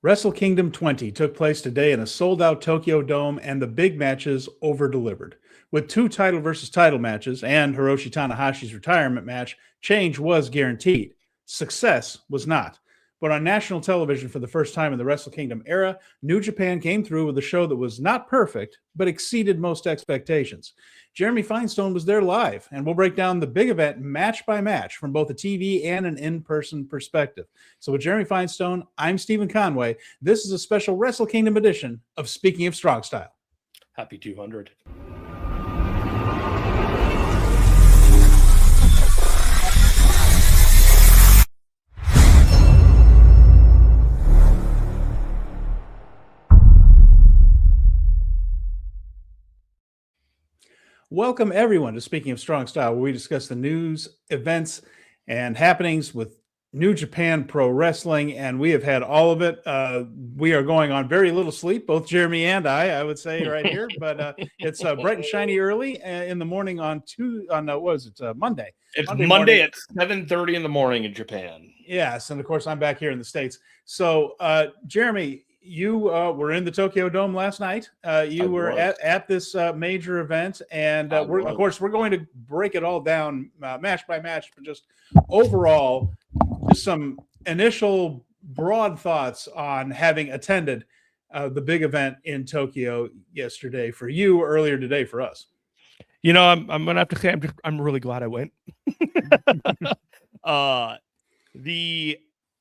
Wrestle Kingdom 20 took place today in a sold-out Tokyo Dome, and the big matches over-delivered. With 2 title versus title matches and Hiroshi Tanahashi's retirement match, change was guaranteed. Success was not. But on national television for the first time in the Wrestle Kingdom era, New Japan came through with a show that was not perfect, but exceeded most expectations. Jeremy Finestone was there live, and we'll break down the big event match by match from both a TV and an in-person perspective. So with Jeremy Finestone, I'm Stephen Conway. This is a special Wrestle Kingdom edition of Speaking of Strong Style. Happy 200. Welcome, everyone, to Speaking of Strong Style, where we discuss the news, events, and happenings with New Japan Pro Wrestling, and we have had all of it. We are going on very little sleep, both Jeremy and I would say right here, but it's bright and shiny early in the morning on Monday. It's Monday at 7:30 in the morning in Japan. Yes, and of course, I'm back here in the States. So, Jeremy, you were in the Tokyo Dome last night. You were at this major event, and we're going to break it all down match by match, but just overall, just some initial broad thoughts on having attended the big event in Tokyo yesterday for you, earlier today for us. You know, I'm gonna have to say I'm really glad I went. The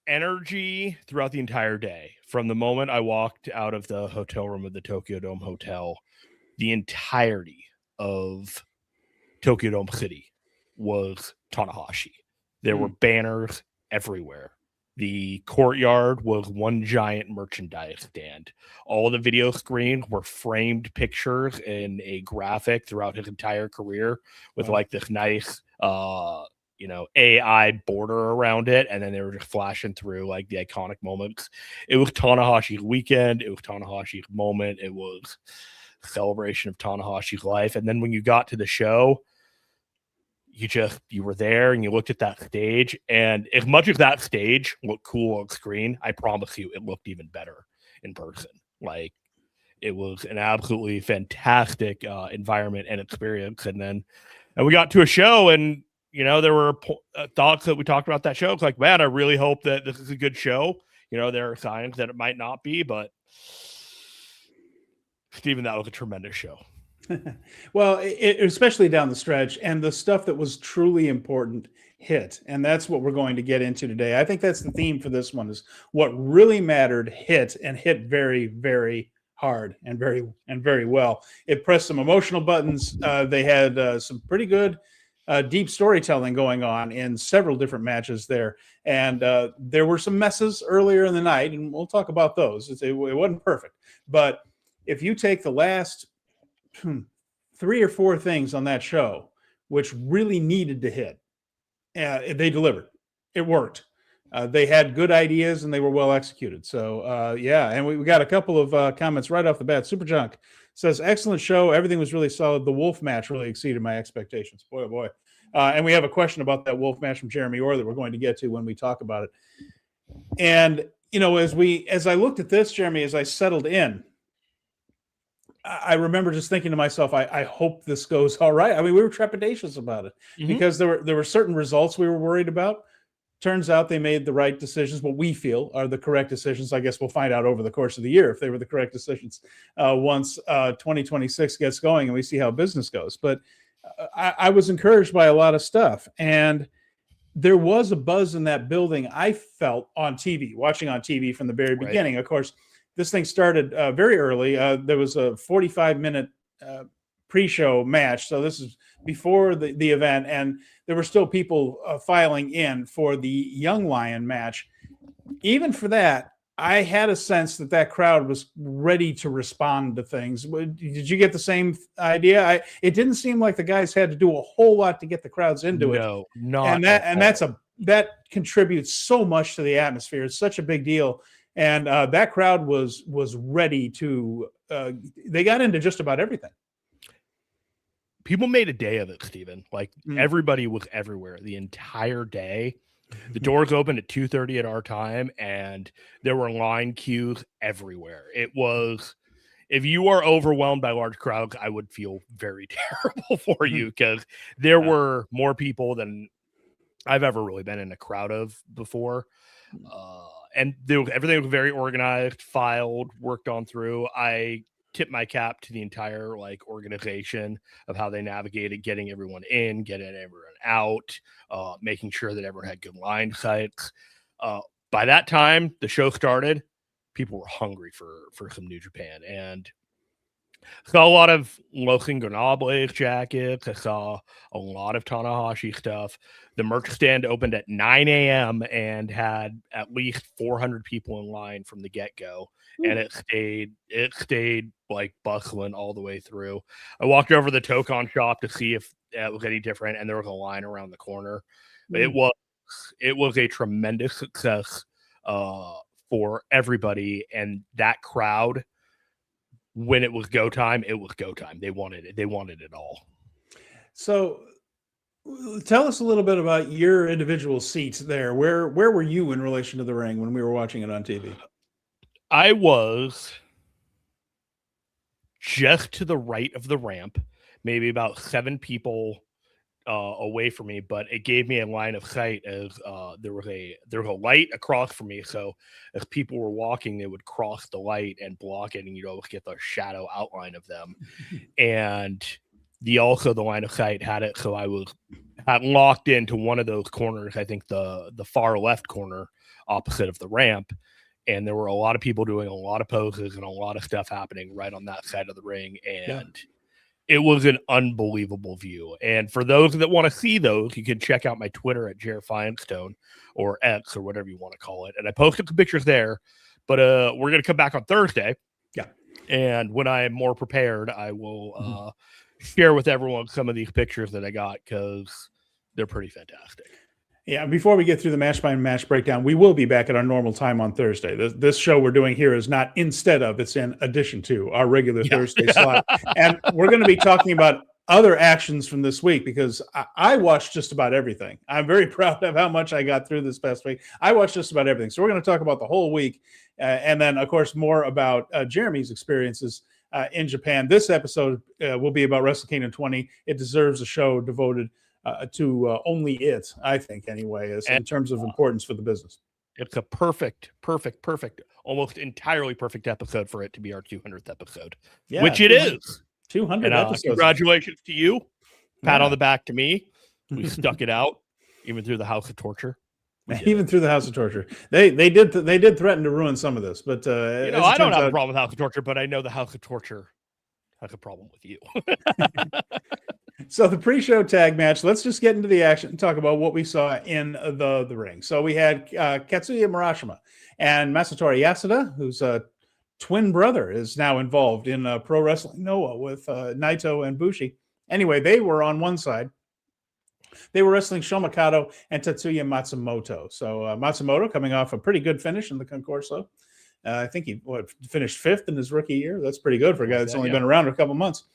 energy throughout the entire day, from the moment I walked out of the hotel room of the Tokyo Dome Hotel, the entirety of Tokyo Dome City was Tanahashi. There were banners everywhere. The courtyard was one giant merchandise stand. All the video screens were framed pictures in a graphic throughout his entire career with like this nice AI border around it, and then they were just flashing through like the iconic moments. It was Tanahashi's weekend. It was Tanahashi's moment. It was a celebration of Tanahashi's life. And then when you got to the show, you were there and you looked at that stage, and as much as that stage looked cool on screen, I promise you it looked even better in person. Like, it was an absolutely fantastic environment and experience. And we got to a show, and there were thoughts that we talked about that show. It's like, man, I really hope that this is a good show. There are signs that it might not be, but Stephen, that was a tremendous show. Well, especially down the stretch, and the stuff that was truly important hit. And that's what we're going to get into today. I think that's the theme for this one, is what really mattered hit, and hit very, very hard and very well. It pressed some emotional buttons. They had some pretty good deep storytelling going on in several different matches there. And there were some messes earlier in the night, and we'll talk about those. It wasn't perfect. But if you take the last 3 or 4 things on that show, which really needed to hit, they delivered. It worked. They had good ideas, and they were well executed. So, and we got a couple of comments right off the bat. Super Junk says, excellent show. Everything was really solid. The Wolf match really exceeded my expectations. Boy, oh boy. And we have a question about that Wolf match from Jeremy Orr that we're going to get to when we talk about it. And, as I looked at this, Jeremy, as I settled in, I remember just thinking to myself, I hope this goes all right. I mean, we were trepidatious about it because there were certain results we were worried about. Turns out they made the right decisions, what we feel are the correct decisions. I guess we'll find out over the course of the year if they were the correct decisions once 2026 gets going and we see how business goes. But I was encouraged by a lot of stuff. And there was a buzz in that building, I felt, on TV, watching on TV from the very beginning. Of course, this thing started very early. There was a 45-minute pre-show match. So this is before the event, and there were still people filing in for the Young Lion match. Even for that, I had a sense that crowd was ready to respond to things. Did you get the same idea? It didn't seem like the guys had to do a whole lot to get the crowds into it. No, not that contributes so much to the atmosphere. It's such a big deal. And that crowd was ready to they got into just about everything. People made a day of it, Stephen. Like, everybody was everywhere the entire day. The doors opened at 2:30 at our time, and there were line queues everywhere. It was, if you are overwhelmed by large crowds, I would feel very terrible for you, because there were more people than I've ever really been in a crowd of before. And everything was very organized, filed, worked on through. I tip my cap to the entire organization of how they navigated getting everyone in, getting everyone out, making sure that everyone had good line sites. By that time, the show started. People were hungry for some New Japan, and saw a lot of Los Ingobernables jackets. I saw a lot of Tanahashi stuff. The merch stand opened at 9 a.m. and had at least 400 people in line from the get-go. And it stayed like bustling all the way through. I walked over to the Tokon shop to see if it was any different, and there was a line around the corner. But it was a tremendous success for everybody, and that crowd, when it was go time, it was go time. They wanted it. They wanted it all. So tell us a little bit about your individual seats there. Where were you in relation to the ring when we were watching it on TV? I was just to the right of the ramp, maybe about 7 people away from me, but it gave me a line of sight as there was a light across from me. So as people were walking, they would cross the light and block it, and you'd always get the shadow outline of them. And the line of sight had it so I was locked into one of those corners. I think the far left corner opposite of the ramp. And there were a lot of people doing a lot of poses and a lot of stuff happening right on that side of the ring. And it was an unbelievable view. And for those that want to see those, you can check out my Twitter at Jeremy Finestone, or X, or whatever you want to call it. And I posted some pictures there, but we're going to come back on Thursday. Yeah. And when I am more prepared, I will share with everyone some of these pictures that I got, because they're pretty fantastic. Yeah, before we get through the match by match breakdown, we will be back at our normal time on Thursday. This show we're doing here is not instead of, it's in addition to our regular Thursday slot. And we're going to be talking about other actions from this week, because I watched just about everything. I'm very proud of how much I got through this past week. I watched just about everything. So we're going to talk about the whole week. And then, of course, more about Jeremy's experiences in Japan. This episode will be about Wrestle Kingdom 20. It deserves a show devoted to only it, I think, anyway, in terms of importance for the business. It's a perfect, almost entirely perfect episode for it to be our 200th episode, which it is. 200 episodes. Congratulations to you. Pat on the back to me. We stuck it out, even through the House of Torture. Even through the House of Torture. They did threaten to ruin some of this, but I don't have a problem with House of Torture, but I know the House of Torture has a problem with you. So the pre-show tag match, let's just get into the action and talk about what we saw in the ring. So we had Katsuya Murashima and Masatori Yasuda, whose twin brother is now involved in Pro Wrestling Noah with Naito and Bushi. Anyway, they were on one side. They were wrestling Shomakato and Tetsuya Matsumoto. So Matsumoto coming off a pretty good finish in the Concorso. I think he finished 5th in his rookie year. That's pretty good for a guy that's only been around a couple months.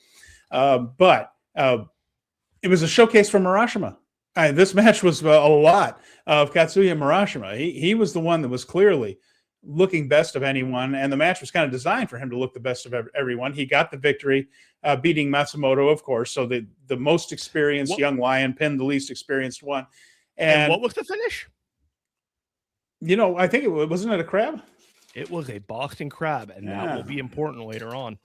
But it was a showcase for Murashima. This match was a lot of Katsuya Murashima. He was the one that was clearly looking best of anyone, and the match was kind of designed for him to look the best of everyone. He got the victory, beating Matsumoto, of course. So the most experienced young lion pinned the least experienced one. And what was the finish? I think wasn't it a crab? It was a Boston crab, and that will be important later on.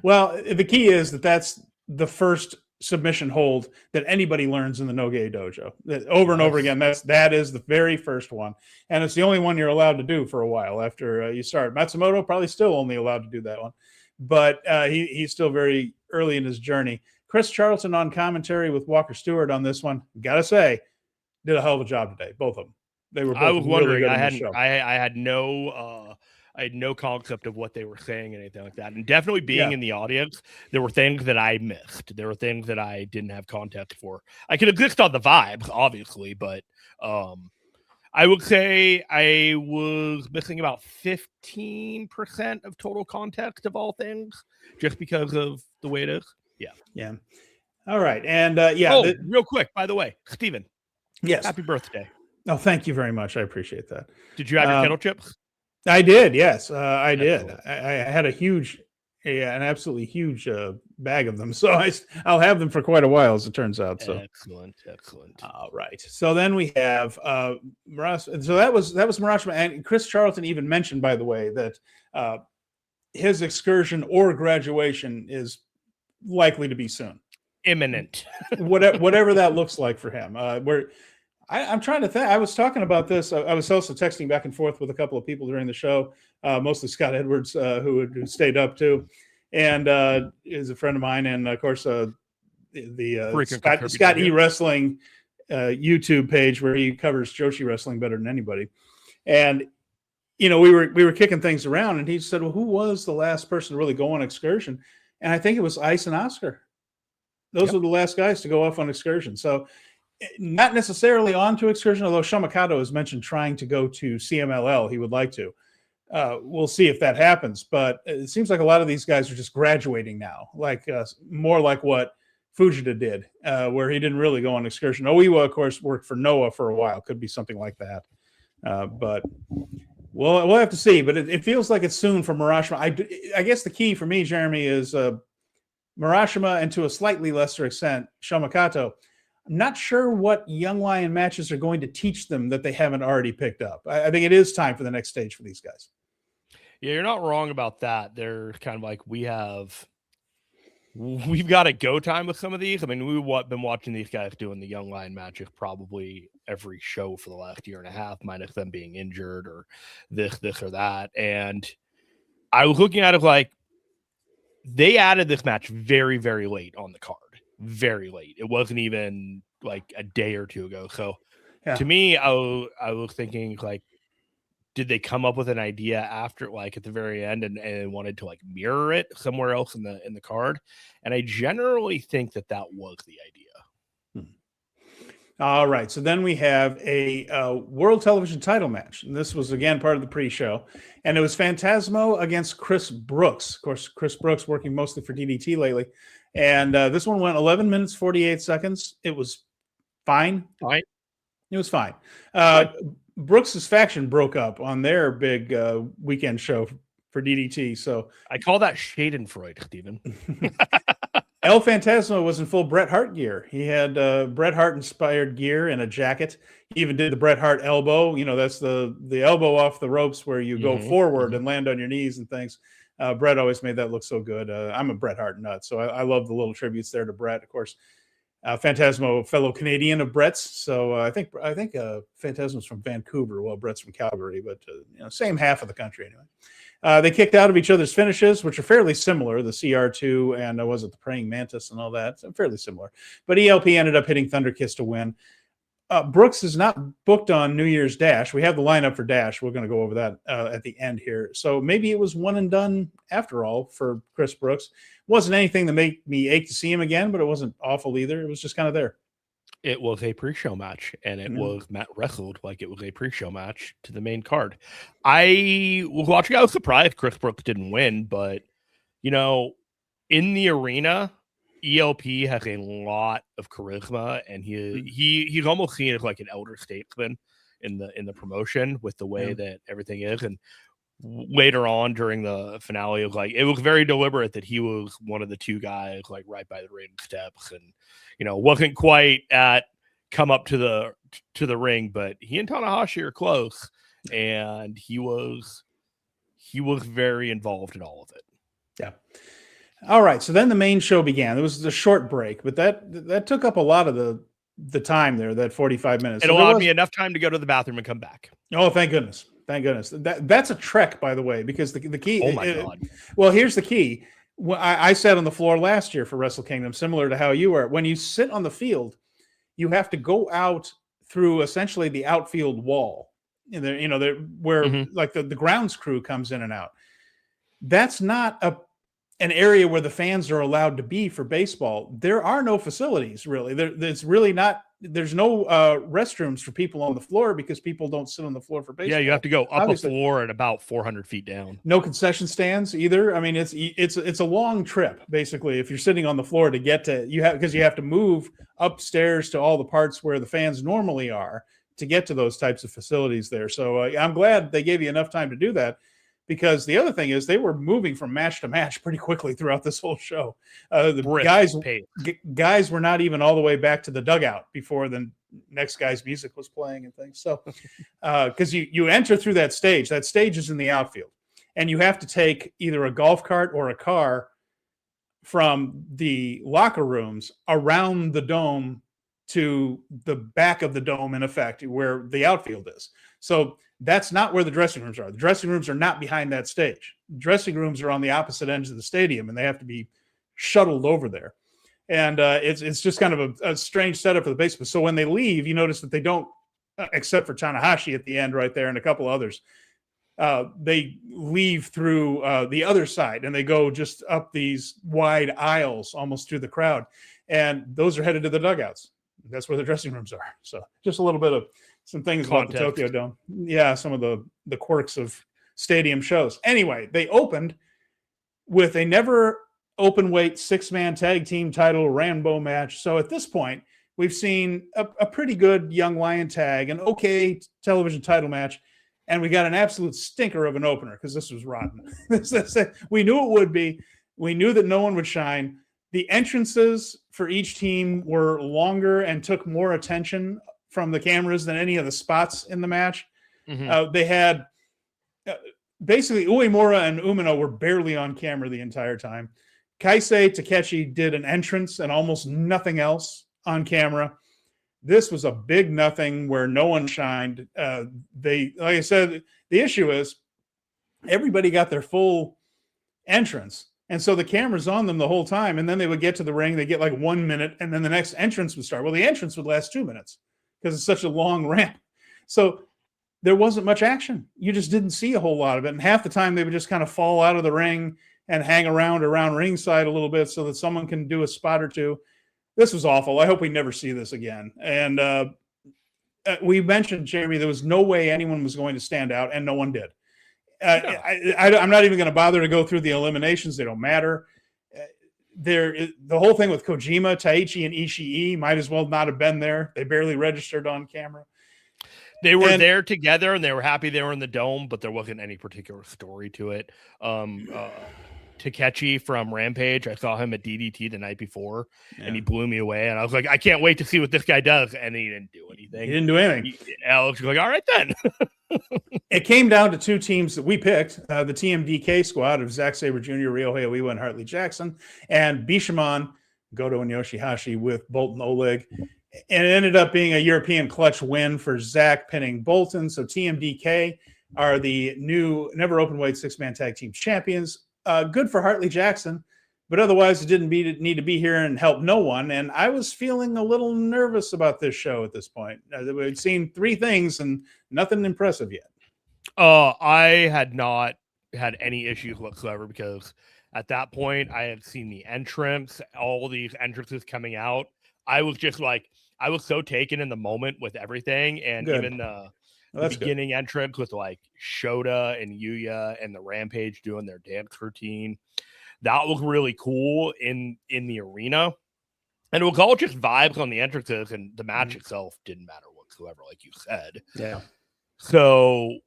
Well, the key is that's the first submission hold that anybody learns in the Noge dojo. Over and over again, that is the very first one, and it's the only one you're allowed to do for a while after you start. Matsumoto probably still only allowed to do that one, but he's still very early in his journey. Chris Charlton on commentary with Walker Stewart on this one, gotta say, did a hell of a job today. Both of them. They were both I was wondering. Really I had no concept of what they were saying, anything like that. And definitely being in the audience, there were things that I missed. There were things that I didn't have context for. I could exist on the vibes, obviously, but I would say I was missing about 15% of total context of all things, just because of the way it is. Yeah. All right. And real quick, by the way, Steven. Yes. Happy birthday. Oh, thank you very much. I appreciate that. Did you have your kettle chips? I did. Yes, I did. Excellent. I had an absolutely huge bag of them. So I'll have them for quite a while, as it turns out. So Excellent. all right. So then we have so that was Marashima, and Chris Charlton even mentioned, by the way, that his excursion or graduation is likely to be soon, Imminent. whatever that looks like for him. I'm trying to think. I was talking about this. I was also texting back and forth with a couple of people during the show, mostly Scott Edwards, who stayed up too, and is a friend of mine, and of course the Scott E Wrestling YouTube page, where he covers Joshi wrestling better than anybody. And we were kicking things around, and he said, "Well, who was the last person to really go on excursion?" And I think it was Ice and Oscar. Those were the last guys to go off on excursion. So not necessarily onto excursion, although Shamakato has mentioned trying to go to CMLL. He would like to. We'll see if that happens. But it seems like a lot of these guys are just graduating now, like more like what Fujita did, where he didn't really go on excursion. Oiwa, of course, worked for Noah for a while. Could be something like that. But we'll have to see. But it feels like it's soon for Marashima. I guess the key for me, Jeremy, is Marashima, and to a slightly lesser extent, Shamakato. I'm not sure what Young Lion matches are going to teach them that they haven't already picked up. I think it is time for the next stage for these guys. Yeah, you're not wrong about that. They're kind of like, we've got a go time with some of these. I mean, we've been watching these guys doing the Young Lion magic probably every show for the last year and a half, minus them being injured or this or that. And I was looking at it like, they added this match very, very late on the card. Very late. It wasn't even like a day or two ago. So to me, I was thinking, like, did they come up with an idea after, like, at the very end and wanted to like mirror it somewhere else in the card? And I generally think that was the idea. All right. So then we have a World Television title match. And this was, again, part of the pre-show. And it was Phantasmo against Chris Brooks. Of course, Chris Brooks working mostly for DDT lately. And this one went 11 minutes, 48 seconds. It was fine. It was fine. Brooks's faction broke up on their big weekend show for DDT. So I call that Schadenfreude, Steven. El Phantasmo was in full Bret Hart gear. He had Bret Hart inspired gear and a jacket. He even did the Bret Hart elbow. That's the elbow off the ropes where you go forward and land on your knees and things. Bret always made that look so good. I'm a Bret Hart nut, so I love the little tributes there to Bret. Of course, Phantasmo, fellow Canadian of Bret's. So I think Phantasmo's from Vancouver, while Bret's from Calgary, but same half of the country anyway. They kicked out of each other's finishes, which are fairly similar. The CR2 and was it the Praying Mantis and all that? So fairly similar. But ELP ended up hitting Thunder Kiss to win. Brooks is not booked on New Year's Dash. We have the lineup for Dash. We're going to go over that at the end here. So maybe it was one and done after all for Chris Brooks. Wasn't anything that made me ache to see him again, but it wasn't awful either. It was just kind of there. It was a pre-show match, and it was Matt wrestled like it was a pre-show match to the main card. I was watching. I was surprised Chris Brooks didn't win, but in the arena, ELP has a lot of charisma, and he's almost seen as like an elder statesman in the promotion with the way that everything is. And later on during the finale, it was very deliberate that he was one of the two guys like right by the ring steps, and wasn't quite at come up to the ring, but he and Tanahashi are close, and he was very involved in all of it. Yeah. All right, so then the main show began. There was a short break, but that took up a lot of the time there, that 45 minutes. It allowed me enough time to go to the bathroom and come back. Oh, thank goodness. Thank goodness. That's a trek, by the way, because the key... Oh, my God. Well, here's the key. I sat on the floor last year for Wrestle Kingdom, similar to how you were. When you sit on the field, you have to go out through essentially the outfield wall, where like the grounds crew comes in and out. That's not an area where the fans are allowed to be for baseball. There are no facilities, really. There's really not. There's no restrooms for people on the floor because people don't sit on the floor for baseball. Yeah, you have to go up a floor at about 400 feet down. No concession stands either. I mean, it's a long trip basically. If you're sitting on the floor to get to because you have to move upstairs to all the parts where the fans normally are to get to those types of facilities there. So I'm glad they gave you enough time to do that, because the other thing is they were moving from match to match pretty quickly throughout this whole show. The guys were not even all the way back to the dugout before the next guy's music was playing and things. So because you enter through that stage is in the outfield, and you have to take either a golf cart or a car from the locker rooms around the dome to the back of the dome, in effect, where the outfield is. So that's not where the dressing rooms are. The dressing rooms are not behind that stage. The dressing rooms are on the opposite ends of the stadium, and they have to be shuttled over there. And it's just kind of a strange setup for the baseball. So when they leave, you notice that they don't, except for Tanahashi at the end right there and a couple others, they leave through the other side, and they go just up these wide aisles almost through the crowd. And those are headed to the dugouts. That's where the dressing rooms are. So just a little bit of some things about the Tokyo Dome. Yeah, some of the quirks of stadium shows. Anyway, they opened with a never open weight 6-man tag team title Rambo match. So at this point, we've seen a pretty good Young Lion tag, an okay television title match, and we got an absolute stinker of an opener because this was rotten. We knew it would be. We knew that no one would shine. The entrances for each team were longer and took more attention from the cameras than any of the spots in the match. Mm-hmm. They had basically Uemura and Umino were barely on camera the entire time. Kaisei Takeshi did an entrance and almost nothing else on camera. This was a big nothing where no one shined. Like I said, the issue is everybody got their full entrance. And so the camera's on them the whole time. And then they would get to the ring. They get like 1 minute, and then the next entrance would start. Well, the entrance would last 2 minutes because it's such a long ramp. So there wasn't much action. You just didn't see a whole lot of it. And half the time they would just kind of fall out of the ring and hang around ringside a little bit so that someone can do a spot or two. This was awful. I hope we never see this again. And we mentioned, Jeremy, there was no way anyone was going to stand out, and no one did. I'm not even going to bother to go through the eliminations. They don't matter. The whole thing with Kojima, Taichi, and Ishii might as well not have been there. They barely registered on camera. They were there together, and they were happy they were in the dome, but there wasn't any particular story to it. Takechi from Rampage, I saw him at DDT the night before, and he blew me away. And I was like, I can't wait to see what this guy does. And he didn't do anything. He didn't do anything. Alex was like, all right, then. It came down to two teams that we picked, the TMDK squad of Zack Sabre Jr., Ryohei Oiwa, and Hartley Jackson, and Bishamon, Goto, and Yoshihashi with Bolton Oleg. And it ended up being a European clutch win for Zack, pinning Bolton. So TMDK are the new never open weight 6-man tag team champions. Good for Hartley Jackson, but otherwise it didn't need to be here and help no one. And I was feeling a little nervous about this show at this point. We'd seen 3 things and nothing impressive yet. I had not had any issues whatsoever because at that point I had seen the entrance, all these entrances coming out. I was just like, I was so taken in the moment with everything. And even the beginning entrance with like Shota and Yuya and the Rampage doing their dance routine. That was really cool in the arena. And it was all just vibes on the entrances, and the match itself didn't matter whatsoever, like you said. Yeah. So,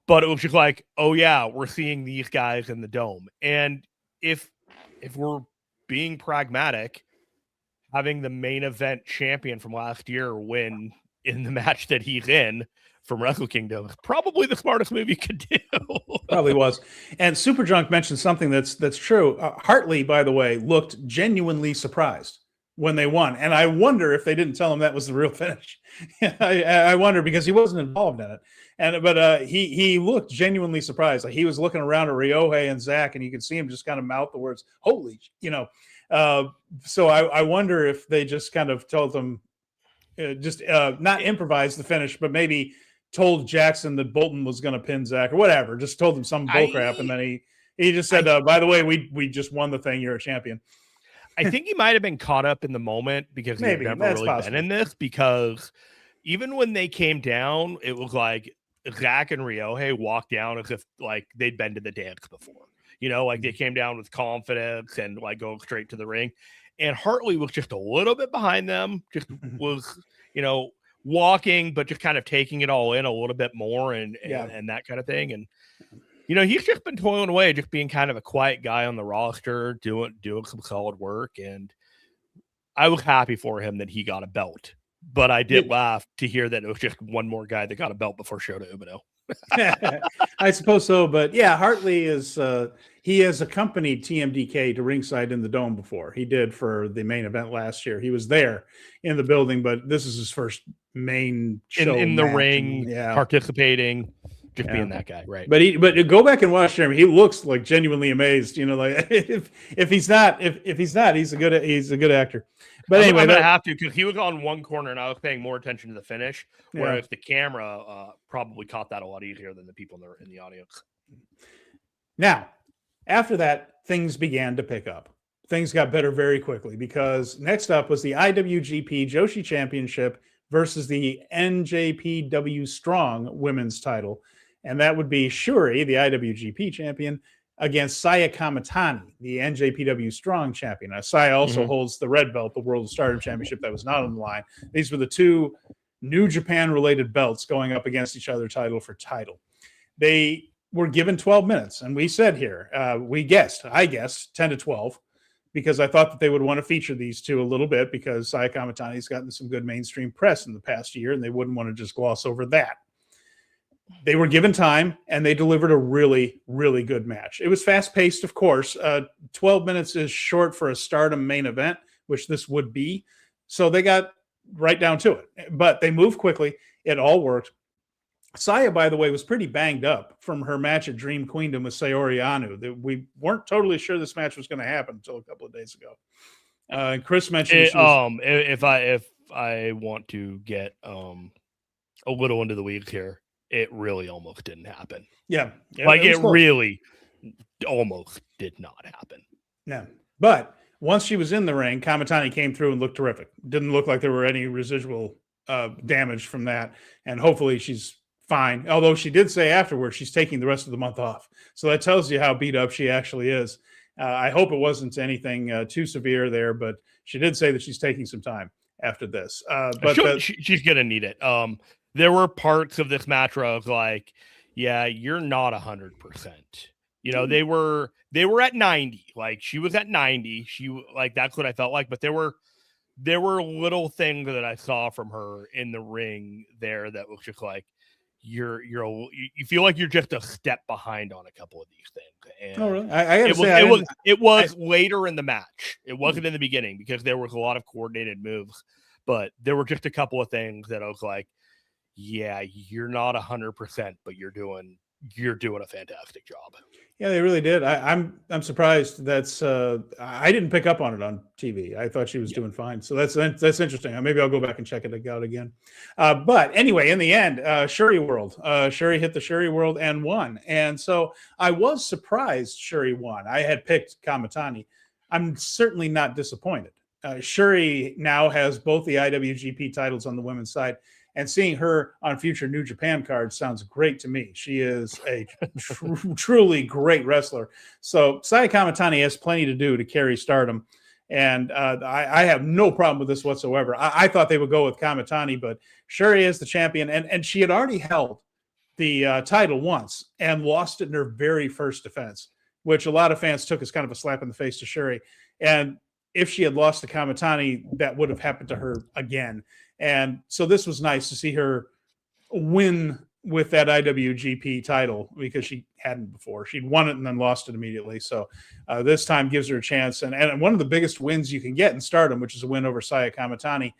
but it was just like, oh yeah, we're seeing these guys in the dome. And if we're being pragmatic, having the main event champion from last year win in the match that he's in from Wrestle Kingdom is probably the smartest move you could do. Probably was. And Super Junk mentioned something that's true. Hartley, by the way, looked genuinely surprised when they won. And I wonder if they didn't tell him that was the real finish. I wonder, because he wasn't involved in it. But he looked genuinely surprised. Like he was looking around at Ryohei and Zack, and you could see him just kind of mouth the words, holy, so I wonder if they just kind of told them, not improvise the finish, but maybe told Jackson that Bolton was going to pin Zack or whatever. Just told him some bullcrap, and then he just said, "By the way, we just won the thing. You're a champion." I think he might have been caught up in the moment because he's never really been in this. Because even when they came down, it was like Zack and Ryohei walked down as if like they'd been to the dance before. Like they came down with confidence and like going straight to the ring. And Hartley was just a little bit behind them. Just was, walking, but just kind of taking it all in a little bit more and that kind of thing. And he's just been toiling away, just being kind of a quiet guy on the roster, doing some solid work. And I was happy for him that he got a belt, but I did laugh to hear that it was just one more guy that got a belt before Shota Umino. I suppose so, but yeah, Hartley is he has accompanied TMDK to ringside in the Dome before. He did for the main event last year. He was there in the building, but this is his first main show in the match. ring, participating, just being that guy, right? But go back and watch Jeremy. He looks like genuinely amazed. Like if he's not, he's a good actor. But anyway, I'm gonna have to, because he was on one corner and I was paying more attention to the finish, whereas the camera probably caught that a lot easier than the people in the audience. Now, after that, things began to pick up. Things got better very quickly, because next up was the IWGP Joshi Championship versus the NJPW Strong Women's title. And that would be Shuri, the IWGP champion, against Saya Kamatani, the NJPW Strong champion. Now, Saya also holds the red belt, the World of Stardom Championship, that was not on the line. These were the two New Japan-related belts going up against each other title for title. They were given 12 minutes, and we said here, I guessed 10 to 12, because I thought that they would want to feature these two a little bit, because Saya Kamatani's gotten some good mainstream press in the past year, and they wouldn't want to just gloss over that. They were given time, and they delivered a really, really good match. It was fast-paced, of course. 12 minutes is short for a Stardom main event, which this would be. So they got right down to it. But they moved quickly. It all worked. Saya, by the way, was pretty banged up from her match at Dream Queendom with Saori Anou. We weren't totally sure this match was going to happen until a couple of days ago. And Chris mentioned if I want to get a little into the weeds here, it really almost didn't happen. Yeah, it really almost did not happen. Yeah, but once she was in the ring, Kamatani came through and looked terrific. Didn't look like there were any residual damage from that, and hopefully she's fine. Although she did say afterwards she's taking the rest of the month off, so that tells you how beat up she actually is. I hope it wasn't anything too severe there, but she did say that she's taking some time after this. But she's gonna need it. There were parts of this match where I was like, yeah, you're not 100%. They were at 90. Like, she was at 90. That's what I felt like. But there were little things that I saw from her in the ring there that was just like, you feel like you're just a step behind on a couple of these things. And oh, really? I gotta say, it was later in the match. It wasn't in the beginning, because there was a lot of coordinated moves, but there were just a couple of things that I was like, yeah, you're not 100%, but you're doing a fantastic job. Yeah, they really did. I'm surprised. I didn't pick up on it on TV. I thought she was doing fine. So that's interesting. Maybe I'll go back and check it out again. But anyway, in the end, Shuri World. Shuri hit the Shuri World and won. And so I was surprised Shuri won. I had picked Kamatani. I'm certainly not disappointed. Shuri now has both the IWGP titles on the women's side. And seeing her on future New Japan cards sounds great to me. She is a truly great wrestler. So Saya Kamatani has plenty to do to carry Stardom. And I have no problem with this whatsoever. I thought they would go with Kamatani, but Shuri is the champion. And she had already held the title once and lost it in her very first defense, which a lot of fans took as kind of a slap in the face to Shuri. And if she had lost to Kamatani, that would have happened to her again. And so this was nice to see her win with that IWGP title, because she hadn't before. She'd won it and then lost it immediately. So this time gives her a chance. And one of the biggest wins you can get in Stardom, which is a win over Saya Kamatani.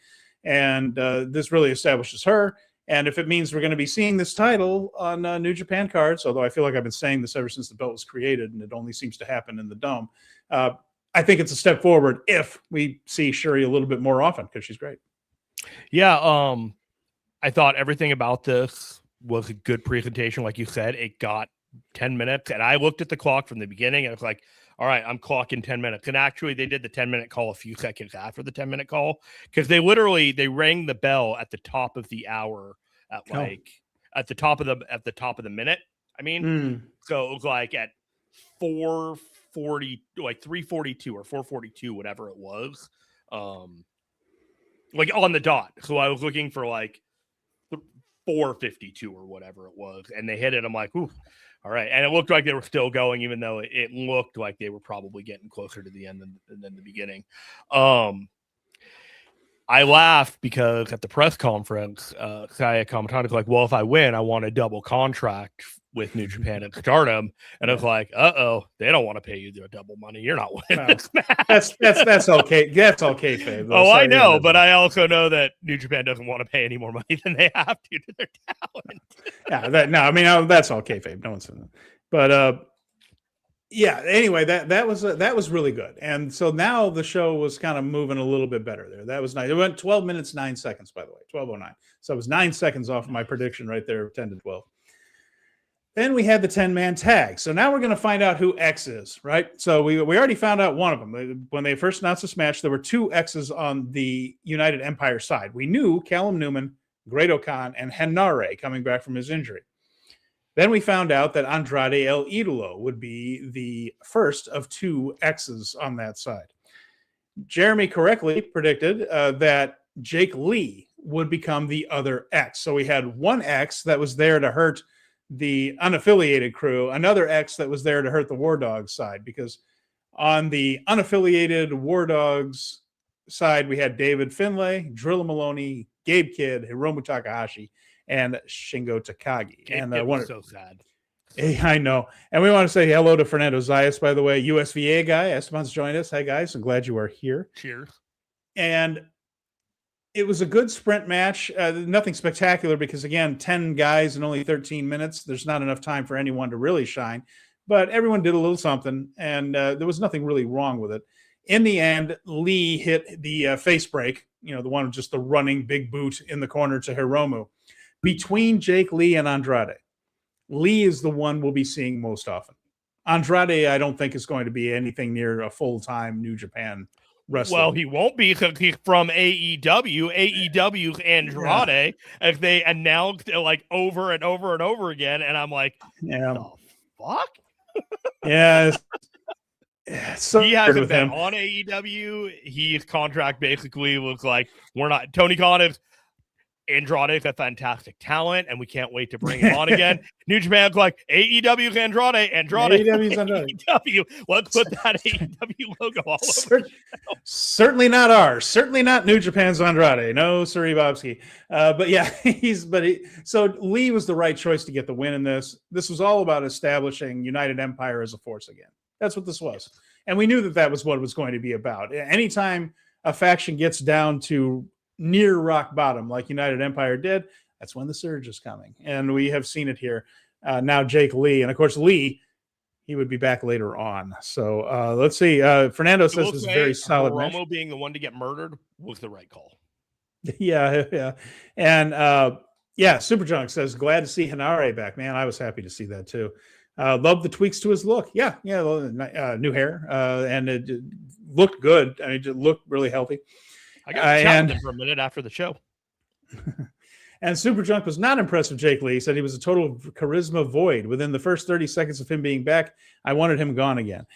And this really establishes her. And if it means we're going to be seeing this title on New Japan cards, although I feel like I've been saying this ever since the belt was created, and it only seems to happen in the Dome, I think it's a step forward if we see Shuri a little bit more often, because she's great. Yeah, I thought everything about this was a good presentation. Like you said, it got 10 minutes, and I looked at the clock from the beginning, and I was like, all right, I'm clocking 10 minutes. And actually, they did the 10-minute call a few seconds after the 10-minute call, because they rang the bell at the top of the hour at the top of the minute. I mean, so it was like at 4:40, like 3:42 or 4:42, whatever it was. Like on the dot. So I was looking for like 4:52 or whatever it was, and they hit it. I'm like, ooh, all right. And it looked like they were still going, even though it looked like they were probably getting closer to the end than the beginning. I laughed because at the press conference, Saya Kamatani was like, well, if I win, I want a double contract with New Japan and Stardom. And I was like, they don't want to pay you the double money. You're not winning this match. That's okay. That's okay, Faye. I know, but I also know that New Japan doesn't want to pay any more money than they have to their talent. That's okay, Faye. No one's saying that. But anyway, that was really good. And so now the show was kind of moving a little bit better there. That was nice. It went 12 minutes, 9 seconds, by the way, 12:09. So it was 9 seconds off of my prediction right there, 10 to 12. Then we had the 10-man tag. So now we're going to find out who X is, right? So we already found out one of them. When they first announced this match, there were 2 X's on the United Empire side. We knew Callum Newman, Great-O-Khan, and Henare coming back from his injury. Then we found out that Andrade El Idolo would be the first of 2 X's on that side. Jeremy correctly predicted that Jake Lee would become the other X. So we had one X that was there to hurt the unaffiliated crew, another X that was there to hurt the War Dogs side, because on the unaffiliated War Dogs side, we had David Finlay, Drilla Maloney, Gabe Kidd, Hiromu Takahashi, and Shingo Takagi. And it was so sad. I know. And we want to say hello to Fernando Zayas, by the way, USVA guy. Esteban's joined us. Hey, guys. I'm glad you are here. Cheers. And it was a good sprint match. Nothing spectacular because, again, 10 guys in only 13 minutes. There's not enough time for anyone to really shine. But everyone did a little something, and there was nothing really wrong with it. In the end, Lee hit the face break, the one with just the running big boot in the corner to Hiromu. Between Jake Lee and Andrade, Lee is the one we'll be seeing most often. Andrade, I don't think, is going to be anything near a full-time New Japan wrestler. Well, he won't be because he's from AEW. AEW's Andrade, as they announced it like over and over and over again. And I'm like, the fuck? Yeah. So he hasn't been on AEW. His contract basically was like, we're not. Tony Khan is Andrade is a fantastic talent, and we can't wait to bring him on again. New Japan's like, AEW's Andrade. AEW's Andrade. AEW. Let's put that AEW logo all over. Certainly not ours. Certainly not New Japan's Andrade. No, Suri Bobsky. But yeah, so Lee was the right choice to get the win in this. This was all about establishing United Empire as a force again. That's what this was. And we knew that was what it was going to be about. Anytime a faction gets down to near rock bottom like United Empire did, that's when the surge is coming. And we have seen it here. Now Jake Lee. And of course, Lee, he would be back later on. So let's see. Fernando says this is a very solid match. Romo being the one to get murdered was the right call. Yeah. And Superjunk says, glad to see Henare back. Man, I was happy to see that too. Love the tweaks to his look. Yeah. New hair. And it looked good. I mean, it looked really healthy. I got chatting for a minute after the show. And Superjunk was not impressed with Jake Lee. He said he was a total charisma void. Within the first 30 seconds of him being back, I wanted him gone again.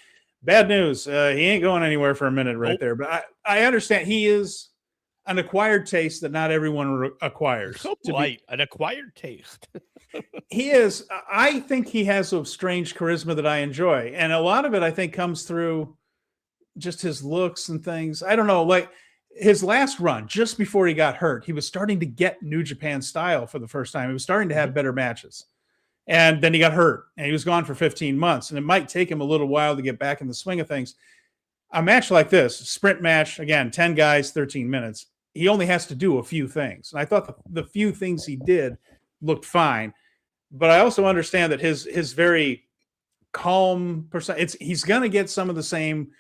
Bad news. He ain't going anywhere for a minute right there. But I understand he is an acquired taste that not everyone acquires. So polite. An acquired taste. He is. I think he has a strange charisma that I enjoy. And a lot of it, I think, comes through just his looks and things. I don't know, like his last run, just before he got hurt, he was starting to get New Japan style for the first time. He was starting to have better matches. And then he got hurt, and he was gone for 15 months. And it might take him a little while to get back in the swing of things. A match like this, sprint match, again, 10 guys, 13 minutes, he only has to do a few things. And I thought the few things he did looked fine. But I also understand that his very calm he's going to get some of the same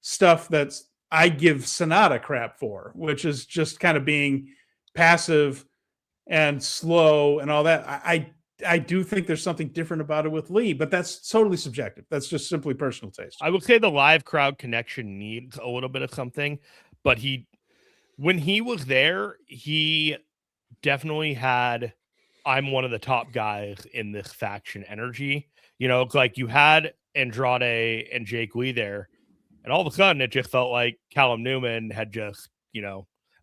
stuff that's I give Sonata crap for, which is just kind of being passive and slow and all that. I do think there's something different about it with Lee, but that's totally subjective. That's just simply personal taste. I would say the live crowd connection needs a little bit of something, but when he was there, he definitely had, I'm one of the top guys in this faction energy. It's like you had Andrade and Jake Lee there, and all of a sudden it just felt like Callum Newman had just,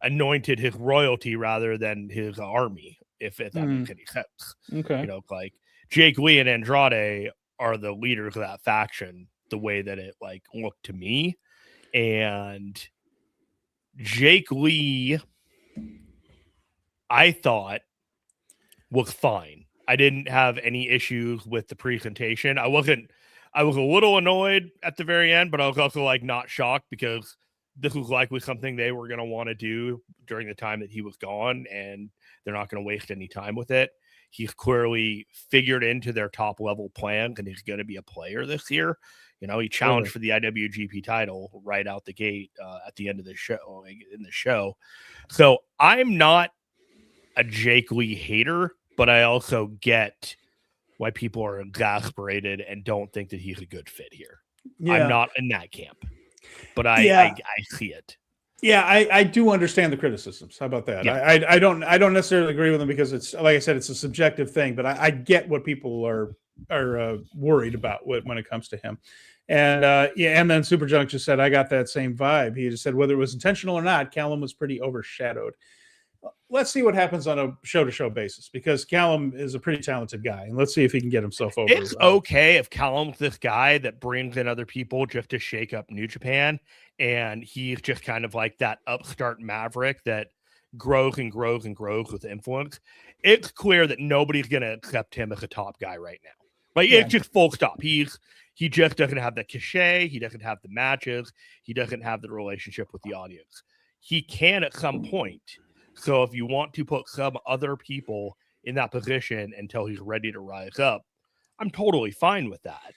anointed his royalty rather than his army. if that makes any sense. Okay. You know, like Jake Lee and Andrade are the leaders of that faction, the way that it like looked to me. And Jake Lee, I thought, was fine. I didn't have any issues with the presentation. I was a little annoyed at the very end, but I was also like not shocked because this was likely something they were going to want to do during the time that he was gone, and they're not going to waste any time with it. He's clearly figured into their top level plans, and he's going to be a player this year. You know, he challenged for the IWGP title right out the gate at the end of the show, in the show. So I'm not a Jake Lee hater, but I also get why people are exasperated and don't think that he's a good fit here. Yeah. I'm not in that camp, but I see it. Yeah, I do understand the criticisms. How about that? Yeah. I don't necessarily agree with them because it's, like I said, it's a subjective thing, but I get what people are worried about when it comes to him. And and then Super Junk just said, I got that same vibe. He just said, whether it was intentional or not, Callum was pretty overshadowed. Let's see what happens on a show-to-show basis, because Callum is a pretty talented guy, and let's see if he can get himself over. It's okay if Callum's this guy that brings in other people just to shake up New Japan, and he's just kind of like that upstart maverick that grows and grows and grows with influence. It's clear that nobody's going to accept him as a top guy right now. Like, it's just full stop. He just doesn't have the cachet. He doesn't have the matches. He doesn't have the relationship with the audience. He can at some point. So if you want to put some other people in that position until he's ready to rise up, I'm totally fine with that.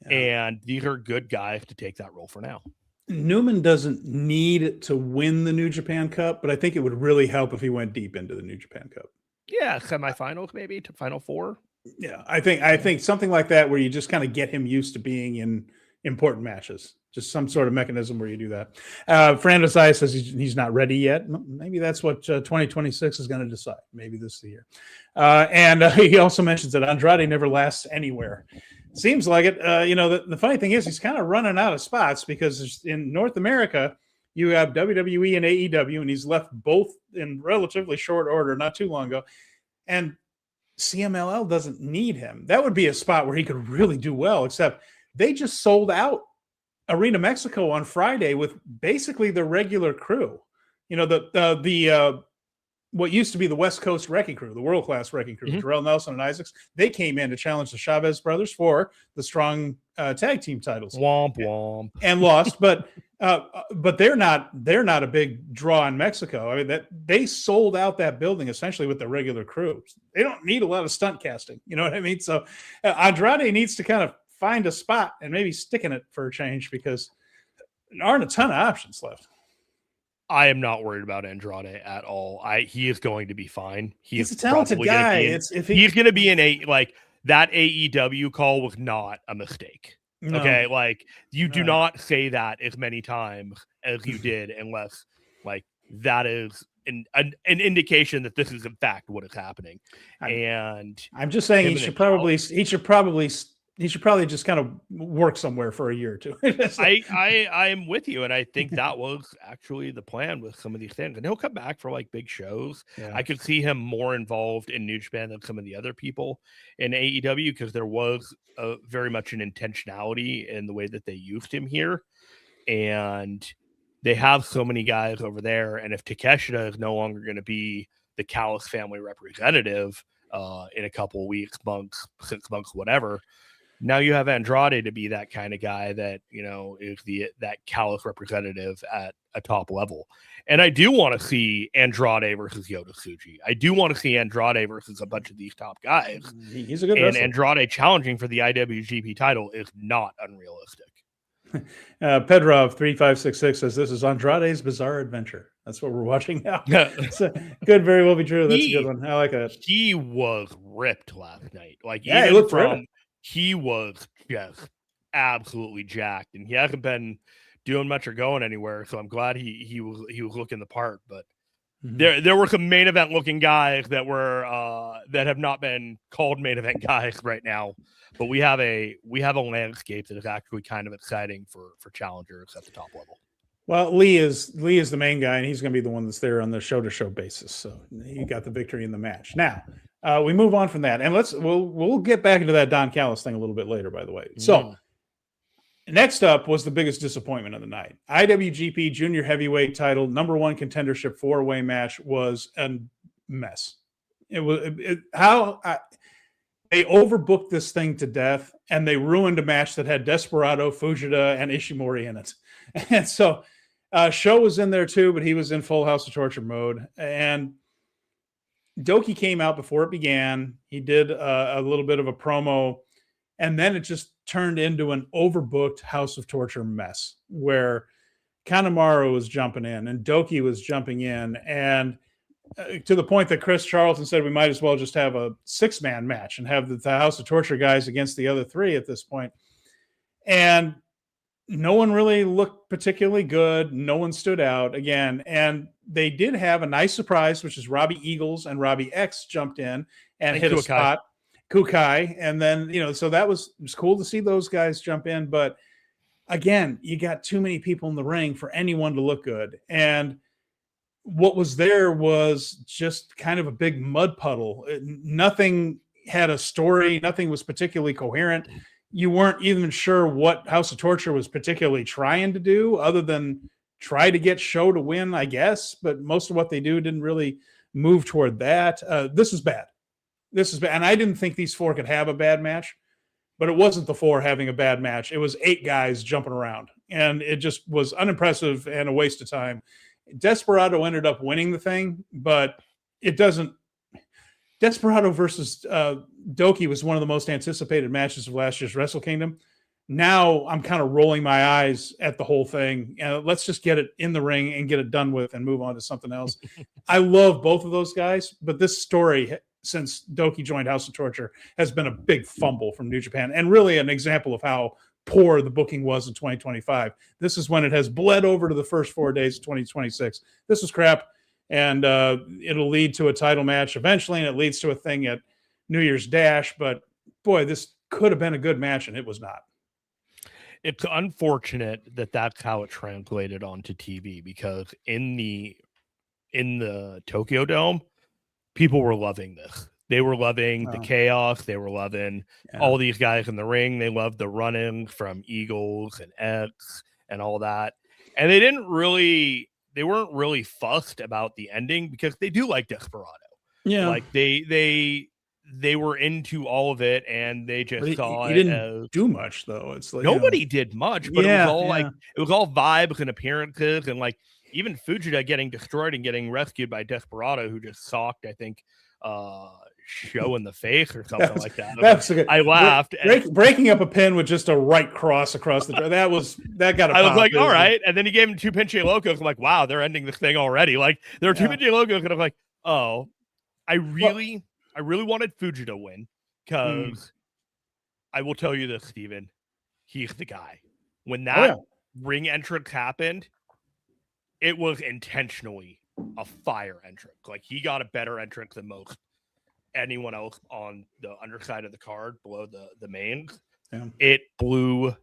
Yeah. And these are good guys to take that role for now. Newman doesn't need to win the New Japan Cup, but I think it would really help if he went deep into the New Japan Cup. Yeah, semifinals maybe to Final Four. Yeah, I think something like that where you just kind of get him used to being in important matches. Just some sort of mechanism where you do that. Fernando Zaya says he's not ready yet. Maybe that's what 2026 is going to decide. Maybe this is the year. And he also mentions that Andrade never lasts anywhere. Seems like it. The funny thing is he's kind of running out of spots because in North America, you have WWE and AEW, and he's left both in relatively short order not too long ago. And CMLL doesn't need him. That would be a spot where he could really do well, except they just sold out Arena Mexico on Friday with basically the regular crew. You know, the what used to be the West Coast Wrecking Crew, the world-class Wrecking Crew, Jarrell Nelson and Isaacs. They came in to challenge the Chavez brothers for the strong tag team titles. Womp womp. And lost, but they're not a big draw in Mexico. I mean, that they sold out that building essentially with the regular crew. They don't need a lot of stunt casting. You know what I mean? So Andrade needs to kind of find a spot and maybe stick in it for a change because there aren't a ton of options left. I am not worried about Andrade at all. He is going to be fine. He's a talented guy. He's going to be in that AEW call was not a mistake. No. Okay, like you do not say that as many times as you did, unless like that is an indication that this is in fact what is happening. And I'm just saying he should probably just kind of work somewhere for a year or two. I am with you, and I think that was actually the plan with some of these things. And he'll come back for like big shows. Yeah. I could see him more involved in New Japan than some of the other people in AEW because there was very much an intentionality in the way that they used him here. And they have so many guys over there. And if Takeshita is no longer going to be the Callis family representative in a couple of weeks, months, 6 months, whatever, now you have Andrade to be that kind of guy that, you know, is that Callis representative at a top level. And I do want to see Andrade versus Yota Tsuji. I do want to see Andrade versus a bunch of these top guys. He's a good wrestler. And Andrade challenging for the IWGP title is not unrealistic. Pedrov 3566 says this is Andrade's Bizarre Adventure. That's what we're watching now. So, could very well be true. That's a good one. I like that. He was ripped last night. Like, yeah, even from he was just absolutely jacked, and he hasn't been doing much or going anywhere. So I'm glad he was looking the part. But there were some main event looking guys that were that have not been called main event guys right now. But we have a landscape that is actually kind of exciting for challengers at the top level. Well, Lee is the main guy, and he's going to be the one that's there on the show-to-show basis. So he got the victory in the match. Now we move on from that, and we'll get back into that Don Callis thing a little bit later. By the way, so next up was the biggest disappointment of the night. IWGP Junior Heavyweight Title #1 contendership 4-way match was a mess. It was they overbooked this thing to death, and they ruined a match that had Desperado, Fujita, and Ishimori in it. And so Sho was in there too, but he was in full House of Torture mode. And Doki came out before it began. He did a little bit of a promo, and then it just turned into an overbooked House of Torture mess where Kanemaru was jumping in and Doki was jumping in, and to the point that Chris Charlton said we might as well just have a 6-man match and have the House of Torture guys against the other 3 at this point. And no one really looked particularly good. No one stood out again. And they did have a nice surprise, which is Robbie Eagles and Robbie X jumped in and hit a spot. Kukai. And then, so it was cool to see those guys jump in. But again, you got too many people in the ring for anyone to look good. And what was there was just kind of a big mud puddle. Nothing had a story. Nothing was particularly coherent. You weren't even sure what House of Torture was particularly trying to do other than try to get Sho to win, I guess. But most of what they do didn't really move toward that. This is bad. And I didn't think these 4 could have a bad match, but it wasn't the 4 having a bad match. It was 8 guys jumping around, and it just was unimpressive and a waste of time. Desperado ended up winning the thing, but it doesn't. Desperado versus Doki was one of the most anticipated matches of last year's Wrestle Kingdom. Now I'm kind of rolling my eyes at the whole thing. Let's just get it in the ring and get it done with and move on to something else. I love both of those guys, but this story since Doki joined House of Torture has been a big fumble from New Japan, and really an example of how poor the booking was in 2025. This is when it has bled over to the first 4 days of 2026. This was crap, and it'll lead to a title match eventually, and it leads to a thing at New Year's Dash. But boy, this could have been a good match, and it was not. It's unfortunate that that's how it translated onto TV, because in the Tokyo Dome, people were loving this. They were loving the chaos. They were loving all these guys in the ring. They loved the run-ins from Eagles and X and all that. And they weren't really fussed about the ending because they do like Desperado. Yeah. Like they were into all of it, and they just saw he didn't do much though. It's like nobody did much, but it was all like it was all vibes and appearances, and like even Fujita getting destroyed and getting rescued by Desperado, who just socked, I think, Sho in the face or something like that. That's good. I laughed. Breaking up a pin with just a right cross across the that got. I was like, all right, and then he gave him 2 Pinche Locos. I'm like, wow, they're ending this thing already. Like there are 2 Pinche Locos, and I'm like, oh, I really wanted Fujita to win, because I will tell you this, Steven, he's the guy. When that ring entrance happened, it was intentionally a fire entrance. Like he got a better entrance than most anyone else on the underside of the card below the mains. Yeah. It blew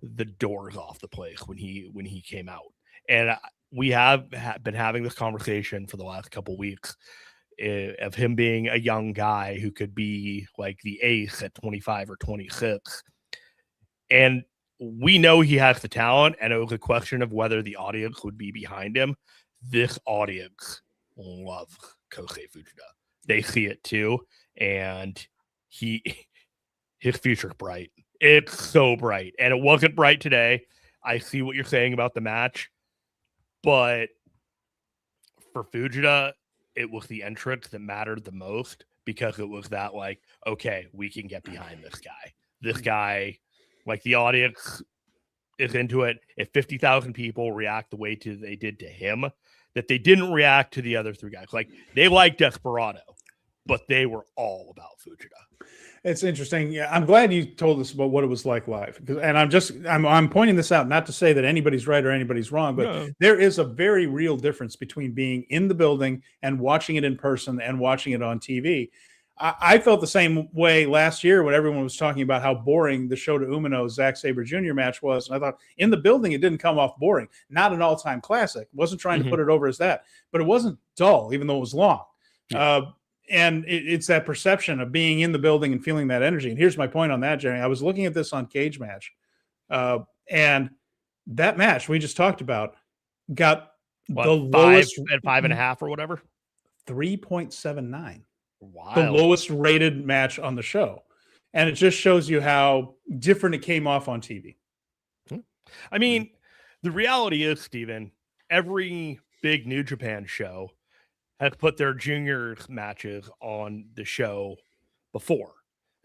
the doors off the place when he came out. And we have been having this conversation for the last couple weeks of him being a young guy who could be like the ace at 25 or 26. And we know he has the talent, and it was a question of whether the audience would be behind him. This audience loves Kosei Fujita. They see it too, and his future's bright. It's so bright, and it wasn't bright today. I see what you're saying about the match, but for Fujita, it was the entrance that mattered the most, because it was that like, okay, we can get behind this guy. This guy, like the audience is into it. If 50,000 people react the way they did to him, that they didn't react to the other 3 guys. Like they liked Desperado, but they were all about Fujita. It's interesting. Yeah, I'm glad you told us about what it was like live. And I'm pointing this out not to say that anybody's right or anybody's wrong, but there is a very real difference between being in the building and watching it in person and watching it on TV. I felt the same way last year when everyone was talking about how boring the Shota Umino Zack Sabre Jr. match was. And I thought in the building, it didn't come off boring. Not an all-time classic. Wasn't trying to put it over as that, but it wasn't dull, even though it was long. Yeah. And it's that perception of being in the building and feeling that energy. And here's my point on that, Jeremy. I was looking at this on Cage Match. And that match we just talked about got the lowest at 5.5 or whatever. 3.79. Wow. The lowest rated match on the show. And it just shows you how different it came off on TV. I mean, the reality is, Steven, every big New Japan show has put their juniors matches on the show before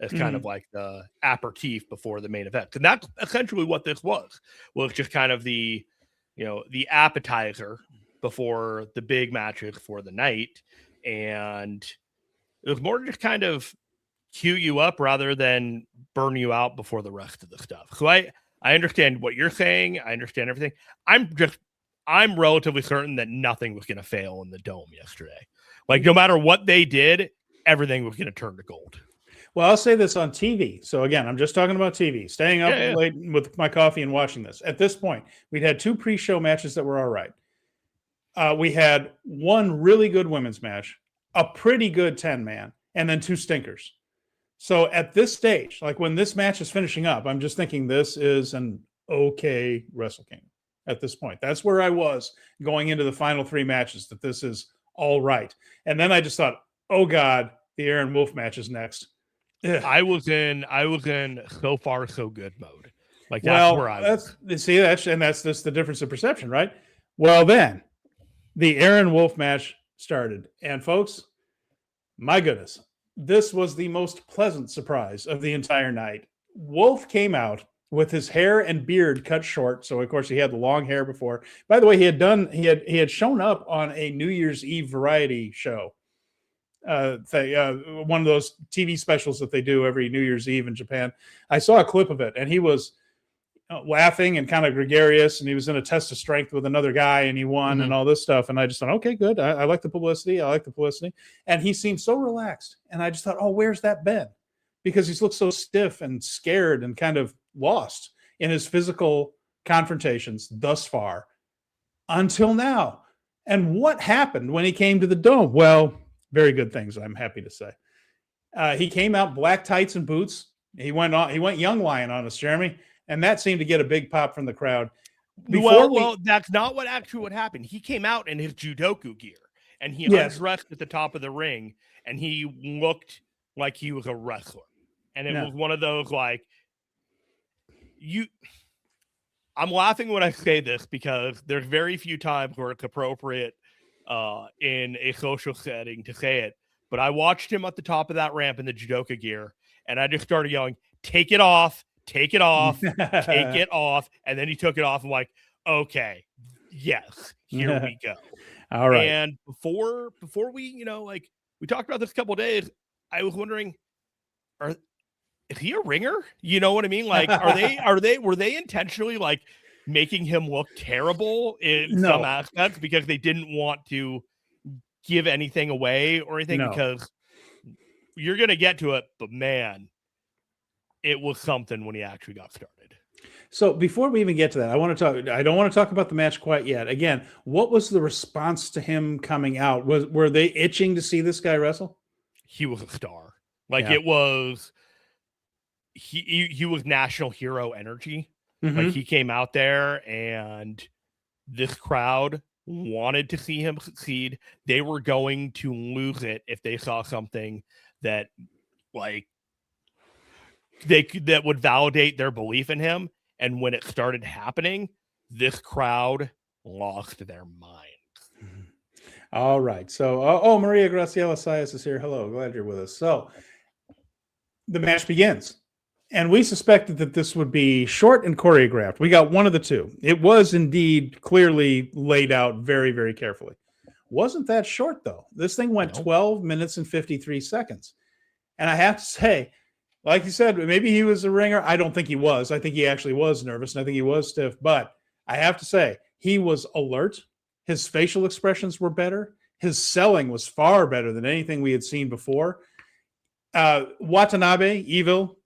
as kind of like the aperitif before the main event. And that's essentially what this was just kind of the appetizer before the big matches for the night. And it was more to just kind of cue you up rather than burn you out before the rest of the stuff. So I understand what you're saying. I understand everything. I'm relatively certain that nothing was going to fail in the Dome yesterday. Like, no matter what they did, everything was going to turn to gold. Well, I'll say this on TV. So again, I'm just talking about TV, staying up late with my coffee and watching this. At this point, we'd had 2 pre-show matches that were all right. We had 1 really good women's match, a pretty good 10-man, and then 2 stinkers. So at this stage, like when this match is finishing up, I'm just thinking this is an okay Wrestle Kingdom at this point. That's where I was going into the final 3 matches, that this is all right. And then I just thought, oh God, the Aaron Wolf match is next. Ugh. I was in so far so good mode. Like that's where I was. That's just the difference of perception, right? Well, then the Aaron Wolf match started. And folks, my goodness, this was the most pleasant surprise of the entire night. Wolf came out with his hair and beard cut short. So of course he had the long hair before. By the way, he had shown up on a New Year's Eve variety show. One of those TV specials that they do every New Year's Eve in Japan. I saw a clip of it, and he was laughing and kind of gregarious, and he was in a test of strength with another guy, and he won and all this stuff. And I just thought, okay, good. I like the publicity. And he seemed so relaxed. And I just thought, oh, where's that been? Because he's looked so stiff and scared and kind of lost in his physical confrontations thus far until now. And what happened when he came to the Dome? Well, very good things, I'm happy to say. He came out black tights and boots. He went young lion on us, Jeremy. And that seemed to get a big pop from the crowd. Well, that's not what happened. He came out in his judoku gear, and he undressed at the top of the ring, and he looked like he was a wrestler. And it was one of those like, I'm laughing when I say this because there's very few times where it's appropriate in a social setting to say it. But I watched him at the top of that ramp in the judoka gear, and I just started yelling, "Take it off. Take it off, take it off." And then he took it off. I'm like, okay, yes, here we go. All right. And before we, we talked about this a couple of days, I was wondering, is he a ringer? You know what I mean? Like, were they intentionally like making him look terrible in some aspects because they didn't want to give anything away or anything? Because you're going to get to it, but man, it was something when he actually got started. So before we even get to that, I don't want to talk about the match quite yet. Again, what was the response to him coming out? Were they itching to see this guy wrestle? He was a star. It was, he was national hero energy. Like he came out there and this crowd wanted to see him succeed. They were going to lose it if they saw something that that would validate their belief in him. And when it started happening, this crowd lost their minds. All right. So, Maria Graciela Sayas is here. Hello. Glad you're with us. So the match begins. And we suspected that this would be short and choreographed. We got one of the two. It was indeed clearly laid out very, very carefully. Wasn't that short, though. This thing went 12 minutes and 53 seconds. And I have to say, like you said, maybe he was a ringer. I don't think he was. I think he actually was nervous, and I think he was stiff. But I have to say, he was alert. His facial expressions were better. His selling was far better than anything we had seen before. Watanabe, Evil,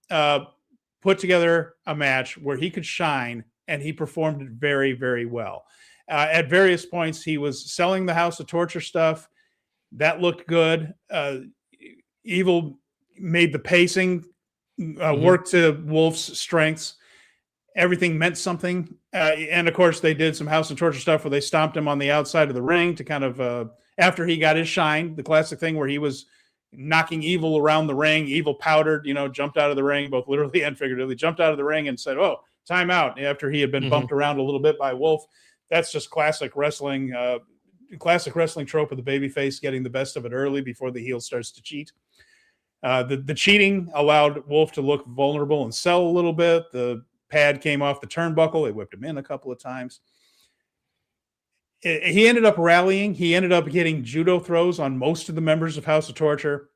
put together a match where he could shine, and he performed it very, very well. At various points, he was selling the House of Torture stuff. That looked good. Evil made the pacing work to Wolf's strengths. Everything meant something. And of course, they did some House of Torture stuff where they stomped him on the outside of the ring to kind of, after he got his shine, the classic thing where he was knocking Evil around the ring. Evil powdered, jumped out of the ring, both literally and figuratively, jumped out of the ring and said, "Oh, time out," after he had been bumped around a little bit by Wolf. That's just classic wrestling trope of the babyface getting the best of it early before the heel starts to cheat. The cheating allowed Wolf to look vulnerable and sell a little bit. The pad came off the turnbuckle. They whipped him in a couple of times. He ended up rallying. He ended up getting judo throws on most of the members of House of Torture.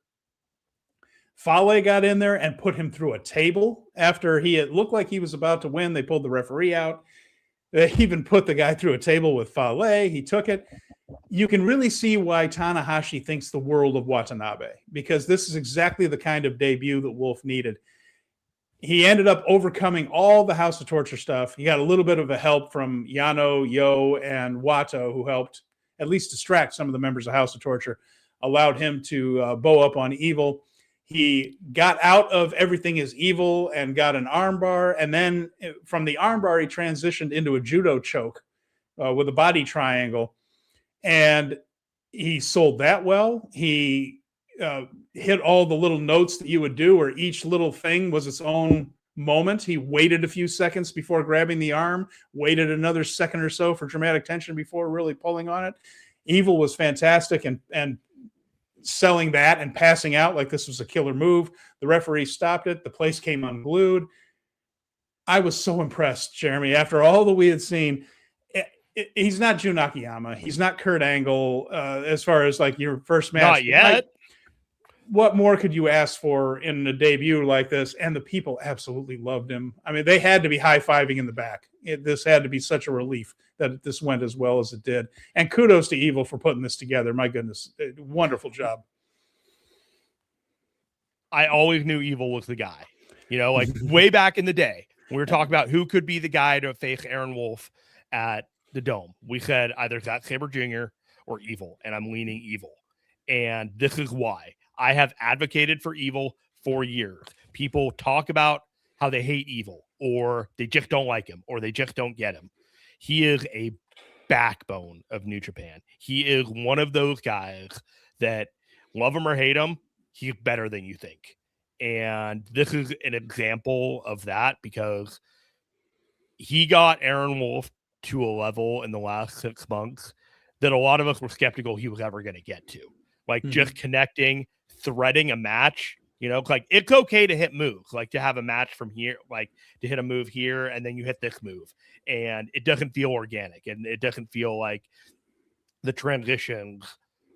Fale got in there and put him through a table after he had looked like he was about to win. They pulled the referee out. They even put the guy through a table with Fale. He took it. You can really see why Tanahashi thinks the world of Watanabe, because this is exactly the kind of debut that Wolf needed. He ended up overcoming all the House of Torture stuff. He got a little bit of a help from Yano, Yo, and Wato, who helped at least distract some of the members of House of Torture, allowed him to bow up on Evil. He got out of Everything is Evil and got an armbar. And then from the armbar, he transitioned into a judo choke with a body triangle. And he sold that well. He hit all the little notes that you would do, where each little thing was its own moment. He waited a few seconds before grabbing the arm, waited another second or so for dramatic tension before really pulling on it. Evil was fantastic and selling that and passing out like this was a killer move. The referee stopped it. The place came unglued. I was so impressed, Jeremy, after all that we had seen. He's not Jun Akiyama. He's not Kurt Angle as far as like your first match. Not yet. Like, what more could you ask for in a debut like this? And the people absolutely loved him. I mean, they had to be high-fiving in the back. This had to be such a relief that this went as well as it did. And kudos to Evil for putting this together. My goodness, wonderful job. I always knew Evil was the guy. Like way back in the day, we were talking about who could be the guy to face Aaron Wolf at the Dome. We said either Zack Sabre Jr. or Evil, and I'm leaning Evil. And this is why. I have advocated for Evil for years. People talk about how they hate Evil, or they just don't like him, or they just don't get him. He is a backbone of New Japan. He is one of those guys that, love him or hate him, he's better than you think. And this is an example of that, because he got Aaron Wolf to a level in the last 6 months that a lot of us were skeptical he was ever going to get to. Like just connecting, threading a match, like it's okay to hit moves, like to have a match from here, like to hit a move here and then you hit this move, and it doesn't feel organic and it doesn't feel like the transitions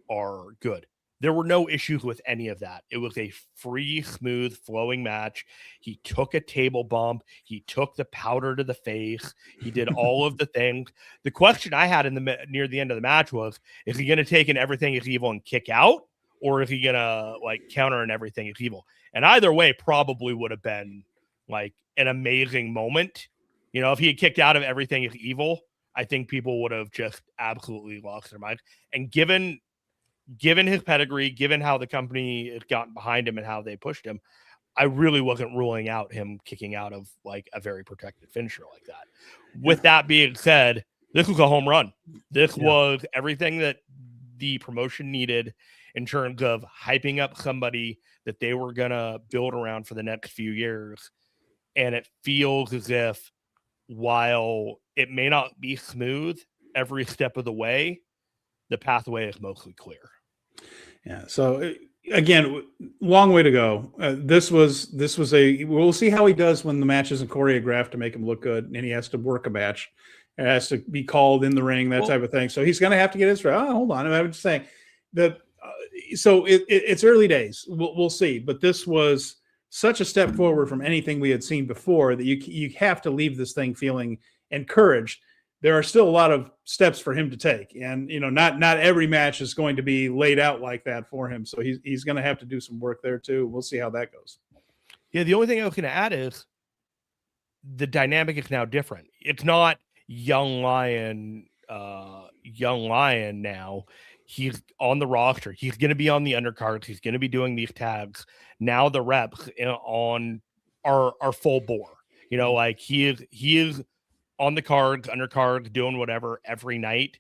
are good. There were no issues with any of that. It was a free, smooth, flowing match. He took a table bump. He took the powder to the face. He did all of the things. The question I had near the end of the match was, is he going to take an Everything is Evil and kick out? Or is he going to like counter an Everything is Evil? And either way probably would have been like an amazing moment. If he had kicked out of Everything is Evil, I think people would have just absolutely lost their mind. And given his pedigree, given how the company has gotten behind him and how they pushed him, I really wasn't ruling out him kicking out of like a very protected finisher like that. With that being said, this was a home run. This was everything that the promotion needed in terms of hyping up somebody that they were going to build around for the next few years. And it feels as if, while it may not be smooth every step of the way, the pathway is mostly clear. Yeah. So again, long way to go. This was we'll see how he does when the match isn't choreographed to make him look good, and he has to work a match. It has to be called in the ring, that type of thing. So he's going to have to get his right. Hold on. I was just saying that. So it's early days. We'll see. But this was such a step forward from anything we had seen before that you have to leave this thing feeling encouraged there are still a lot of steps for him to take. And, not every match is going to be laid out like that for him. So he's going to have to do some work there too. We'll see how that goes. Yeah. The only thing I was going to add is the dynamic is now different. It's not young lion now. He's on the roster. He's going to be on the undercards. He's going to be doing these tags. Now the reps on are full bore. Like he is on the cards, undercards, doing whatever every night.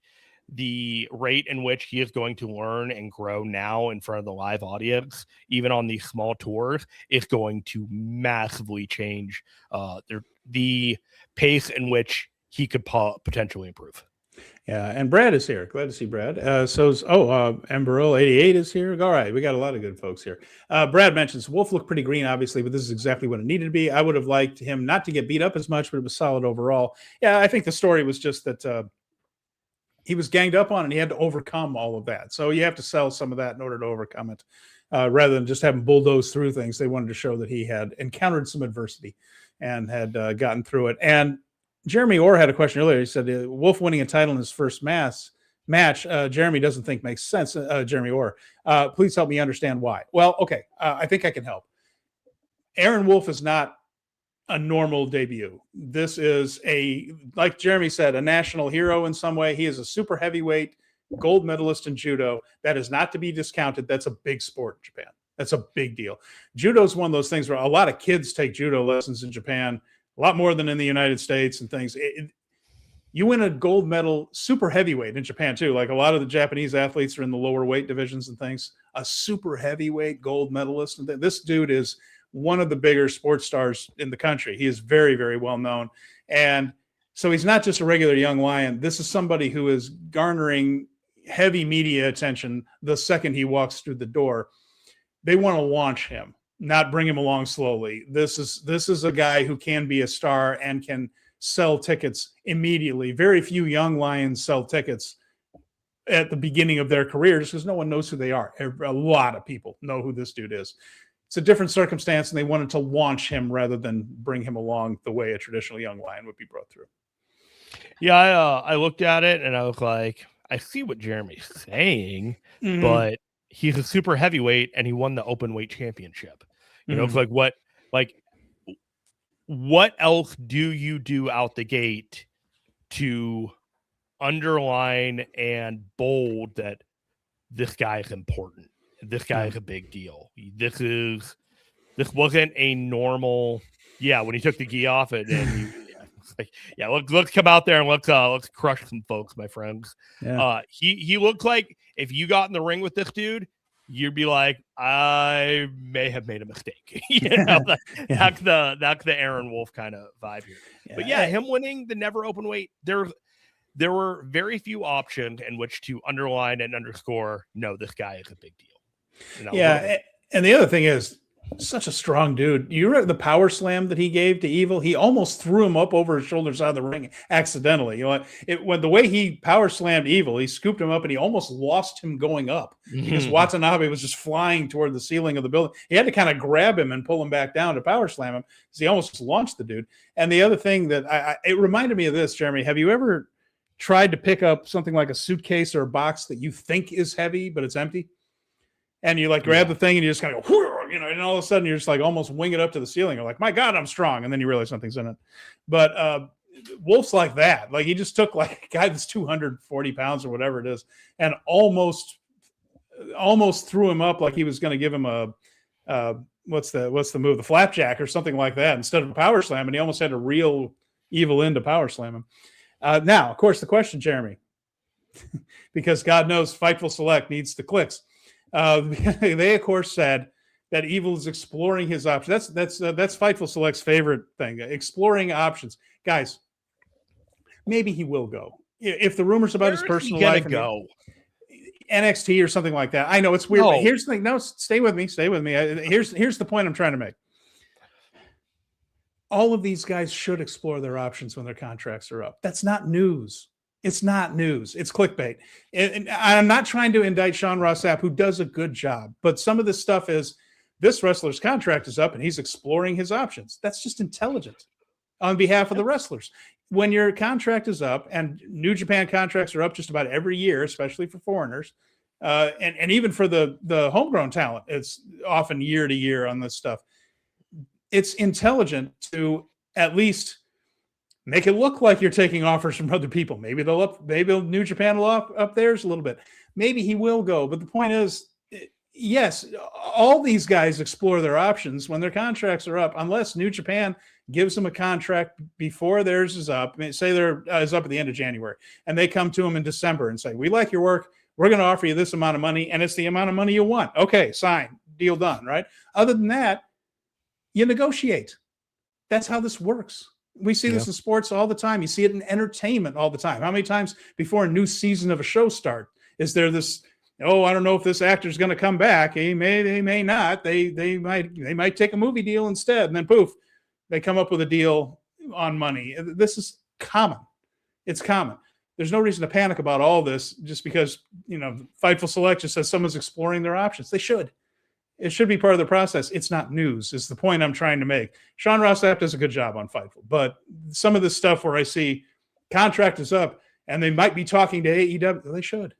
The rate in which he is going to learn and grow now in front of the live audience, even on these small tours, is going to massively change the pace in which he could potentially improve. Yeah, and Brad is here. Glad to see Brad. Emberill 88 is here. All right, we got a lot of good folks here. Brad mentions Wolf looked pretty green, obviously, but this is exactly what it needed to be. I would have liked him not to get beat up as much, but it was solid overall. Yeah, I think the story was just that he was ganged up on and he had to overcome all of that. So you have to sell some of that in order to overcome it. Rather than just having bulldozed through things, they wanted to show that he had encountered some adversity and had gotten through it. And Jeremy Orr had a question earlier. He said, Wolf winning a title in his first match, Jeremy doesn't think makes sense. Jeremy Orr, please help me understand why. Well, okay, I think I can help. Aaron Wolf is not a normal debut. This is like Jeremy said, a national hero in some way. He is a super heavyweight gold medalist in judo. That is not to be discounted. That's a big sport in Japan. That's a big deal. Judo is one of those things where a lot of kids take judo lessons in Japan, a lot more than in the United States and things. You win a gold medal, super heavyweight in Japan too. Like a lot of the Japanese athletes are in the lower weight divisions and things. A super heavyweight gold medalist. And this dude is one of the bigger sports stars in the country. He is very, very well known. And so he's not just a regular young lion. This is somebody who is garnering heavy media attention the second he walks through the door. They want to launch him, not bring him along slowly. This is a guy who can be a star and can sell tickets immediately. Very few young lions sell tickets at the beginning of their career just because no one knows who they are. A lot of people know who this dude is. It's a different circumstance, and they wanted to launch him rather than bring him along the way a traditional young lion would be brought through. Yeah, I looked at it and I was like, I see what Jeremy's saying, but he's a super heavyweight and he won the open weight championship. It's like what else do you do out the gate to underline and bold that this guy is important? This guy is a big deal. This wasn't a normal. Yeah, when he took the gi off it, and let's come out there and let's crush some folks, my friends. Yeah. He looked like if you got in the ring with this dude, you'd be like, I may have made a mistake. That's the Aaron Wolf kind of vibe here. Yeah. But yeah, him winning the never open weight, there were very few options in which to underline and underscore, no, this guy is a big deal. Yeah, and the other thing is, such a strong dude. You remember the power slam that he gave to Evil? He almost threw him up over his shoulders out of the ring accidentally. When the way he power slammed Evil, he scooped him up and he almost lost him going up because Watanabe was just flying toward the ceiling of the building. He had to kind of grab him and pull him back down to power slam him because he almost launched the dude. And the other thing that it reminded me of this, Jeremy, have you ever tried to pick up something like a suitcase or a box that you think is heavy, but it's empty? And you grab the thing and you just kind of go, and all of a sudden you're just almost wing it up to the ceiling. You're like, my God, I'm strong. And then you realize something's in it. But Wolf's like that. He just took a guy that's 240 pounds or whatever it is and almost threw him up like he was going to give him what's the move? The flapjack or something like that instead of a power slam. And he almost had to reel Evil in to power slam him. Now, of course, the question, Jeremy, because God knows Fightful Select needs the clicks. They, of course, said that Evil is exploring his options. That's Fightful Select's favorite thing, exploring options. Guys, maybe he will go. If the rumors about his personal life go NXT or something like that. I know it's weird, but here's the thing. No, stay with me. Here's the point I'm trying to make. All of these guys should explore their options when their contracts are up. That's not news. It's not news. It's clickbait. And I'm not trying to indict Sean Ross Sapp, who does a good job. But some of this stuff is, this wrestler's contract is up and he's exploring his options. That's just intelligent. on behalf of the wrestlers. When your contract is up, and New Japan contracts are up just about every year, especially for foreigners, and even for the homegrown talent, it's often year to year on this stuff. It's intelligent to at least make it look like you're taking offers from other people. Maybe New Japan will up theirs a little bit. Maybe he will go. But the point is, yes, all these guys explore their options when their contracts are up, unless New Japan gives them a contract before theirs is up. I mean, say they're is up at the end of January, and they come to them in December and say, "We like your work. We're going to offer you this amount of money, and it's the amount of money you want." Okay, sign, deal done, right? Other than that, you negotiate. That's how this works. We see this in sports all the time. You see it in entertainment all the time. How many times before a new season of a show start is there this, oh, I don't know if this actor's going to come back. They may not. They might take a movie deal instead, and then poof, they come up with a deal on money. This is common. It's common. There's no reason to panic about all this just because, Fightful Select just says someone's exploring their options. They should. It should be part of the process. It's not news, is the point I'm trying to make. Sean Ross Sapp does a good job on Fightful, but some of this stuff where I see contract is up and they might be talking to AEW, they should.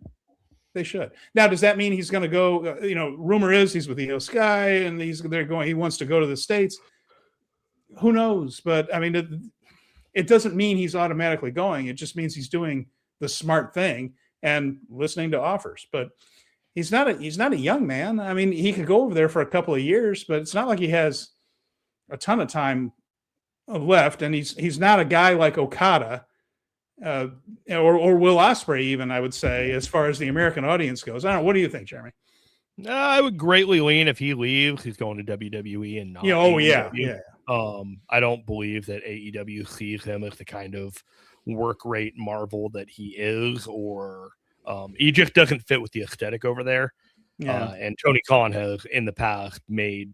They should. Now, does that mean he's going to go? Rumor is he's with Io Sky and he wants to go to the States. Who knows? But I mean, it doesn't mean he's automatically going. It just means he's doing the smart thing and listening to offers. But he's not a young man. I mean, he could go over there for a couple of years, but it's not like he has a ton of time left. And he's not a guy like Okada or Will Ospreay, even, I would say, as far as the American audience goes. I don't know. What do you think, Jeremy? I would greatly lean if he leaves, he's going to WWE and not. Yeah. I don't believe that AEW sees him as the kind of work rate marvel that he is, or he just doesn't fit with the aesthetic over there. Yeah. And Tony Khan has in the past made,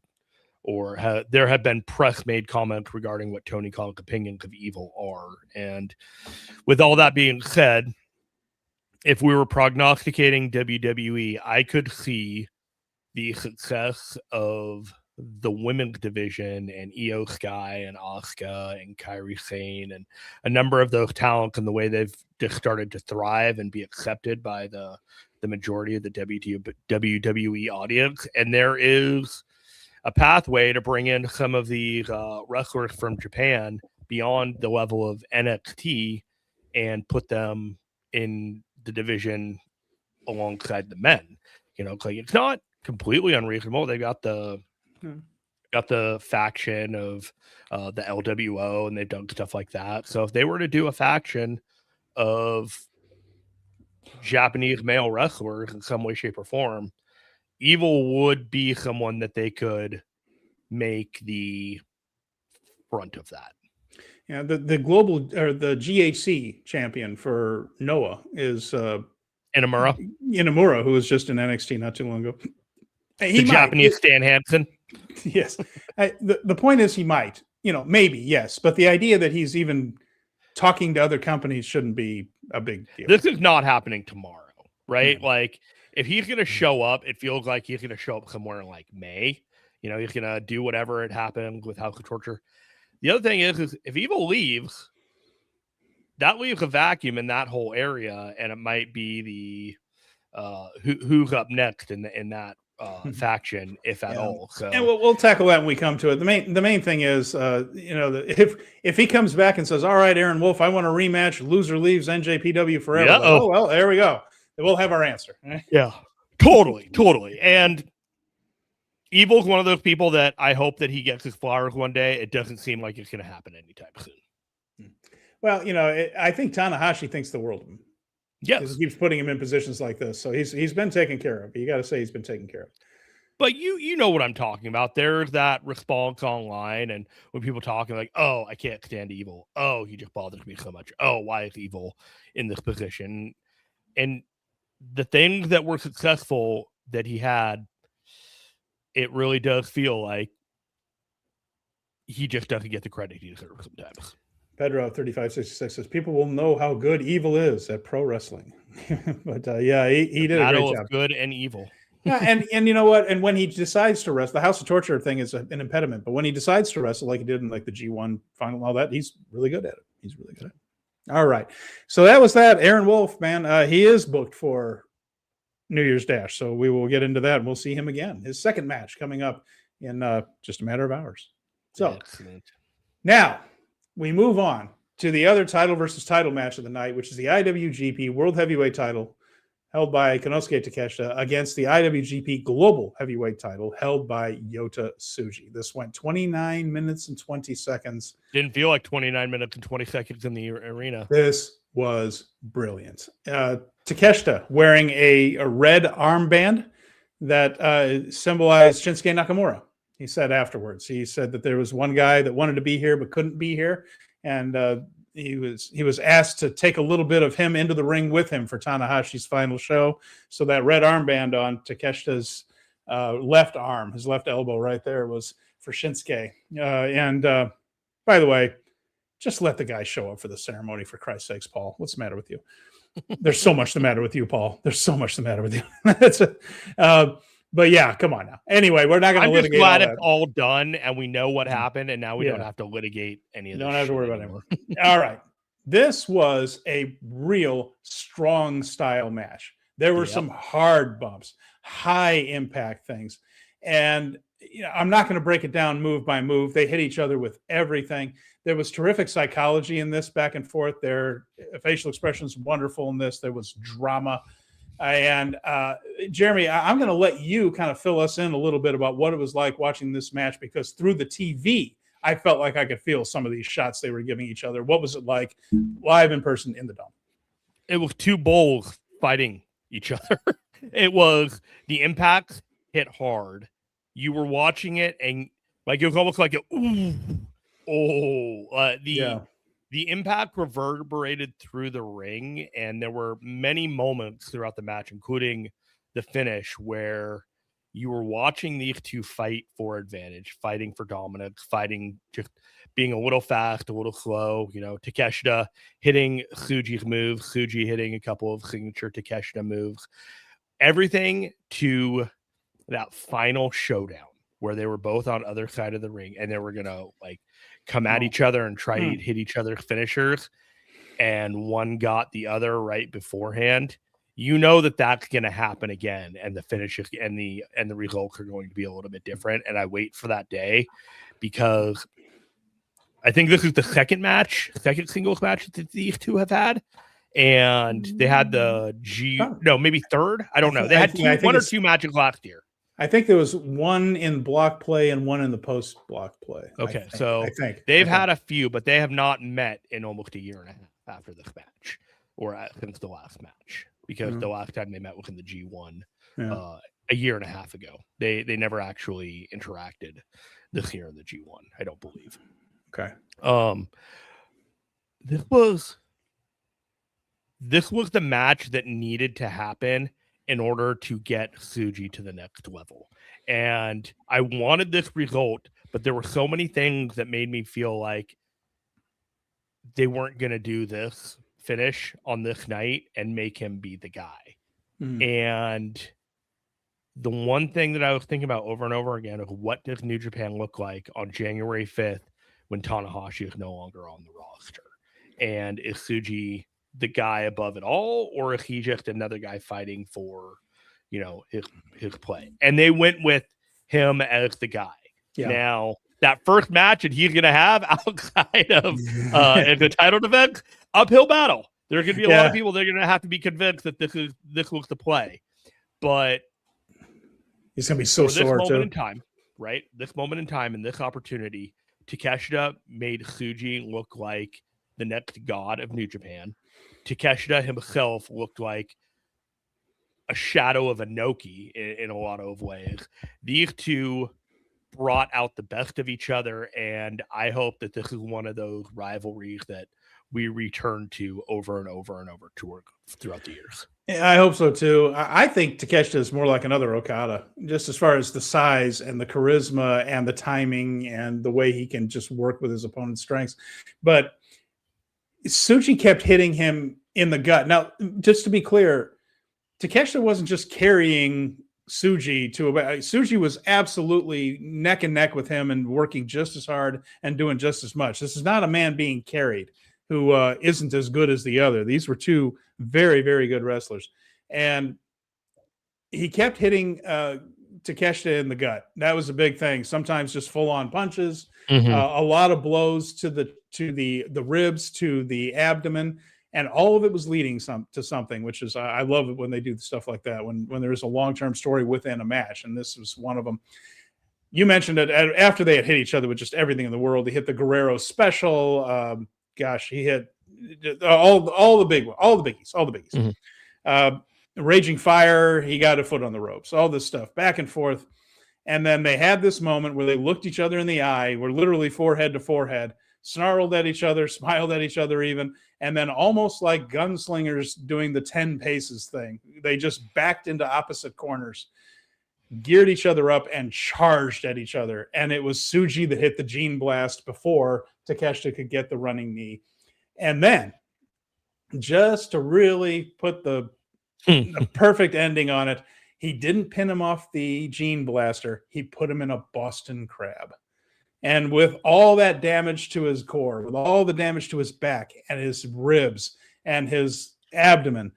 there have been press made comments regarding what Tony Khan's opinions of Evil are. And with all that being said, if we were prognosticating WWE, I could see the success of the women's division and Io Sky and Asuka and Kairi Sane and a number of those talents and the way they've just started to thrive and be accepted by the majority of the WWE audience. And there is a pathway to bring in some of these wrestlers from Japan beyond the level of NXT and put them in the division alongside the men. It's not completely unreasonable. They got the faction of the LWO, and they've done stuff like that. So if they were to do a faction of Japanese male wrestlers in some way, shape, or form, Evil would be someone that they could make the front of that. Yeah, the global or the GHC champion for Noah is Inamura, who was just in NXT not too long ago. Japanese Stan Hansen. Yes. The point is he might, maybe, yes. But the idea that he's even talking to other companies shouldn't be a big deal. This is not happening tomorrow, right? Mm-hmm. Like, if he's going to show up, it feels like he's going to show up somewhere in like May. He's going to do whatever it happened with House of Torture. The other thing is if Evil leaves, that leaves a vacuum in that whole area, and it might be the who's up next in that faction, if at all. So, and we'll tackle that when we come to it. The main thing is, if he comes back and says, "All right, Aaron Wolf, I want a rematch. Loser leaves NJPW forever." Like, oh well, there we go. We'll have our answer. Right? Yeah, totally. And Evil's one of those people that I hope that he gets his flowers one day. It doesn't seem like it's going to happen anytime soon. Well, I think Tanahashi thinks the world of him. Yes. He keeps putting him in positions like this. So he's been taken care of. You got to say he's been taken care of. But you know what I'm talking about. There's that response online, and when people talking like, "Oh, I can't stand Evil. Oh, he just bothers me so much. Oh, why is Evil in this position?" And the things that were successful that he had, it really does feel like he just doesn't get the credit he deserves sometimes. Pedro 3566 says people will know how good Evil is at pro wrestling. But he did a great job. Good and evil. Yeah, and you know what? And when he decides to wrestle, the House of Torture thing is an impediment. But when he decides to wrestle, like he did in like the G1 final and all that, he's really good at it. He's really good at it. All right. So that was that. Aaron Wolf, man, he is booked for New Year's Dash. So we will get into that and we'll see him again. His second match coming up in just a matter of hours. So Excellent. now we move on to the other title versus title match of the night, which is the IWGP World Heavyweight title held by Konosuke Takeshita against the IWGP Global Heavyweight title held by Yota Tsuji. This went 29 minutes and 20 seconds. Didn't feel like 29 minutes and 20 seconds in the arena. This was brilliant. Takeshita wearing a red armband that symbolized Shinsuke Nakamura. He said afterwards, he said that there was one guy that wanted to be here but couldn't be here. And he was asked to take a little bit of him into the ring with him for Tanahashi's final show. So that red armband on Takeshita's left arm, his left elbow right there, was for Shinsuke. And by the way, just let the guy show up for the ceremony, for Christ's sakes, Paul. What's the matter with you? There's so much the matter with you, Paul. There's so much the matter with you. But yeah, come on now. Anyway, we're not going to litigate. I'm just glad it's all done and we know what happened, and now we don't have to litigate any of this. Don't have to worry about it. All right. This was a real strong style match. There were some hard bumps, high impact things. And I'm not going to break it down move by move. They hit each other with everything. There was terrific psychology in this, back and forth. Their facial expressions wonderful in this. There was drama. And Jeremy, I'm going to let you kind of fill us in a little bit about what it was like watching this match, because through the TV, I felt like I could feel some of these shots they were giving each other. What was it like live in person in the Dome? It was two bulls fighting each other. It was, the impact hit hard. You were watching it and like it was almost like the impact reverberated through the ring, and there were many moments throughout the match, including the finish, where you were watching these two fight for advantage, fighting for dominance, fighting, just being a little fast, a little slow. Takeshita hitting Tsuji's moves, Tsuji hitting a couple of signature Takeshita moves. Everything to that final showdown where they were both on other side of the ring and they were going to come at each other and try to hit each other's finishers, and one got the other right beforehand. That's going to happen again, and the finishes and the results are going to be a little bit different. And I wait for that day, because I think this is the second singles match that these two have had, and they had maybe third. I don't know. They had one or two matches last year. I think there was one in block play and one in the post block play. Okay, I think they've had a few, but they have not met in almost a year and a half after this match, or since the last match, because the last time they met was in the G1 a year and a half ago. They never actually interacted this year in the G1, I don't believe. Okay. This was the match that needed to happen in order to get Tsuji to the next level. And I wanted this result, but there were so many things that made me feel like they weren't going to do this finish on this night and make him be the guy. And the one thing that I was thinking about over and over again is, what does New Japan look like on January 5th when Tanahashi is no longer on the roster? And is Tsuji the guy above it all, or is he just another guy fighting for his play? And they went with him as the guy. Now that first match that he's gonna have outside of the title event, uphill battle. There's gonna be a lot of people that are gonna have to be convinced that this was the play, but he's gonna be so sore this moment too. In time, right? This moment in time and this opportunity, Takeshita made Tsuji look like the next god of New Japan. Takeshita himself looked like a shadow of Inoki in a lot of ways. These two brought out the best of each other, and I hope that this is one of those rivalries that we return to over and over and over throughout the years. Yeah, I hope so too. I think Takeshita is more like another Okada, just as far as the size and the charisma and the timing and the way he can just work with his opponent's strengths. But Tsuji kept hitting him in the gut. Now, just to be clear, Takeshita wasn't just carrying Tsuji to about Tsuji was absolutely neck and neck with him and working just as hard and doing just as much. This is not a man being carried who isn't as good as the other. These were two very, very good wrestlers. And he kept hitting Takeshita in the gut. That was a big thing. Sometimes just full on punches, a lot of blows to the ribs, to the abdomen, and all of it was leading to something, which is I love it when they do stuff like that, when there's a long-term story within a match, and this was one of them. You mentioned it after they had hit each other with just everything in the world. He hit the Guerrero special. He hit all the biggies. Raging Fire, he got a foot on the ropes, all this stuff back and forth. And then they had this moment where they looked each other in the eye, were literally forehead to forehead, snarled at each other, smiled at each other even, and then almost like gunslingers doing the 10 paces thing. They just backed into opposite corners, geared each other up, and charged at each other. And it was Tsuji that hit the Gene Blast before Takeshita could get the running knee. And then, just to really put the perfect ending on it, he didn't pin him off the Gene Blaster. He put him in a Boston Crab. And with all that damage to his core, with all the damage to his back and his ribs and his abdomen,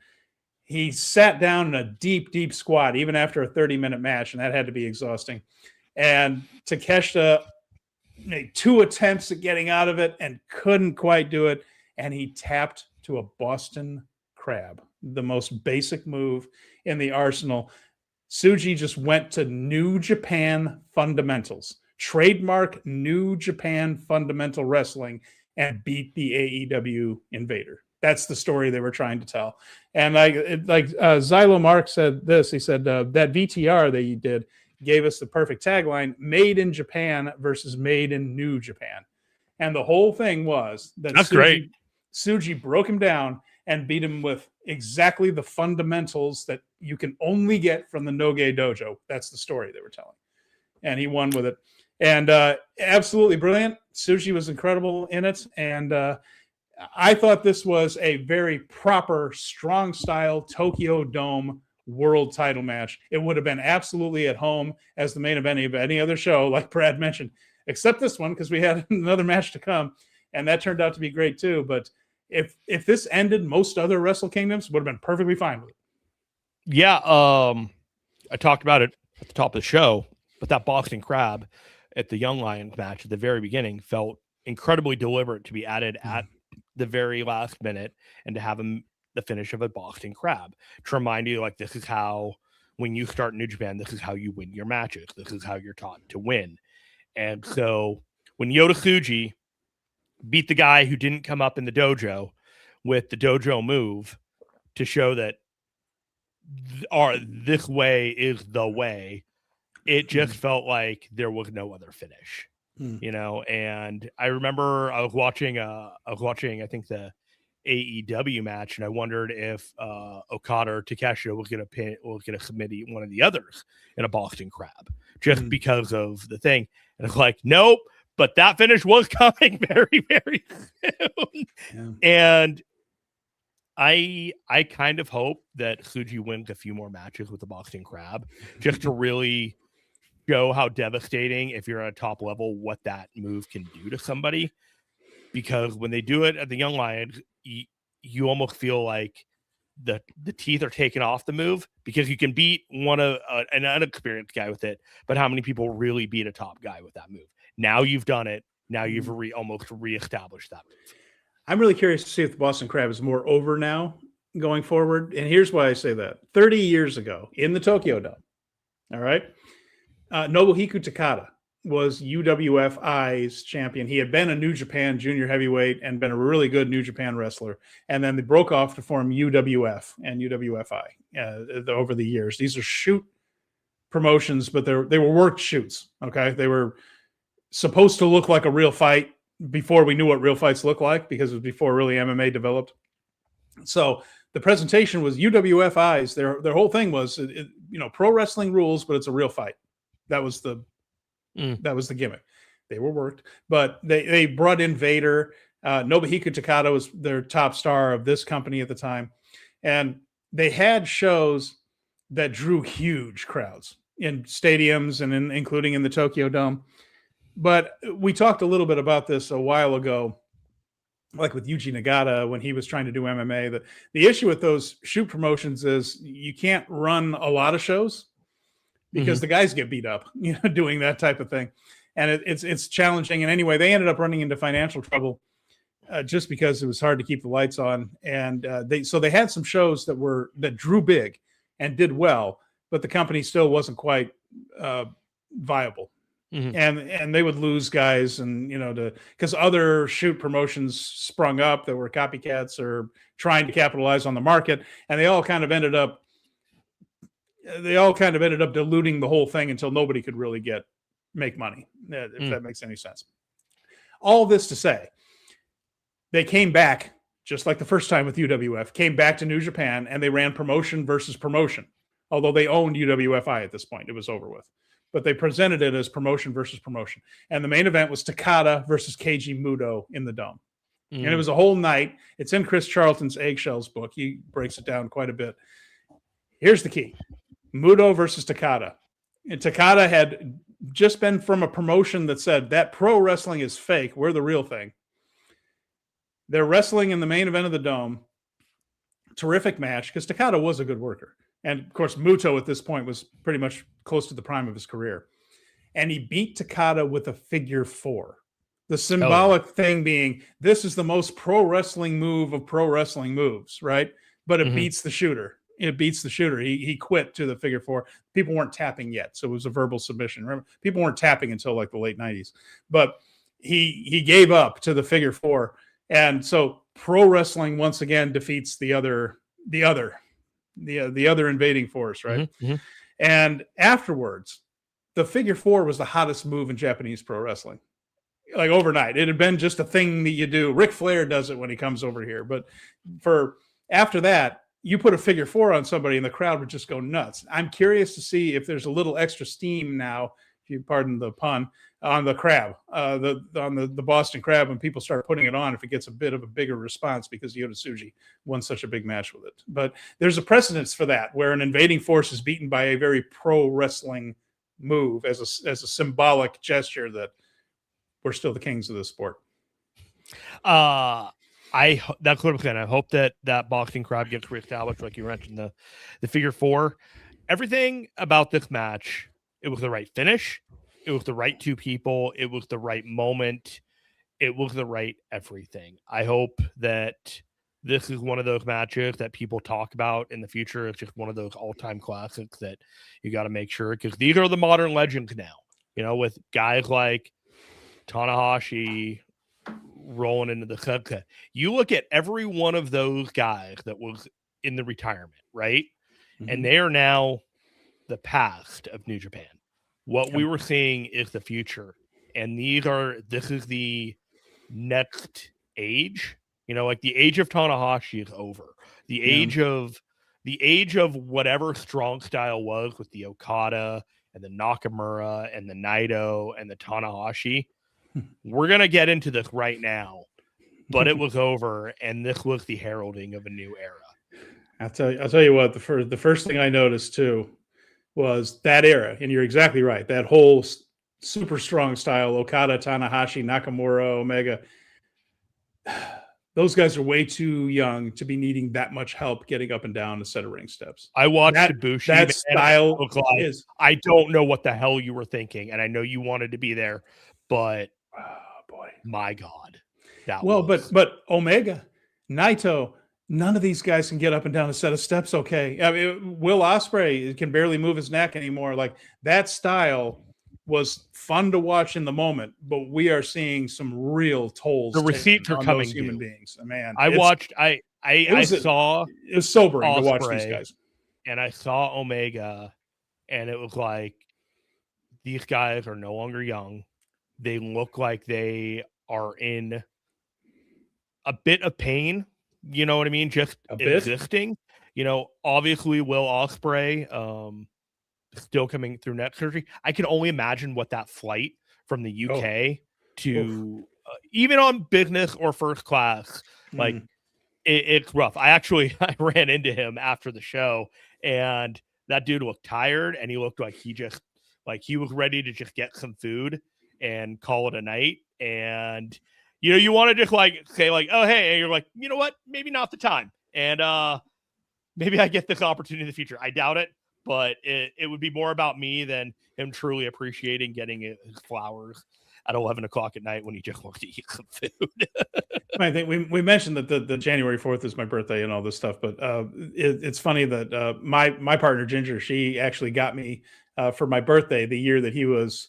he sat down in a deep, deep squat, even after a 30-minute match, and that had to be exhausting. And Takeshita made 2 attempts at getting out of it and couldn't quite do it. And he tapped to a Boston Crab, the most basic move in the arsenal. Tsuji just went to New Japan fundamentals, trademark New Japan fundamental wrestling, and beat the AEW invader. That's the story they were trying to tell. And Xylo Mark said this. He said that VTR that you did gave us the perfect tagline: made in Japan versus made in New Japan. And the whole thing was that that's great. Tsuji broke him down and beat him with exactly the fundamentals that you can only get from the Noge Dojo. That's the story they were telling. And he won with it. And absolutely brilliant. Tsuji was incredible in it. And I thought this was a very proper, strong style Tokyo Dome world title match. It would have been absolutely at home as the main event of any other show, like Brad mentioned, except this one, because we had another match to come. And that turned out to be great too. But if this ended most other Wrestle Kingdoms, would have been perfectly fine with it. Yeah, I talked about it at the top of the show, but that Boston Crab at the Young Lions match at the very beginning felt incredibly deliberate to be added at the very last minute and to have him the finish of a Boston Crab to remind you, like, this is how, when you start New Japan, this is how you win your matches. This is how you're taught to win. And so when Yota Tsuji beat the guy who didn't come up in the dojo with the dojo move to show that this way is the way, it just felt like there was no other finish, you know. And I remember I was watching I think the AEW match, and I wondered if Okada or Takeshita was going to submit one of the others in a Boston Crab just because of the thing. And it's like, nope. But that finish was coming very, very soon. Yeah. And I kind of hope that Tsuji wins a few more matches with the Boston Crab just to really show how devastating, if you're at a top level, what that move can do to somebody. Because when they do it at the Young Lions, you almost feel like the teeth are taken off the move, because you can beat an unexperienced guy with it, but how many people really beat a top guy with that move? Now you've done it. Now you've almost reestablished that move. I'm really curious to see if the Boston Crab is more over now going forward. And here's why I say that. 30 years ago in the Tokyo Dome, all right, Nobuhiko Takada was UWFI's champion. He had been a New Japan junior heavyweight and been a really good New Japan wrestler. And then they broke off to form UWF and UWFI over the years. These are shoot promotions, but they were worked shoots, okay? They were supposed to look like a real fight before we knew what real fights look like, because it was before really MMA developed. So the presentation was UWFI's. Their whole thing was, pro wrestling rules, but it's a real fight. That was the gimmick. They were worked, but they brought in Vader. Nobuhiko Takada was their top star of this company at the time. And they had shows that drew huge crowds in stadiums and including in the Tokyo Dome. But we talked a little bit about this a while ago, like with Yuji Nagata when he was trying to do MMA. The issue with those shoot promotions is you can't run a lot of shows because the guys get beat up, doing that type of thing. And it's challenging. And anyway, they ended up running into financial trouble just because it was hard to keep the lights on. And they had some shows that drew big and did well, but the company still wasn't quite viable. And they would lose guys, and because other shoot promotions sprung up that were copycats or trying to capitalize on the market, and they all kind of ended up diluting the whole thing until nobody could really make money, if that makes any sense. All this to say, they came back just like the first time with UWF, came back to New Japan, and they ran promotion versus promotion. Although they owned UWFI at this point, it was over with. But they presented it as promotion versus promotion. And the main event was Takada versus Keiji Muto in the Dome. And it was a whole night. It's in Chris Charlton's Eggshells book. He breaks it down quite a bit. Here's the key. Muto versus Takada. And Takada had just been from a promotion that said that pro wrestling is fake. We're the real thing. They're wrestling in the main event of the Dome. Terrific match because Takada was a good worker. And, of course, Muto at this point was pretty much close to the prime of his career. And he beat Takada with a figure 4. The symbolic thing being, this is the most pro wrestling move of pro wrestling moves, right? But it beats the shooter. It beats the shooter. He quit to the figure 4. People weren't tapping yet, so it was a verbal submission. Remember, people weren't tapping until like the late 90s. But he gave up to the figure 4. And so pro wrestling once again defeats the other invading force, right? And afterwards, the figure 4 was the hottest move in Japanese pro wrestling. Like overnight, it had been just a thing that you do. Ric Flair does it when he comes over here, but after that, you put a figure 4 on somebody, and the crowd would just go nuts. I'm curious to see if there's a little extra steam now, if you pardon the pun, on the crab, on the Boston Crab, when people start putting it on, if it gets a bit of a bigger response because Yota Tsuji won such a big match with it. But there's a precedence for that, where an invading force is beaten by a very pro wrestling move as a symbolic gesture that we're still the kings of this sport. I hope that boxing crowd gets reestablished, like you mentioned, the figure 4. Everything about this match, it was the right finish. It was the right 2 people. It was the right moment. It was the right everything. I hope that this is one of those matches that people talk about in the future. It's just one of those all-time classics that you got to make sure, because these are the modern legends now, with guys like Tanahashi rolling into the sunset. You look at every one of those guys that was in the retirement, right? And they are now the past of New Japan. What we were seeing is the future. And this is the next age. Like the age of Tanahashi is over. The age of whatever strong style was with the Okada and the Nakamura and the Naito and the Tanahashi. We're going to get into this right now, but it was over, and this was the heralding of a new era. I'll tell you what, the first thing I noticed too was that era, and you're exactly right. That whole super strong style, Okada, Tanahashi, Nakamura, Omega, those guys are way too young to be needing that much help getting up and down a set of ring steps. I watched Ibushi. That style is. I don't know what the hell you were thinking, and I know you wanted to be there, but my God, but Omega, Naito, none of these guys can get up and down a set of steps. Okay, I mean, Will Ospreay can barely move his neck anymore. Like, that style was fun to watch in the moment, but we are seeing some real tolls. The receipts are coming. Human beings, man. I saw. It was sobering Ospreay, to watch these guys, and I saw Omega, and it was like, these guys are no longer young. They look like they are in a bit of pain. You know what I mean? Just existing. Obviously, Will Ospreay still coming through neck surgery. I can only imagine what that flight from the UK to even on business or first class, like it's rough. I ran into him after the show, and that dude looked tired, and he looked like he was ready to just get some food and call it a night. And you want to just like say like, oh hey, and you're like, you know what, maybe not the time, and maybe I get this opportunity in the future. I doubt it, but it would be more about me than him truly appreciating getting his flowers at 11 o'clock at night when he just wants to eat some food. I think we mentioned that the January 4th is my birthday and all this stuff, but it's funny that my partner Ginger, she actually got me for my birthday the year that he was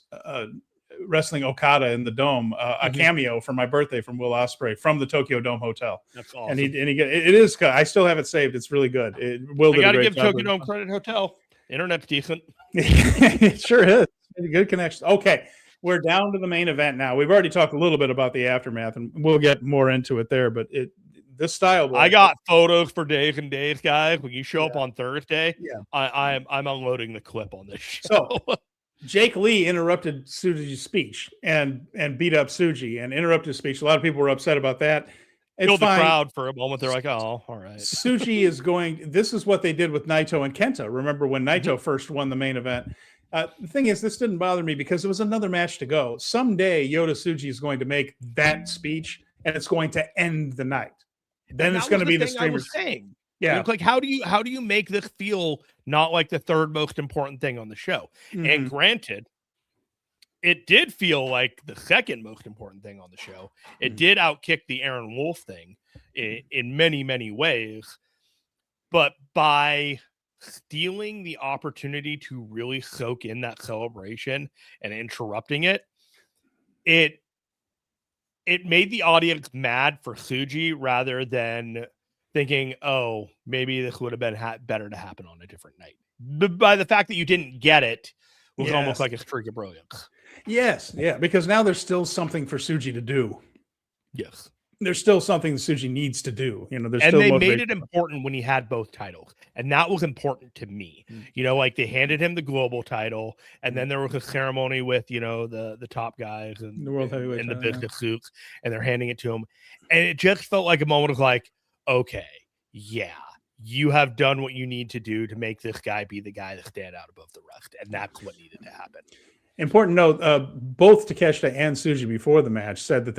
wrestling Okada in the Dome, a cameo for my birthday from Will Ospreay from the Tokyo Dome Hotel. That's awesome. And it is. I still have it saved. It's really good. I got to give Tokyo Dome credit. Hotel internet's decent. It sure is. Good connection. Okay. We're down to the main event now. We've already talked a little bit about the aftermath, and we'll get more into it there. But this style, I got photos for days and days, guys. When you show up on Thursday, I'm unloading the clip on this show. So Jake Lee interrupted Tsuji's speech and beat up Tsuji and interrupted his speech. A lot of people were upset about that. Killed the crowd for a moment. They're like, "Oh, all right." Tsuji is going. This is what they did with Naito and Kenta. Remember when Naito first won the main event? The thing is, this didn't bother me because there was another match to go. Someday, Yota Tsuji is going to make that speech, and it's going to end the night. Then it's going to be the streamers. Saying. Yeah, it's like how do you make this feel not like the third most important thing on the show? And granted, it did feel like the second most important thing on the show. It did outkick the Aaron Wolf thing in many, many ways, but by stealing the opportunity to really soak in that celebration and interrupting it made the audience mad for Tsuji rather than thinking, oh, maybe this would have been better to happen on a different night. By the fact that you didn't get it was almost like a streak of brilliance. Yes, yeah, because now there's still something for Tsuji to do. Yes. There's still something that Tsuji needs to do. There's and still they made it important when he had both titles. And that was important to me. Like they handed him the global title, and then there was a ceremony with, the top guys and the world heavyweight in the business suits, and they're handing it to him. And it just felt like a moment of like, okay, yeah, you have done what you need to do to make this guy be the guy to stand out above the rest. And that's what needed to happen. Important note, both Takeshita and Tsuji before the match said that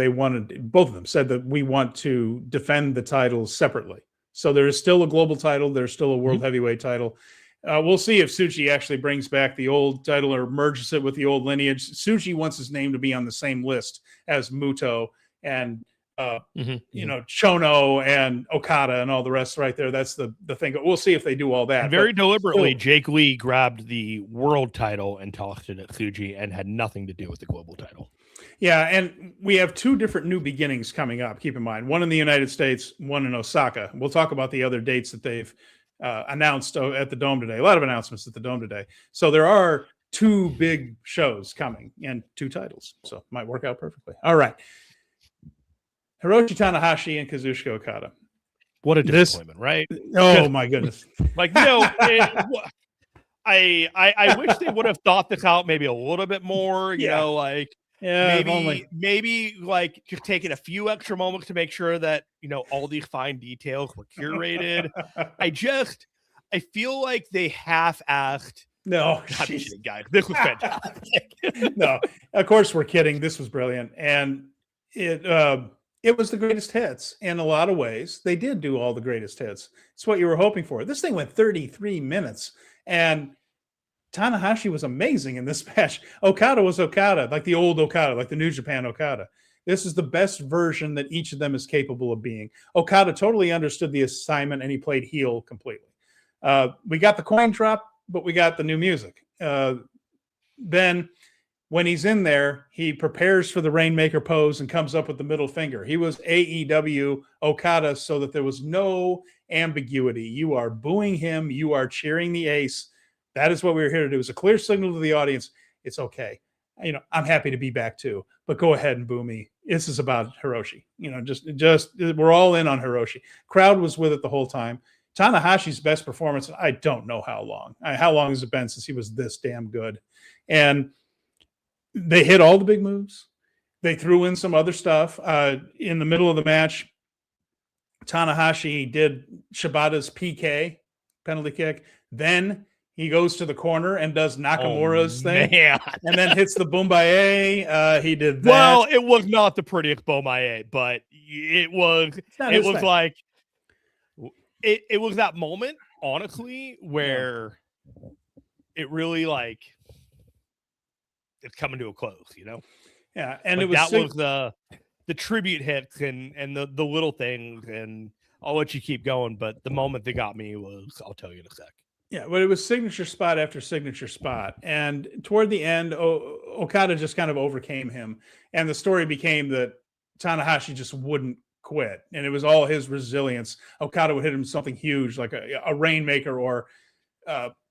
both of them said that we want to defend the titles separately. So there is still a global title. There's still a world heavyweight title. We'll see if Tsuji actually brings back the old title or merges it with the old lineage. Tsuji wants his name to be on the same list as Muto and Chono and Okada and all the rest right there. That's the thing. We'll see if they do all that. And very deliberately, Jake Lee grabbed the world title and tossed it at Tsuji and had nothing to do with the global title. Yeah, and we have two different new beginnings coming up. Keep in mind, one in the United States, one in Osaka. We'll talk about the other dates that they've announced at the Dome today. A lot of announcements at the Dome today. So there are two big shows coming and two titles. So it might work out perfectly. All right. Hiroshi Tanahashi and Kazuchika Okada. What a disappointment, right? Oh my goodness! I wish they would have thought this out maybe a little bit more. Maybe like just taking a few extra moments to make sure that all these fine details were curated. I feel like they half-assed. No, guys, this was fantastic. No, of course we're kidding. This was brilliant, and it was the greatest hits in a lot of ways. They did do all the greatest hits. It's what you were hoping for. This thing went 33 minutes, and Tanahashi was amazing in this match. Okada was Okada, like the old Okada, like the New Japan Okada. This is the best version that each of them is capable of being. Okada totally understood the assignment, and he played heel completely. We got the coin drop, but we got the new music. Then when he's in there, he prepares for the Rainmaker pose and comes up with the middle finger. He was AEW Okada so that there was no ambiguity. You are booing him. You are cheering the ace. That is what we were here to do. It was a clear signal to the audience. It's okay. I'm happy to be back too, but go ahead and boo me. This is about Hiroshi. Just we're all in on Hiroshi. Crowd was with it the whole time. Tanahashi's best performance, I don't know how long. How long has it been since he was this damn good? And they hit all the big moves. They threw in some other stuff. In the middle of the match, Tanahashi did Shibata's PK, penalty kick. Then He goes to the corner and does Nakamura's thing, man. and then hits the Boombaye. He did that. Well, it was not the prettiest Bomaye, but it was. It was thing. like it was that moment, honestly, where it really like it's coming to a close, you know. Yeah, and like it was was the tribute hits and the little things, and I'll let you keep going. But the moment that got me was, I'll tell you in a sec. Yeah, but it was signature spot after signature spot. And toward the end, Okada just kind of overcame him. And the story became that Tanahashi just wouldn't quit. And it was all his resilience. Okada would hit him something huge, like a Rainmaker or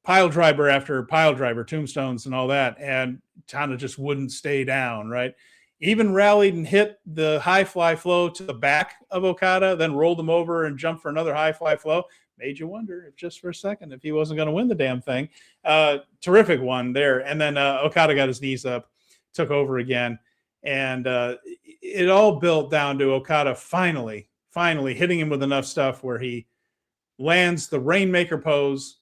pile driver after pile driver, tombstones and all that. And Tana just wouldn't stay down, right? Even rallied and hit the high fly flow to the back of Okada, then rolled him over and jumped for another high fly flow. Made you wonder if just for a second if he wasn't going to win the damn thing. Terrific one there. And then Okada got his knees up, took over again. And it all built down to Okada finally hitting him with enough stuff where he lands the Rainmaker pose.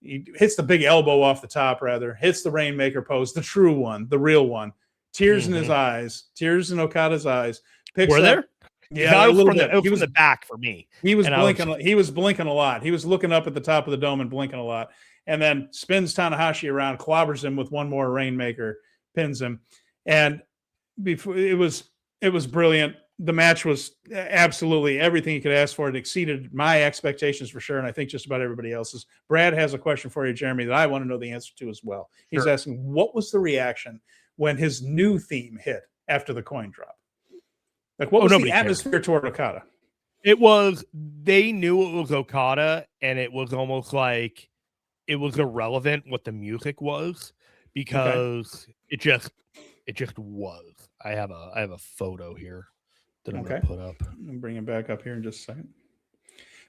He hits the big elbow off the top, rather. Hits the Rainmaker pose, the true one, the real one. Tears in his eyes. Tears in Okada's eyes. Were there? Yeah, a little bit. He was the back for me. He was blinking. He was blinking a lot. He was looking up at the top of the dome and blinking a lot. And then spins Tanahashi around, clobbers him with one more Rainmaker, pins him. And before it was brilliant. The match was absolutely everything you could ask for. It exceeded my expectations for sure, and I think just about everybody else's. Brad has a question for you, Jeremy, that I want to know the answer to as well. He's asking, what was the reaction when his new theme hit after the coin drop? Like, what was the atmosphere toward Okada? It was, they knew it was Okada, and it was almost like it was irrelevant what the music was, because it just was. I have a photo here that I'm going to put up. I'll bring it back up here in just a second.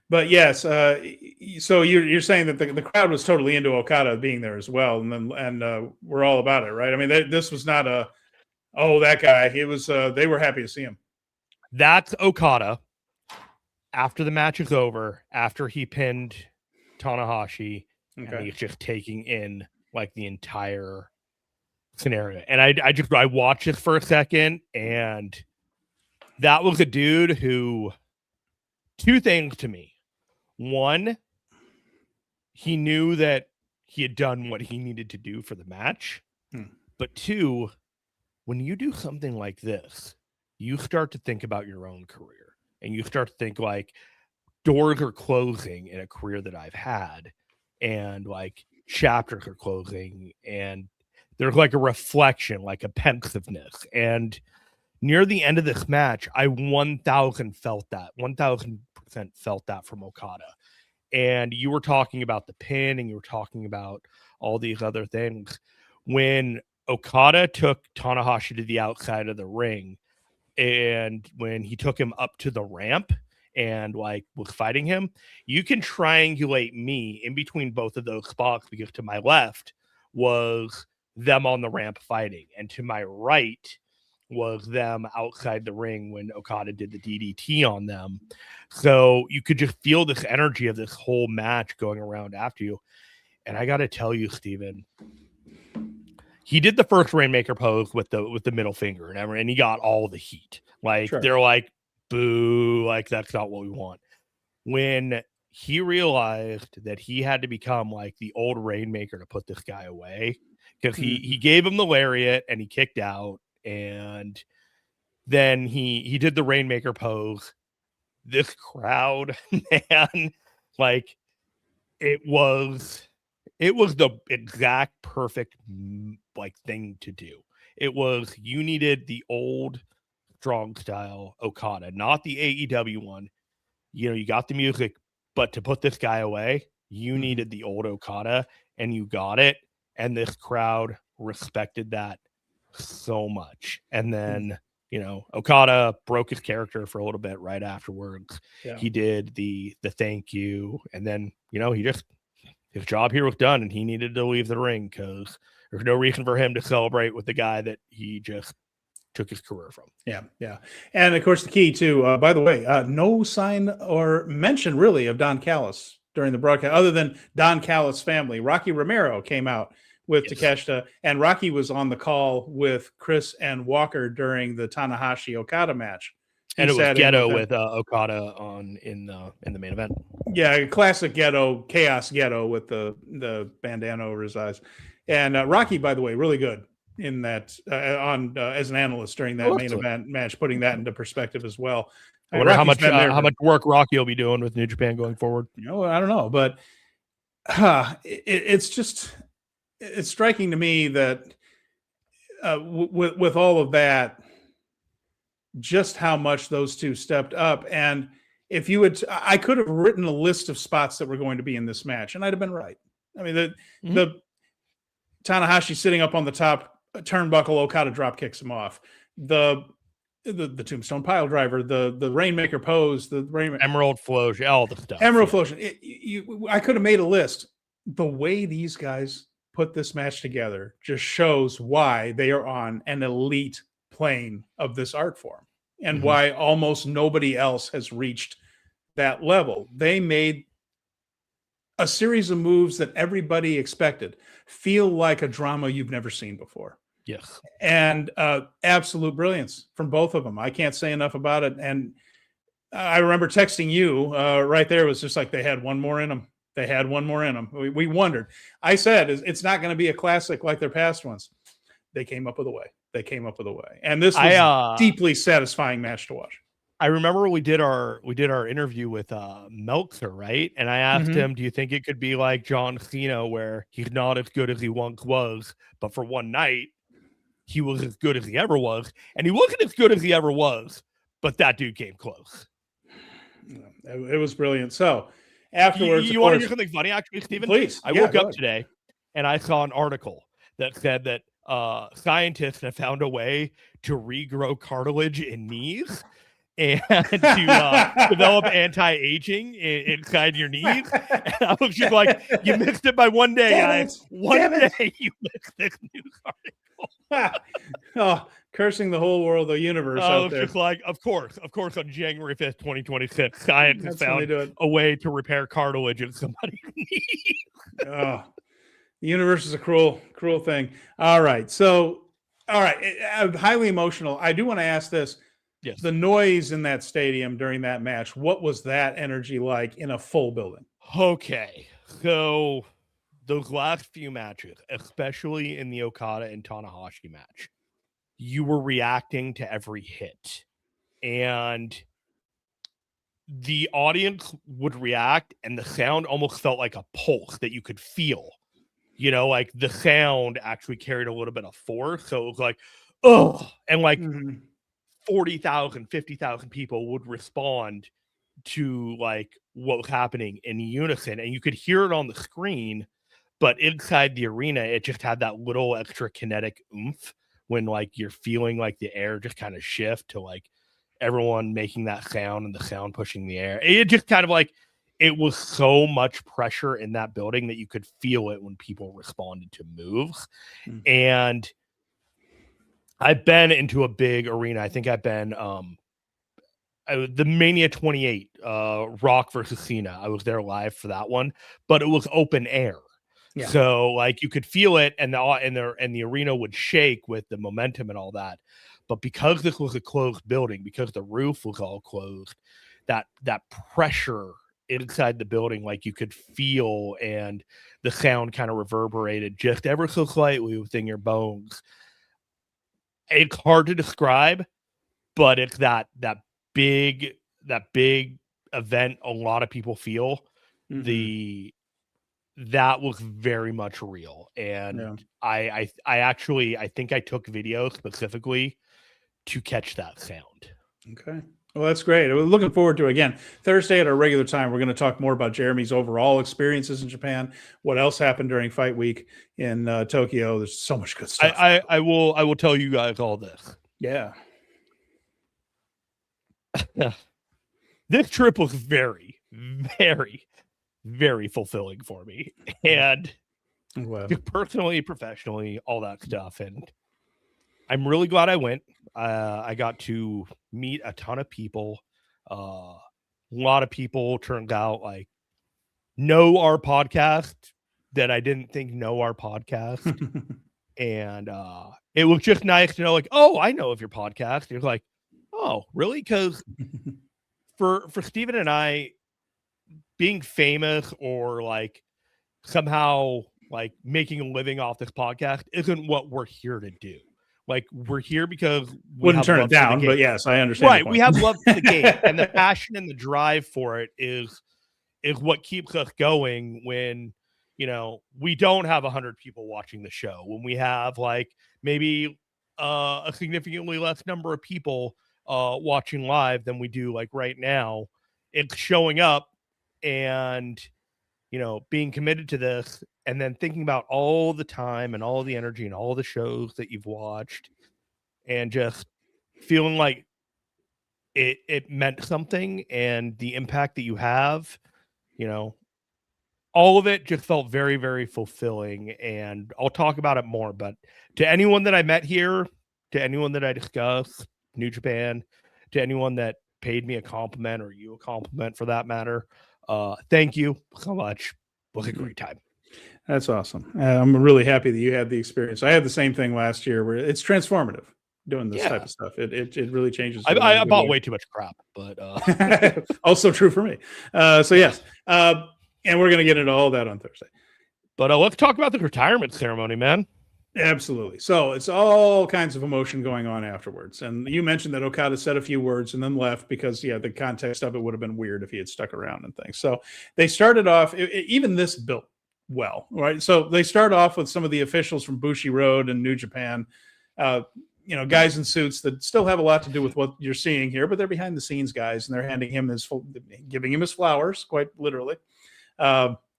But yes, so you're saying that the crowd was totally into Okada being there as well, and we're all about it, right? I mean, this was not that guy. It was they were happy to see him. That's Okada after the match is over, after he pinned Tanahashi, and he's just taking in like the entire scenario. And I watched this for a second, and that was a dude who, two things to me. One, he knew that he had done what he needed to do for the match. But two, when you do something like this, you start to think about your own career, and you start to think like, doors are closing in a career that I've had, and like chapters are closing, and there's like a reflection, like a pensiveness. And near the end of this match, I 1,000% felt that from Okada. And you were talking about the pin, and you were talking about all these other things. When Okada took Tanahashi to the outside of the ring, and when he took him up to the ramp and like was fighting him, you can triangulate me in between both of those spots, because to my left was them on the ramp fighting, and to my right was them outside the ring when Okada did the DDT on them. So you could just feel this energy of this whole match going around after you. And I got to tell you, Steven, he did the first Rainmaker pose with the middle finger and he got all the heat. Like, they're like, boo, like, that's not what we want. When he realized that he had to become like the old Rainmaker to put this guy away, because he gave him the lariat and he kicked out, and then he did the Rainmaker pose. This crowd, man, like, it was the exact perfect like thing to do. It was, you needed the old strong style Okada, not the AEW one. You know, you got the music, but to put this guy away, you needed the old Okada, and you got it. And this crowd respected that so much. And then, you know, Okada broke his character for a little bit right afterwards. He did the thank you, and then, you know, his job here was done, and he needed to leave the ring because there's no reason for him to celebrate with the guy that he just took his career from. Yeah. And of course, the key too, by the way, no sign or mention really of Don Callis during the broadcast, other than Don Callis' family. Rocky Romero came out with Takeshita, and Rocky was on the call with Chris and Walker during the Tanahashi Okada match. And it was Ghetto with Okada in the main event. Yeah, classic Ghetto, Chaos Ghetto with the bandana over his eyes. And Rocky, by the way, really good in that as an analyst during that main event match, putting that into perspective as well. I wonder how much work Rocky will be doing with New Japan going forward. I don't know, but it's striking to me that with all of that, just how much those two stepped up. And if you would, I could have written a list of spots that were going to be in this match, and I'd have been right. I mean, the Tanahashi sitting up on the top turnbuckle, Okada drop kicks him off. The Tombstone pile driver, the Rainmaker pose, the Emerald Flosion, all the stuff. Emerald Flosion. I could have made a list. The way these guys put this match together just shows why they are on an elite plane of this art form, and why almost nobody else has reached that level. They made a series of moves that everybody expected feel like a drama you've never seen before. Yes. And absolute brilliance from both of them. I can't say enough about it. And I remember texting you right there. It was just like they had one more in them. They had one more in them. We wondered. I said, it's not going to be a classic like their past ones. They came up with a way. And this was a deeply satisfying match to watch. I remember we did our interview with Meltzer, right? And I asked him, do you think it could be like John Cena, where he's not as good as he once was, but for one night, he was as good as he ever was? And he wasn't as good as he ever was, but that dude came close. It was brilliant. So afterwards, you want to hear something funny, actually, Steven? Please. I woke up today and I saw an article that said that scientists have found a way to regrow cartilage in knees and to develop anti-aging inside your knees. And I was just like, you missed it by one day, guys. One day you missed this news article. Cursing the whole world, the universe out there. Just like, of course, on January 5th, 2026, science has found a way to repair cartilage in somebody's knee. The universe is a cruel thing. All right. Highly emotional. I do want to ask this. Yes. The noise in that stadium during that match, what was that energy like in a full building? Okay. So those last few matches, especially in the Okada and Tanahashi match, you were reacting to every hit. And the audience would react, and the sound almost felt like a pulse that you could feel. Like the sound actually carried a little bit of force. So it was like, oh, and like 40,000, 50,000 people would respond to like what was happening in unison. And you could hear it on the screen, but inside the arena, it just had that little extra kinetic oomph when like you're feeling like the air just kind of shift to like everyone making that sound and the sound pushing the air. It just kind of like, it was so much pressure in that building that you could feel it when people responded to moves. And I've been into a big arena. I think I've been the Mania 28 Rock versus Cena. I was there live for that one, but it was open air. Yeah. So like you could feel it, and the arena would shake with the momentum and all that. But because this was a closed building, because the roof was all closed, that pressure inside the building, like you could feel, and the sound kind of reverberated just ever so slightly within your bones. It's hard to describe, but it's that big event a lot of people feel. That was very much real. And I think I took video specifically to catch that sound. Okay. Well, that's great. We're looking forward to, again, Thursday at our regular time. We're going to talk more about Jeremy's overall experiences in Japan. What else happened during Fight Week in Tokyo? There's so much good stuff. I will tell you guys all this. Yeah. This trip was very, very, very fulfilling for me, and personally, professionally, all that stuff. And I'm really glad I went. I got to meet a ton of people. A lot of people turned out like know our podcast that I didn't think know our podcast. And it was just nice to know, like, oh, I know of your podcast. You're like, oh, really? Because for Steven and I, being famous or like somehow like making a living off this podcast isn't what we're here to do. Like, we're here because we Wouldn't have turn love it for the down, game. but yes, I understand. Right, we have love for the game, and the passion and the drive for it is what keeps us going when, you know, we don't have 100 people watching the show, when we have like maybe a significantly less number of people watching live than we do like right now. It's showing up and, you know, being committed to this, and then thinking about all the time and all the energy and all the shows that you've watched, and just feeling like it meant something, and the impact that you have, you know, all of it just felt very, very fulfilling. And I'll talk about it more, but to anyone that I met here, to anyone that I discussed New Japan, to anyone that paid me a compliment, or you a compliment for that matter, thank you so much. It was a great time. That's awesome. I'm really happy that you had the experience. I had the same thing last year, where it's transformative doing this type of stuff. It really changes. I bought way too much crap, but also true for me. So yes, and we're going to get into all that on Thursday. But let's talk about the retirement ceremony, man. Absolutely. So it's all kinds of emotion going on afterwards. And you mentioned that Okada said a few words and then left because, the context of it would have been weird if he had stuck around and things. So they started off, even this built well, right? So they start off with some of the officials from Bushi Road and New Japan, guys in suits that still have a lot to do with what you're seeing here, but they're behind the scenes guys, and they're giving him his flowers, quite literally.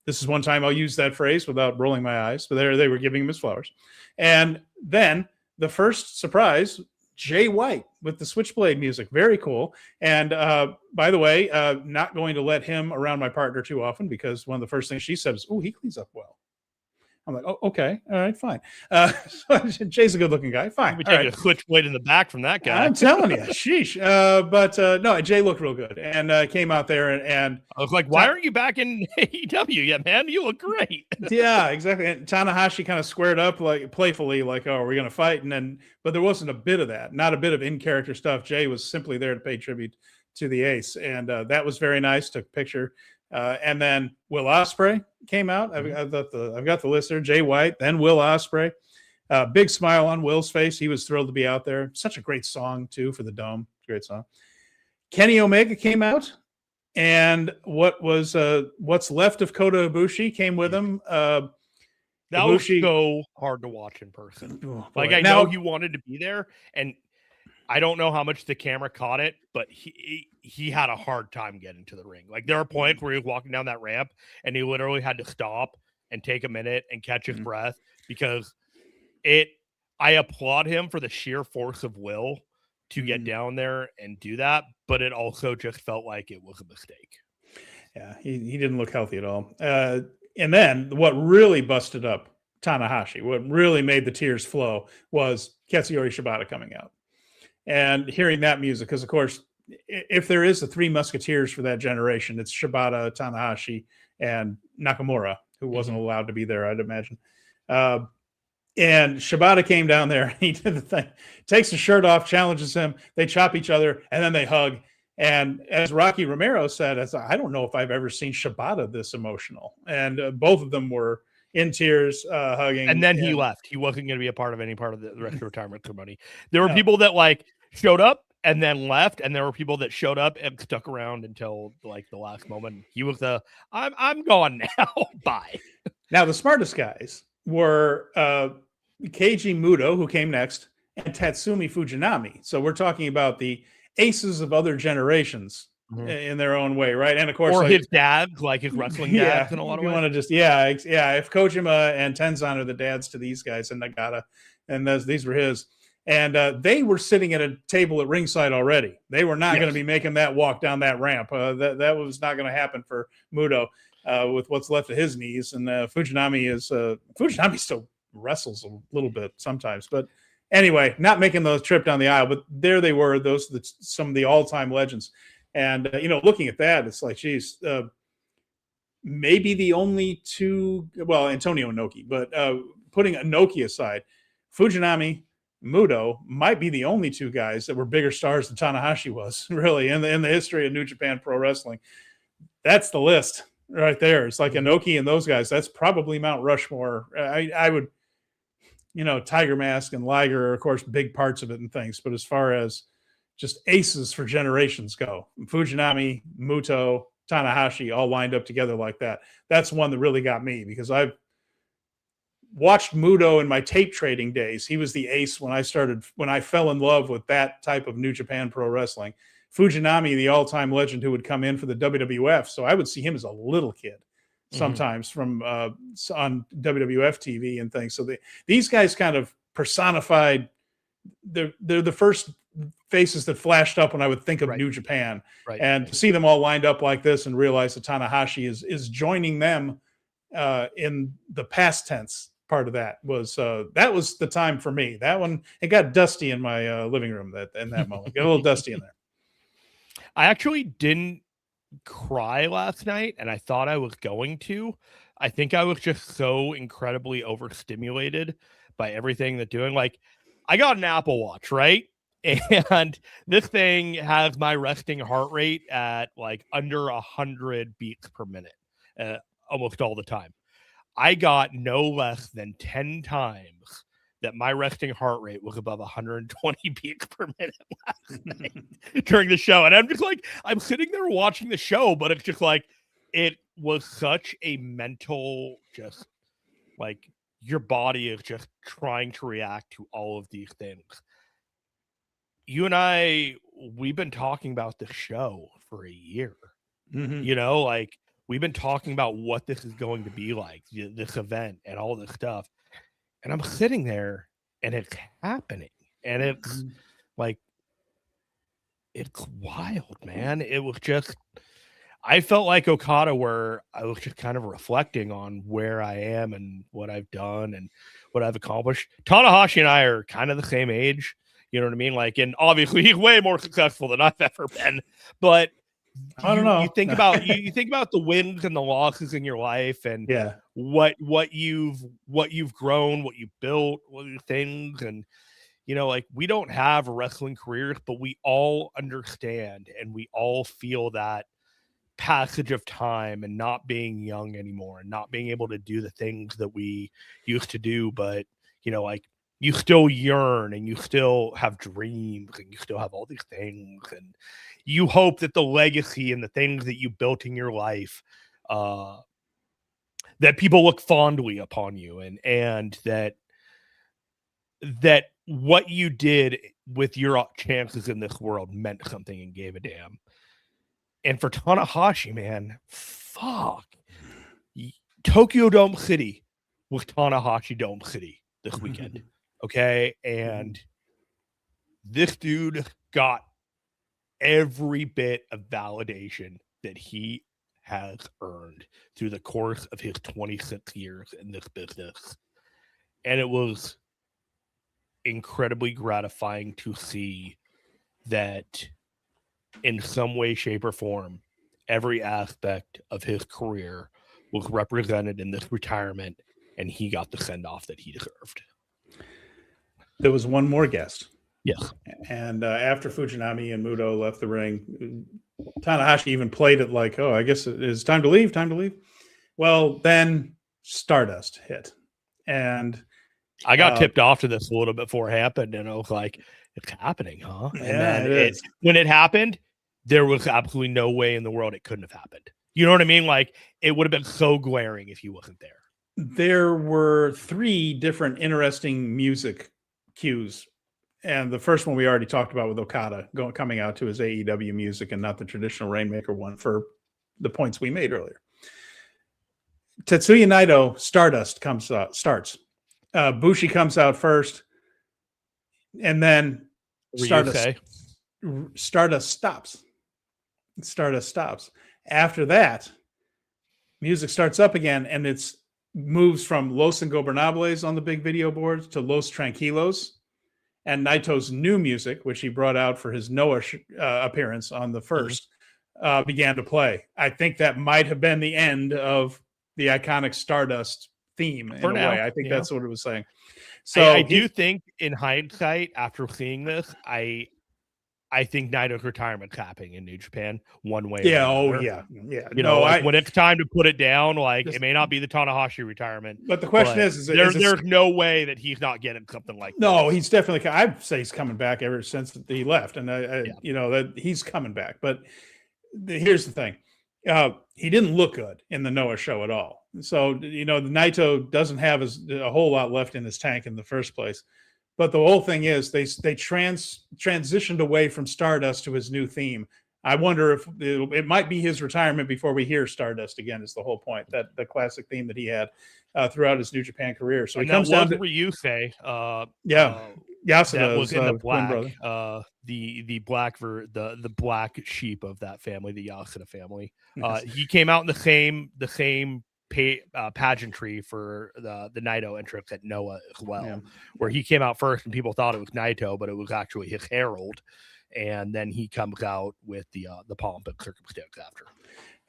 This is one time I'll use that phrase without rolling my eyes, but they were giving him his flowers. And then the first surprise, Jay White with the Switchblade music. Very cool. And by the way, not going to let him around my partner too often, because one of the first things she said is, "Oh, he cleans up well." I'm like, "Oh, okay. All right, fine." Jay's a good looking guy. Fine. We take a Switchblade in the back from that guy. I'm telling you, sheesh. But no, Jay looked real good and came out there and I was like, why aren't you back in AEW yet, man? You look great. Yeah, exactly. And Tanahashi kind of squared up like playfully, like, "Oh, are we going to fight?" But there wasn't a bit of that, not a bit of in-character stuff. Jay was simply there to pay tribute to the ace. And that was very nice. Took a picture. And then Will Ospreay came out. I've got the list there. Jay White, then Will Ospreay. Big smile on Will's face. He was thrilled to be out there. Such a great song too for the Dome. Great song. Kenny Omega came out, and what's left of Kota Ibushi came with him. That Ibushi, was so hard to watch in person. Oh, like, I know he wanted to be there, and I don't know how much the camera caught it, but he had a hard time getting to the ring. Like, there are points where he was walking down that ramp and he literally had to stop and take a minute and catch his breath, because I applaud him for the sheer force of will to get down there and do that, but it also just felt like it was a mistake. Yeah, he didn't look healthy at all. And then what really busted up Tanahashi, what really made the tears flow, was Katsuyori Shibata coming out. And hearing that music, because, of course, if there is the three musketeers for that generation, it's Shibata, Tanahashi, and Nakamura, who wasn't allowed to be there, I'd imagine. And Shibata came down there, and he did the thing. Takes his shirt off, challenges him. They chop each other, and then they hug. And as Rocky Romero said, I don't know if I've ever seen Shibata this emotional. And both of them were in tears, hugging. And then he left. He wasn't going to be a part of any part of the rest of the retirement ceremony. There were people that like showed up and then left, and there were people that showed up and stuck around until like the last moment. He was I'm gone now. Bye. Now the smartest guys were Keiji Muto, who came next, and Tatsumi Fujinami. So we're talking about the aces of other generations in their own way, right? And of course, or his dad, like his wrestling dads in a lot of ways. Want to just if Kojima and Tenzan are the dads to these guys, and Nagata, and these were his. And they were sitting at a table at ringside already. They were not going to be making that walk down that ramp. That was not going to happen for Muto with what's left of his knees. And Fujinami still wrestles a little bit sometimes. But anyway, not making the trip down the aisle. But there they were. Those are some of the all-time legends. And, looking at that, it's like, geez, maybe the only two, well, Antonio Inoki, but putting Inoki aside, Fujinami, Muto might be the only two guys that were bigger stars than Tanahashi was, really, in the history of New Japan Pro Wrestling. That's the list right there. It's like Inoki and those guys. That's probably Mount Rushmore. I would, Tiger Mask and Liger are, of course, big parts of it and things. But as far as just aces for generations go, Fujinami, Muto, Tanahashi all lined up together like that. That's one that really got me, because I've watched Muto in my tape trading days. He was the ace when I fell in love with that type of New Japan Pro Wrestling. Fujinami, the all-time legend who would come in for the WWF. So I would see him as a little kid sometimes from on WWF TV and things. So these guys kind of personified, they're the first faces that flashed up when I would think of New Japan. Right. And to see them all lined up like this and realize that Tanahashi is joining them in the past tense part of that was the time for me. That one, it got dusty in my living room in that moment. Got a little dusty in there. I actually didn't cry last night, and I thought I was going to. I think I was just so incredibly overstimulated by everything they're doing. Like, I got an Apple Watch, right? And this thing has my resting heart rate at like under 100 beats per minute, almost all the time. I got no less than 10 times that my resting heart rate was above 120 beats per minute last night during the show. And I'm just like, I'm sitting there watching the show, but it's just like, it was such a mental, just like your body is just trying to react to all of these things. You and I, we've been talking about the show for a year, like we've been talking about what this is going to be like, this event and all this stuff. And I'm sitting there and it's happening. And it's like, it's wild, man. It was just, I felt like Okada, where I was just kind of reflecting on where I am and what I've done and what I've accomplished. Tanahashi and I are kind of the same age. You know what I mean? Like, and obviously he's way more successful than I've ever been, but I don't know. You think about you think about the wins and the losses in your life, and what you've grown, what you've built, what your things, and like, we don't have wrestling careers, but we all understand and we all feel that passage of time and not being young anymore and not being able to do the things that we used to do, but like, you still yearn and you still have dreams and you still have all these things, and you hope that the legacy and the things that you built in your life, that people look fondly upon you, and that what you did with your chances in this world meant something and gave a damn. And for Tanahashi, man, fuck. Tokyo Dome City was Tanahashi Dome City this weekend. Okay. And this dude got every bit of validation that he has earned through the course of his 26 years in this business. And it was incredibly gratifying to see that in some way, shape, or form, every aspect of his career was represented in this retirement, and he got the send-off that he deserved. There was one more guest. Yes. And after Fujinami and Muto left the ring, Tanahashi even played it like, oh, I guess it's time to leave, Well, then Stardust hit. And I got tipped off to this a little bit before it happened, and I was like, it's happening, huh? And then when it happened, there was absolutely no way in the world it couldn't have happened. You know what I mean? Like, it would have been so glaring if he wasn't there. There were 3 different interesting music cues. And the first one we already talked about with Okada coming out to his AEW music and not the traditional Rainmaker one, for the points we made earlier. Tetsuya Naito, Stardust starts. Bushi comes out first, and then Stardust stops. Stardust stops. After that, music starts up again, and it's moves from Los Ingobernables on the big video boards to Los Tranquilos, and Naito's new music, which he brought out for his Noah appearance on the first, began to play. I think that might have been the end of the iconic Stardust theme in a way. I think that's what it was saying. So I do think, in hindsight, after seeing this, I think Naito's retirement happening in New Japan one way. Yeah. Or Oh, another. yeah. You know, like when it's time to put it down, like it may not be the Tanahashi retirement. But the question is there's no way that he's not getting something like no, this. He's definitely. I'd say he's coming back ever since he left, and you know that he's coming back. But here's the thing: he didn't look good in the Noah show at all. So you know, the Naito doesn't have a whole lot left in his tank in the first place. But the whole thing is they transitioned away from Stardust to his new theme. I wonder if it might be his retirement before we hear Stardust again. Is the whole point, that the classic theme that he had throughout his New Japan career. So he comes down to Ryusei. Yasuda that was in the black. The black sheep of that family, the Yasuda family. He came out in the same pageantry for the Naito entrance at Noah as well, where he came out first and people thought it was Naito, but it was actually his herald, and then he comes out with the pomp and circumstance after.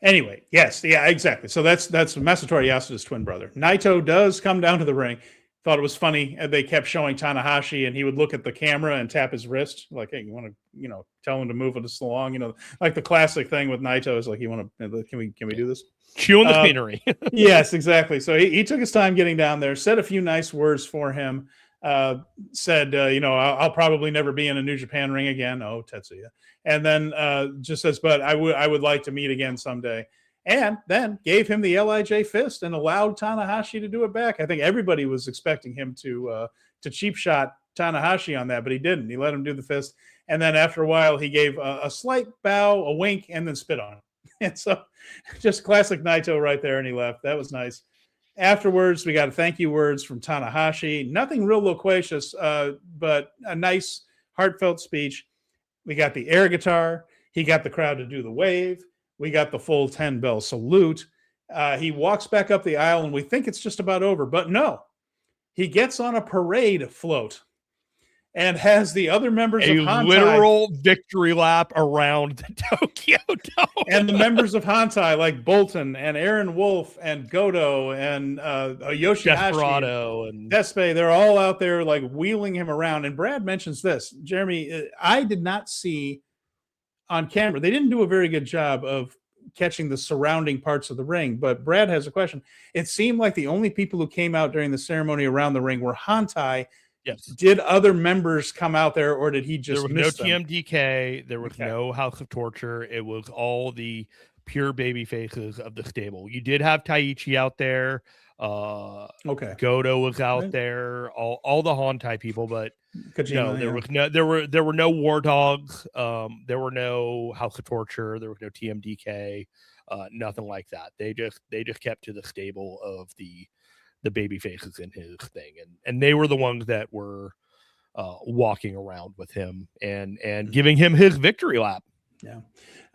Anyway, exactly. So that's Masatori Yasuda's twin brother. Naito does come down to the ring. Thought it was funny. They kept showing Tanahashi, and he would look at the camera and tap his wrist, like, "Hey, you want to, tell him to move us along." Like the classic thing with Naito is like, "You want to? Can we do this?" Chewing the scenery. Yes, exactly. So he took his time getting down there, said a few nice words for him. Said, I'll probably never be in a New Japan ring again. Oh, Tetsuya. And then just says, but I would like to meet again someday. And then gave him the LIJ fist and allowed Tanahashi to do it back. I think everybody was expecting him to cheap shot Tanahashi on that, but he didn't. He let him do the fist. And then after a while, he gave a slight bow, a wink, and then spit on him. And so just classic Naito right there. And he left. That was nice. Afterwards, we got thank you words from Tanahashi. Nothing real loquacious, but a nice, heartfelt speech. We got the air guitar. He got the crowd to do the wave. We got the full 10-bell salute. He walks back up the aisle, and we think it's just about over. But no, he gets on a parade float and has the other members of Hantai. Literal victory lap around the Tokyo Dome. And the members of Hantai, like Bolton and Aaron Wolf and Goto and Yoshihashi Desperado and Despe, they're all out there like wheeling him around. And Brad mentions this. Jeremy, I did not see on camera. They didn't do a very good job of catching the surrounding parts of the ring. But Brad has a question. It seemed like the only people who came out during the ceremony around the ring were Hantai. Yes. Did other members come out there, or did he just miss them? There was no TMDK. There was no House of Torture. It was all the pure baby faces of the stable. You did have Taichi out there. Goto was out there. All the Hantai people, but Kojima, there were no War Dogs. There were no House of Torture. There was no TMDK. Nothing like that. They just kept to the stable of the baby faces in his thing, and they were the ones that were walking around with him and giving him his victory lap. Yeah.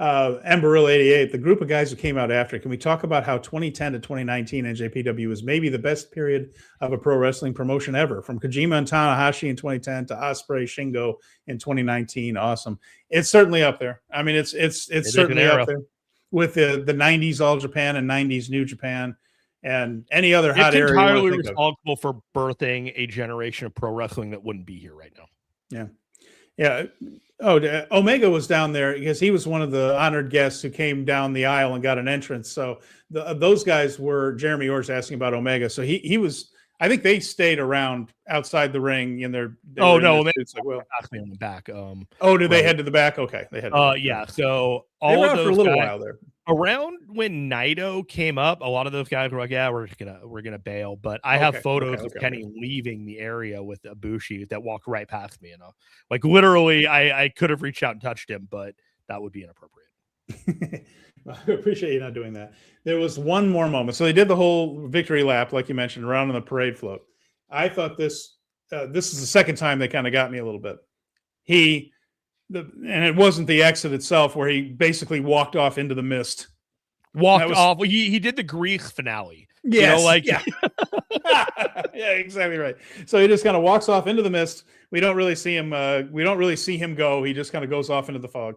Emberill 88, the group of guys who came out after, can we talk about how 2010 to 2019 NJPW was maybe the best period of a pro wrestling promotion ever, from Kojima and Tanahashi in 2010 to Ospreay Shingo in 2019? Awesome. It's certainly up there. I mean, it's certainly up there with the 90s All Japan and 90s New Japan. And any other hot area. It's entirely responsible for birthing a generation of pro wrestling that wouldn't be here right now. Yeah. Oh, Omega was down there because he was one of the honored guests who came down the aisle and got an entrance. So those guys were, Jeremy Orr's asking about Omega. So he was, I think they stayed around outside the ring in their. Omega actually on the back. Did they head to the back? Okay, they had. Yeah. So all of those for a little while there. Around when Naito came up, a lot of those guys were like, "Yeah, we're gonna bail." But I have photos of Kenny leaving the area with Ibushi that walked right past me. Like literally, I could have reached out and touched him, but that would be inappropriate. I appreciate you not doing that. There was one more moment. So they did the whole victory lap, like you mentioned, around on the parade float. I thought this is the second time they kind of got me a little bit. And it wasn't the exit itself where he basically walked off into the mist. Off. He did the Greece finale. Yes. Yeah, exactly right. So he just kind of walks off into the mist. We don't really see him. We don't really see him go. He just kind of goes off into the fog.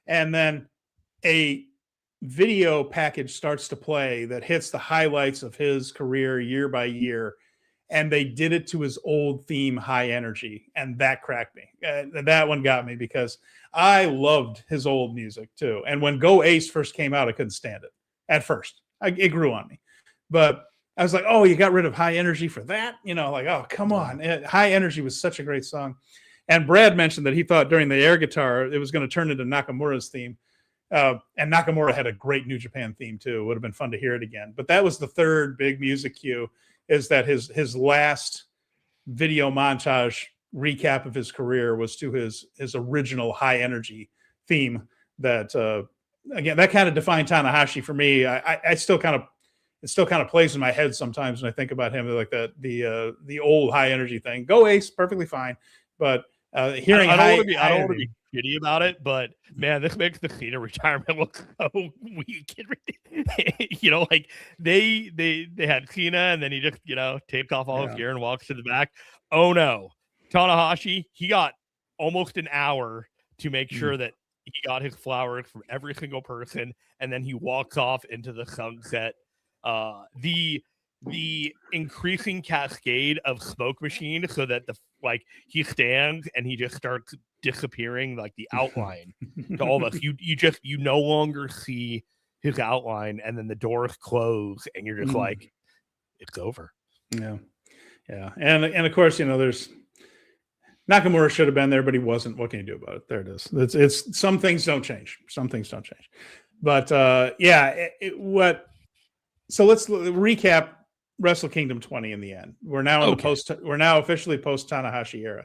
And then a video package starts to play that hits the highlights of his career year by year, and they did it to his old theme, High Energy, and that cracked me. That one got me because I loved his old music too. And when Go Ace first came out, I couldn't stand it at first. It grew on me, but I was like, oh, you got rid of High Energy for that? Like, oh, come on. High Energy was such a great song. And Brad mentioned that he thought during the air guitar, it was going to turn into Nakamura's theme. And Nakamura had a great New Japan theme too. It would have been fun to hear it again. But that was the third big music cue, is that his last video montage recap of his career was to his original High Energy theme. That again, that kind of defined Tanahashi for me. I still kind of, it still kind of plays in my head sometimes when I think about him, like the old High Energy thing. Go Ace, perfectly fine, but hearing I don't to want to be shitty about it, but man, this makes the Cena retirement look so weak. Like they had Cena, and then he just taped off all his gear and walks to the back. Oh no, Tanahashi, he got almost an hour to make sure that he got his flowers from every single person, and then he walks off into the sunset. The increasing cascade of smoke machine, so that he stands and he just starts disappearing, like the outline to all of us. You no longer see his outline, and then the doors close, and you're just like, it's over. Yeah. And of course, there's Nakamura should have been there, but he wasn't. What can you do about it? There it is. It's some things don't change. But so let's recap Wrestle Kingdom 20 in the end. We're now we're now officially post Tanahashi era.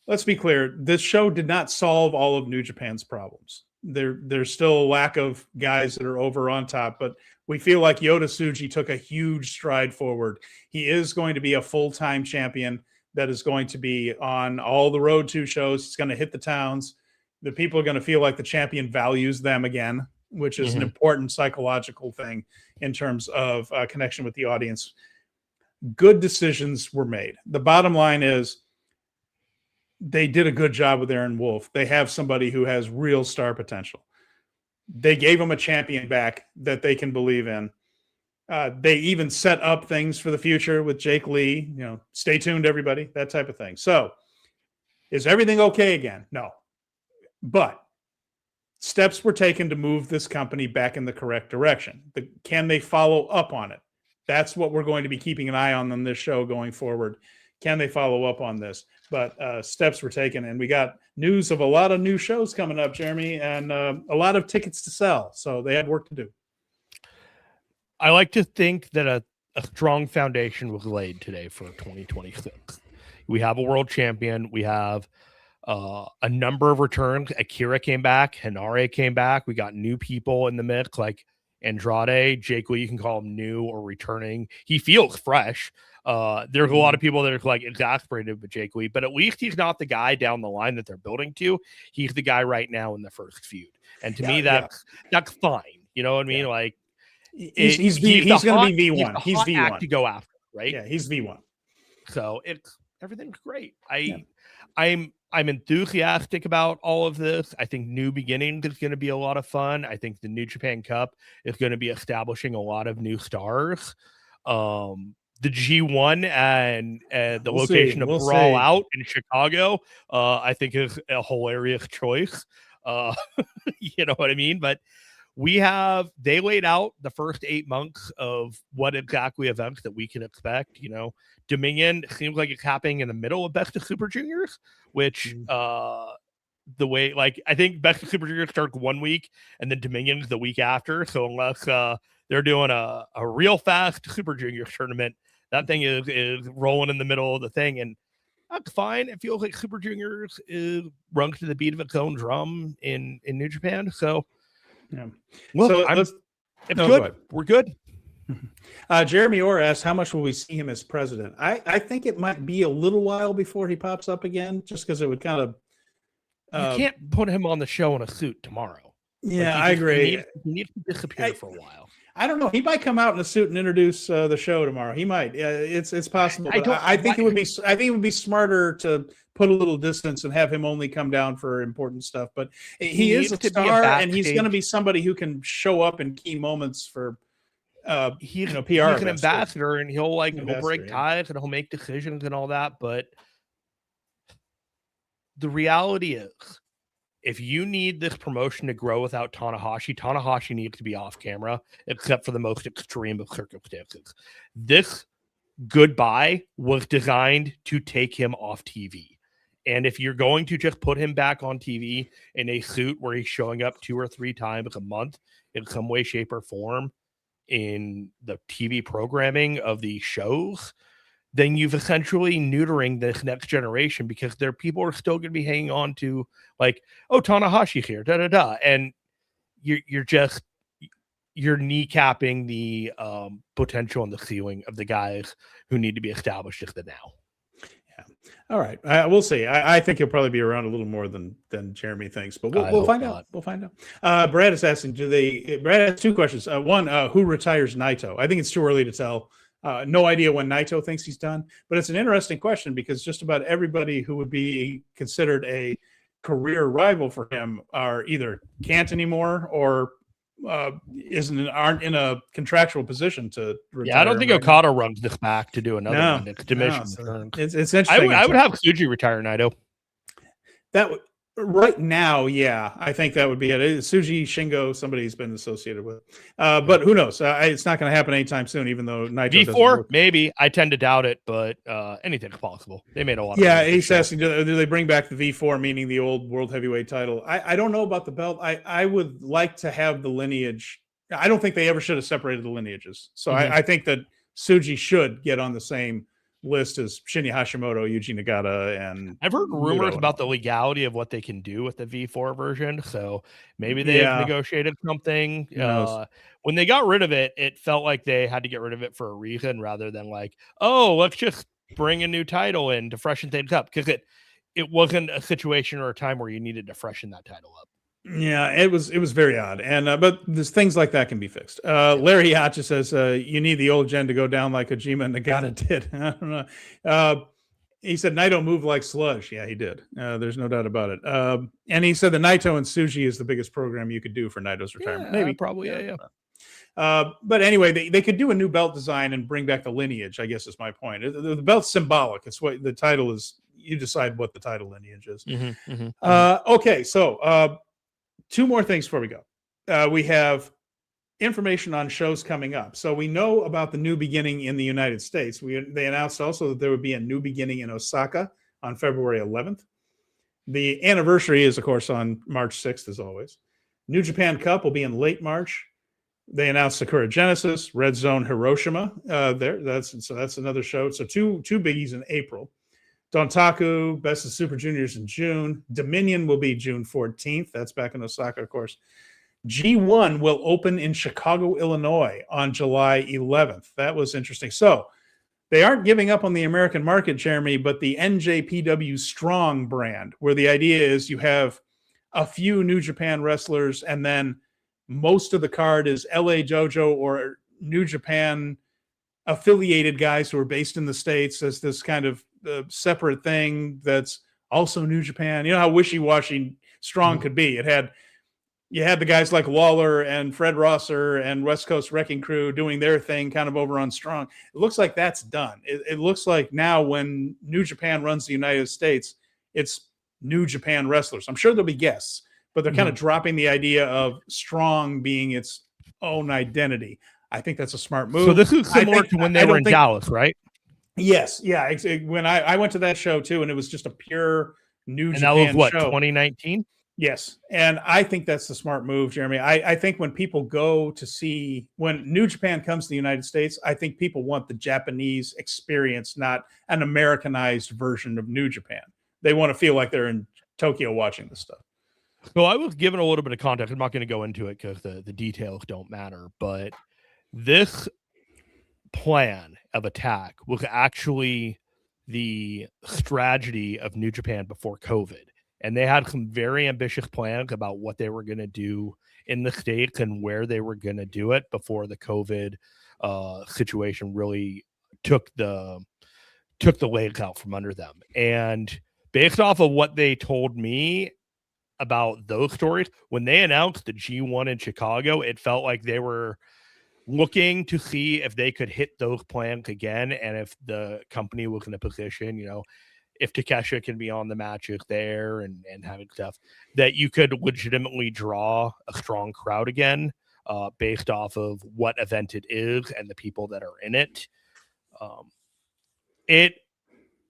Let's be clear. This show did not solve all of New Japan's problems. There's still a lack of guys that are over on top, but we feel like Yota Tsuji took a huge stride forward. He is going to be a full-time champion that is going to be on all the Road 2 shows. He's going to hit the towns. The people are going to feel like the champion values them again, which is an important psychological thing in terms of connection with the audience. Good decisions were made. The bottom line is they did a good job with Aaron Wolf. They have somebody who has real star potential. They gave him a champion back that they can believe in. They even set up things for the future with Jake Lee. Stay tuned, everybody, that type of thing. So is everything okay again? No. But steps were taken to move this company back in the correct direction. Can they follow up on it? That's what we're going to be keeping an eye on this show going forward. Can they follow up on this? But steps were taken, and we got news of a lot of new shows coming up, Jeremy, and a lot of tickets to sell. So they had work to do. I like to think that a strong foundation was laid today for 2026. We have a world champion. We have a number of returns. Akira came back. Hinare came back. We got new people in the mix, like Andrade. Jake Lee, you can call him new or returning. He feels fresh. There's a lot of people that are exasperated with Jake Lee, but at least he's not the guy down the line that they're building to. He's the guy right now in the first feud. And to me, that's fine. You know what I mean? Like, he's going to be V1. He's V1 to go after, right? Yeah, he's V1. So everything's great. I'm enthusiastic about all of this. I think New Beginnings is going to be a lot of fun. I think the New Japan Cup is going to be establishing a lot of new stars. The G1 and the location of Brawl Out in Chicago, I think is a hilarious choice. You know what I mean? But they laid out the first 8 months of what exactly events that we can expect. Dominion seems like it's happening in the middle of Best of Super Juniors, which the way, I think Best of Super Juniors starts 1 week and then Dominion's the week after. So unless they're doing a real fast Super Juniors tournament, that thing is rolling in the middle of the thing, and that's fine. It feels like Super Juniors is rung to the beat of its own drum in New Japan. So, yeah. Well, it's good. We're good. Jeremy Orr asked, how much will we see him as president? I think it might be a little while before he pops up again, just because it would kind of... you can't put him on the show in a suit tomorrow. Yeah, I agree. He needs to disappear for a while. I don't know. He might come out in a suit and introduce the show tomorrow. He might. It's possible. But I think it would be. I think it would be smarter to put a little distance and have him only come down for important stuff. But he is a star, and he's going to be somebody who can show up in key moments for. He's PR. He's an ambassador, and he'll break ties and he'll make decisions and all that. But the reality is, if you need this promotion to grow without Tanahashi needs to be off camera, except for the most extreme of circumstances. This goodbye was designed to take him off TV. And if you're going to just put him back on TV in a suit where he's showing up 2 or 3 times a month in some way, shape, or form in the TV programming of the shows, then you've essentially neutering this next generation, because people are still going to be hanging on to like, oh, Tanahashi here, and you're kneecapping the potential and the ceiling of the guys who need to be established just the now. Yeah. All right. We'll see. I think he'll probably be around a little more than Jeremy thinks, but we'll find out. We'll find out. Brad is asking, Brad has 2 questions. One, who retires Naito? I think it's too early to tell. No idea when Naito thinks he's done, but it's an interesting question because just about everybody who would be considered a career rival for him are either can't anymore or aren't in a contractual position to retire. Yeah, I don't think Okada runs this back to do another one. It's division. It's interesting. I would have Tsuji retire Naito. That would. Right now, yeah, I think that would be it. Tsuji, Shingo, somebody's been associated with, but who knows? It's not going to happen anytime soon. Even though Naito V4, maybe. I tend to doubt it, but anything's possible. They made a lot. Yeah, he's asking, do they bring back the V4, meaning the old world heavyweight title? I don't know about the belt. I would like to have the lineage. I don't think they ever should have separated the lineages. So I think that Tsuji should get on the same list as Shinya Hashimoto, Yuji Nagata, and I've heard rumors about the legality of what they can do with the V4 version. So maybe they've negotiated something. When they got rid of it, it felt like they had to get rid of it for a reason rather than like, oh, let's just bring a new title in to freshen things up, because it wasn't a situation or a time where you needed to freshen that title up. Yeah, it was very odd, and but there's things like that can be fixed. Larry Hatcha says you need the old gen to go down like Kojima and Nagata did. I don't know. He said Naito moved like sludge. Yeah, he did. There's no doubt about it. And he said the Naito and Tsuji is the biggest program you could do for Naito's retirement. Maybe, probably, yeah. But anyway, they could do a new belt design and bring back the lineage, I guess is my point. The belt's symbolic. It's what the title is. You decide what the title lineage is. Okay, so 2 more things before we go. We have information on shows coming up. So we know about the New Beginning in the United States. They announced also that there would be a New Beginning in Osaka on February 11th. The anniversary is, of course, on March 6th, as always. New Japan Cup will be in late March. They announced Sakura Genesis, Red Zone Hiroshima. That's another show. So two biggies in April. Dontaku, Best of Super Juniors in June. Dominion will be June 14th. That's back in Osaka, of course. G1 will open in Chicago, Illinois on July 11th. That was interesting. So they aren't giving up on the American market, Jeremy, but the NJPW Strong brand, where the idea is you have a few New Japan wrestlers and then most of the card is LA Dojo or New Japan affiliated guys who are based in the States as this kind of separate thing that's also New Japan. You know how wishy-washy Strong could be. You had the guys like Lawler and Fred Rosser and West Coast Wrecking Crew doing their thing kind of over on Strong. It looks like that's done. It looks like now when New Japan runs the United States, it's New Japan wrestlers. I'm sure there'll be guests, but they're kind of dropping the idea of Strong being its own identity. I think that's a smart move. So this is similar to when they were in Dallas, right? Yes. Yeah. When I went to that show too, and it was just a pure New Japan show. And that was what, show. 2019? Yes. And I think that's the smart move, Jeremy. I think when people go to see, when New Japan comes to the United States, I think people want the Japanese experience, not an Americanized version of New Japan. They want to feel like they're in Tokyo watching this stuff. So I was given a little bit of context. I'm not going to go into it because the details don't matter, but this plan of attack was actually the strategy of New Japan before COVID. And they had some very ambitious plans about what they were going to do in the States and where they were going to do it before the COVID situation really took the legs out from under them. And based off of what they told me about those stories, when they announced the G1 in Chicago, it felt like they were looking to see if they could hit those plans again, and if the company was in a position, if Takeshita can be on the matches there and having stuff, that you could legitimately draw a strong crowd again, based off of what event it is and the people that are in it. It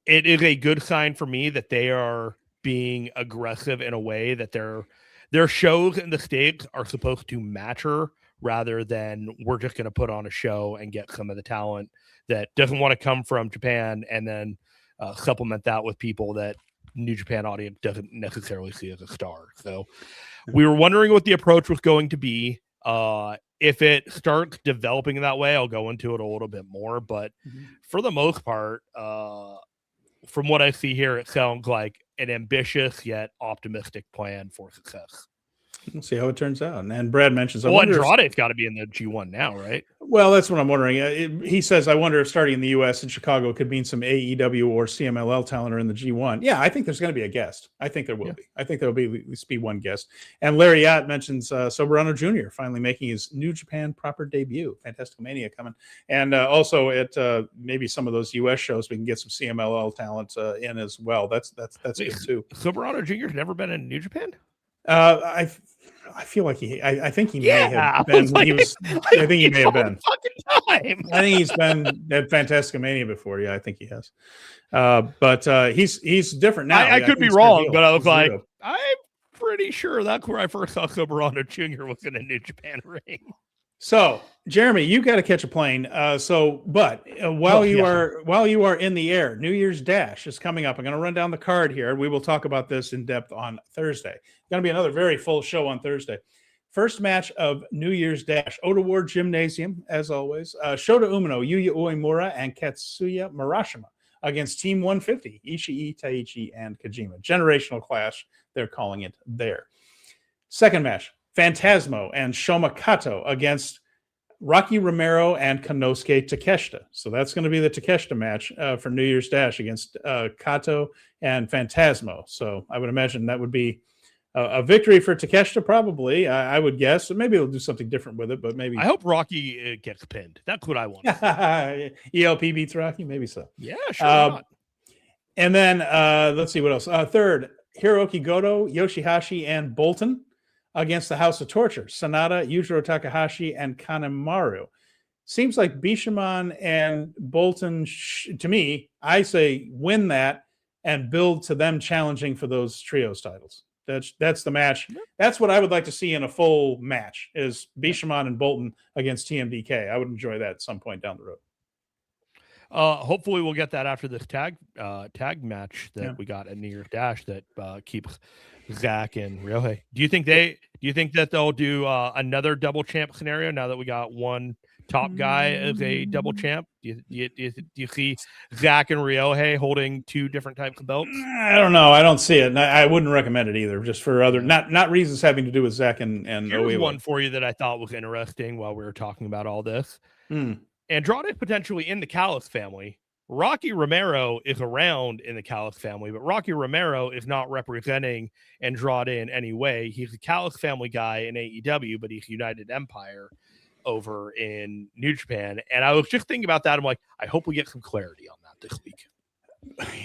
is a good sign for me that they are being aggressive in a way that their shows in the States are supposed to matter, rather than we're just going to put on a show and get some of the talent that doesn't want to come from Japan and then supplement that with people that New Japan audience doesn't necessarily see as a star. So we were wondering what the approach was going to be. If it starts developing that way, I'll go into it a little bit more. But for the most part, from what I see here, it sounds like an ambitious yet optimistic plan for success. We'll see how it turns out. And Brad mentions, Andrade's got to be in the G1 now, right? Well, that's what I'm wondering. He says, I wonder if starting in the U.S. and Chicago could mean some AEW or CMLL talent are in the G1. Yeah, I think there's going to be a guest. I think there will be. I think there will be at least one guest. And Larry Yacht mentions Soberano Jr. finally making his New Japan proper debut. Fantastic Mania coming. And also at maybe some of those U.S. shows, we can get some CMLL talent in as well. That's good too. Soberano Jr.'s never been in New Japan? I feel like I think he may have been when he was. I think he may have been. I think he's been at Fantastica Mania before. Yeah, I think he has. But he's different now. I could be wrong, but I was like, I'm pretty sure that's where I first saw Soberano Jr. was in a New Japan ring. So, Jeremy, you got to catch a plane. While you are in the air, New Year's Dash is coming up. I'm going to run down the card here. We will talk about this in depth on Thursday. Going to be another very full show on Thursday. First match of New Year's Dash, Oda Ward Gymnasium, as always. Shota Umino, Yuya Uemura, and Katsuya Murashima against Team 150, Ishii, Taichi, and Kojima. Generational clash, they're calling it there. Second match, Phantasmo and Shoma Kato against Rocky Romero and Konosuke Takeshita. So that's going to be the Takeshita match for New Year's Dash against Kato and Phantasmo. So I would imagine that would be a victory for Takeshita, probably. I would guess. So maybe they'll do something different with it, but maybe. I hope Rocky gets pinned. That's what I want. ELP beats Rocky? Maybe so. Yeah, sure. Not. And then let's see what else. Third, Hiroki Goto, Yoshihashi, and Bolton against the House of Torture, Sanada, Yujiro Takahashi, and Kanemaru. Seems like Bishamon and Bolton, to me, I say win that and build to them challenging for those trios titles. That's the match. That's what I would like to see in a full match, is Bishamon and Bolton against TMDK. I would enjoy that at some point down the road. Hopefully we'll get that after this tag match that we got at New Year's Dash that keeps Zach and Ryohei. Do you think that they'll do another double champ scenario now that we got one top guy as a double champ? Do you see Zach and Ryohei holding two different types of belts? I don't know. I don't see it. And I wouldn't recommend it either, just for other not reasons having to do with Zach and Here's one for you that I thought was interesting while we were talking about all this. Andrade is potentially in the Callis family. Rocky Romero is around in the Callis family, but Rocky Romero is not representing Andrade in any way. He's a Callis family guy in AEW, but he's United Empire over in New Japan. And I was just thinking about that. I'm like, I hope we get some clarity on that this week.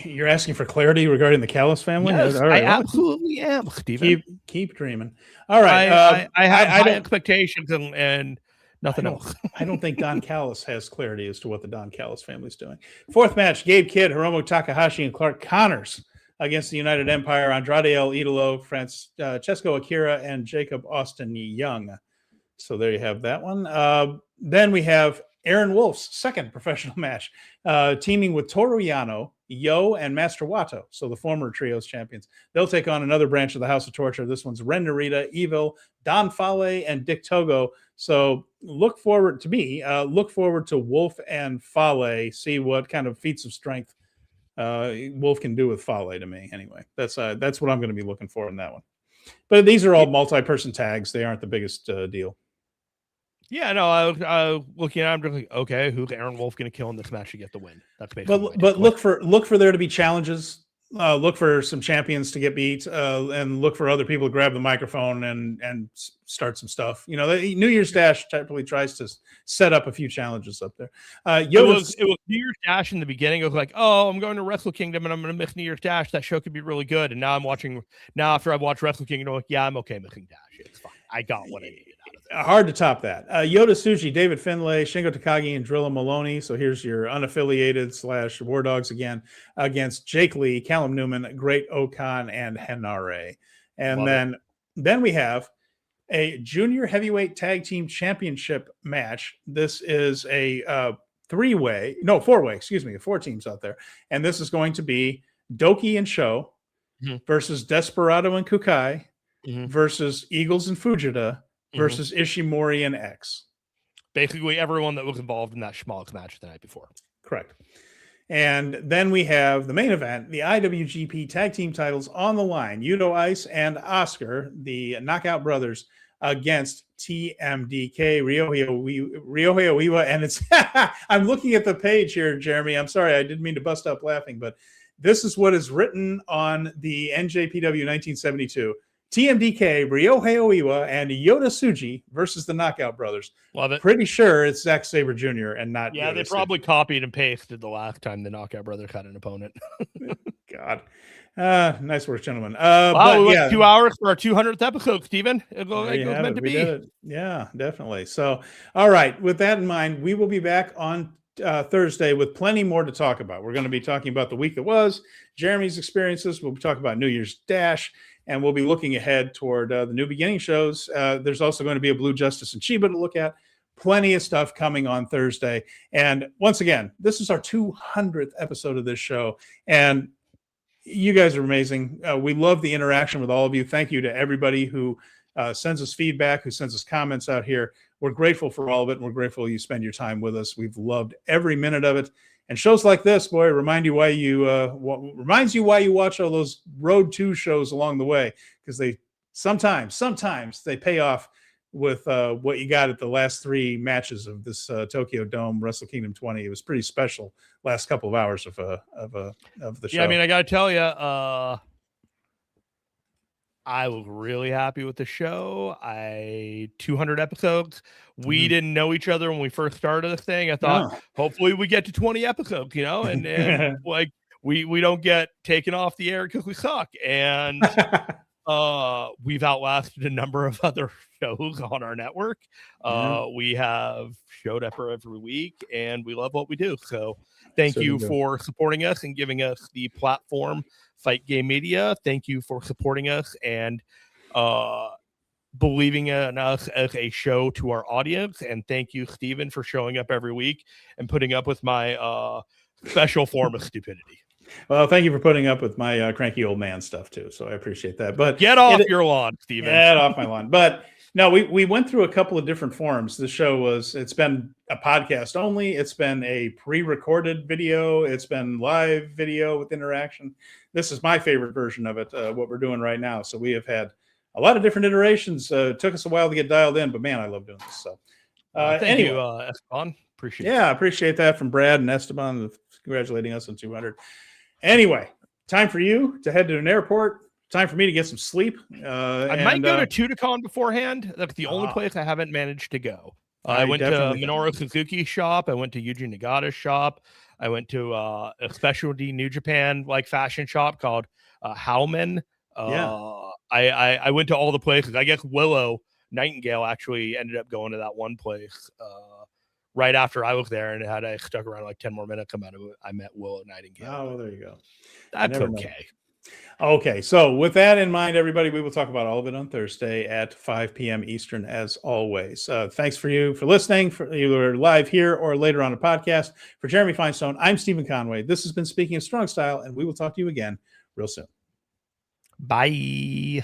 You're asking for clarity regarding the Callis family? Yes, all right, I absolutely am, Steven. Keep dreaming. All right. I have high expectations and nothing else. I don't think Don Callis has clarity as to what the Don Callis family is doing. Fourth match, Gabe Kidd, Hiromu Takahashi, and Clark Connors against the United Empire, Andrade El Idolo, Francesco Akira, and Jacob Austin Young. So there you have that one. Then we have Aaron Wolf's second professional match, teaming with Toru Yano, Yo, and Master Wato, so the former Trios champions. They'll take on another branch of the House of Torture. This one's Ren Narita, Evil, Don Fale, and Dick Togo. So look forward to Wolf and Fale, see what kind of feats of strength Wolf can do with Fale to me. Anyway, that's what I'm going to be looking for in that one. But these are all multi-person tags. They aren't the biggest deal. Yeah, no, I looking at it, I'm just like, okay, who's Aaron Wolf going to kill in this match to get the win? That's basically. But look for there to be challenges. Look for some champions to get beat, and look for other people to grab the microphone and start some stuff. You know, the New Year's Dash typically tries to set up a few challenges up there. It was New Year's Dash in the beginning. It was like, oh, I'm going to Wrestle Kingdom and I'm going to miss New Year's Dash. That show could be really good. And now after I've watched Wrestle Kingdom, I'm like, yeah, I'm okay missing Dash. It's fine. I got what I needed out of it. Hard to top that. Yoda Tsuji, David Finlay, Shingo Takagi, and Drilla Maloney. So here's your unaffiliated / War Dogs again against Jake Lee, Callum Newman, Great Okan, and Henare. And then we have a junior heavyweight tag team championship match. This is a four-way, excuse me, 4 teams out there. And this is going to be Doki and Sho versus Desperado and Kukai versus Eagles and Fujita versus Ishimori and X. Basically everyone that was involved in that Schmaltz match the night before. Correct. And then we have the main event, the IWGP tag team titles on the line. Yuto Ice and Oscar, the Knockout Brothers, against TMDK, Ryohei Oiwa. And it's, I'm looking at the page here, Jeremy. I'm sorry, I didn't mean to bust up laughing, but this is what is written on the NJPW 1972. TMDK, Ryohei Oiwa, and Yota Tsuji versus the Knockout Brothers. Love it. Pretty sure it's Zack Sabre Jr. and not. Yeah, Yota they probably Tsuji. copied and pasted the last time the Knockout Brothers had an opponent. God. Nice work, gentlemen. Wow, we went 2 hours for our 200th episode, Steven. It was meant to be. Did it. Yeah, definitely. So, all right. With that in mind, we will be back on Thursday with plenty more to talk about. We're going to be talking about the week that was, Jeremy's experiences. We'll be talking about New Year's Dash, and we'll be looking ahead toward the New Beginning shows. There's also going to be a Blue Justice and Chiba to look at. Plenty of stuff coming on Thursday. And once again, this is our 200th episode of this show. And you guys are amazing. We love the interaction with all of you. Thank you to everybody who sends us feedback, who sends us comments out here. We're grateful for all of it, and we're grateful you spend your time with us. We've loved every minute of it. And shows like this, boy, reminds you why you watch all those Road 2 shows along the way, because they sometimes they pay off with what you got at the last 3 matches of this Tokyo Dome Wrestle Kingdom 20. It was pretty special last couple of hours of the show. Yeah, I mean, I got to tell you, I was really happy with the show. 200 episodes. We didn't know each other when we first started this thing. I thought, hopefully we get to 20 episodes, and like we don't get taken off the air because we suck. And we've outlasted a number of other shows on our network. We have showed up every week, and we love what we do. So thank you for supporting us and giving us the platform, Fight Game Media. Thank you for supporting us and believing in us as a show to our audience. And thank you, Steven, for showing up every week and putting up with my special form of stupidity. Well, thank you for putting up with my cranky old man stuff too. So I appreciate that. But get off your lawn, Steven. Get off my lawn. But no, we went through a couple of different forms. The show it's been a podcast only. It's been a pre-recorded video. It's been live video with interaction. This is my favorite version of it, what we're doing right now. So we have had a lot of different iterations. It took us a while to get dialed in, but man, I love doing this. So thank you, Esteban. Appreciate it. Yeah, I appreciate that from Brad and Esteban, congratulating us on 200. Anyway, time for you to head to an airport. Time for me to get some sleep. I might go to Tuticon beforehand. That's the only place I haven't managed to go. I went to Minoru Suzuki's shop. I went to Yuji Nagata's shop. I went to a specialty New Japan fashion shop called Howman. I went to all the places. I guess Willow Nightingale actually ended up going to that one place right after I was there, and had I stuck around like 10 more minutes, I met Willow Nightingale. Oh, well, there you go. That's okay. Okay, so with that in mind, everybody, we will talk about all of it on Thursday at 5 p.m. Eastern, as always. Thanks for listening, for either live here or later on a podcast. For Jeremy Finestone, I'm Stephen Conway. This has been Speaking of Strong Style, and we will talk to you again real soon. Bye.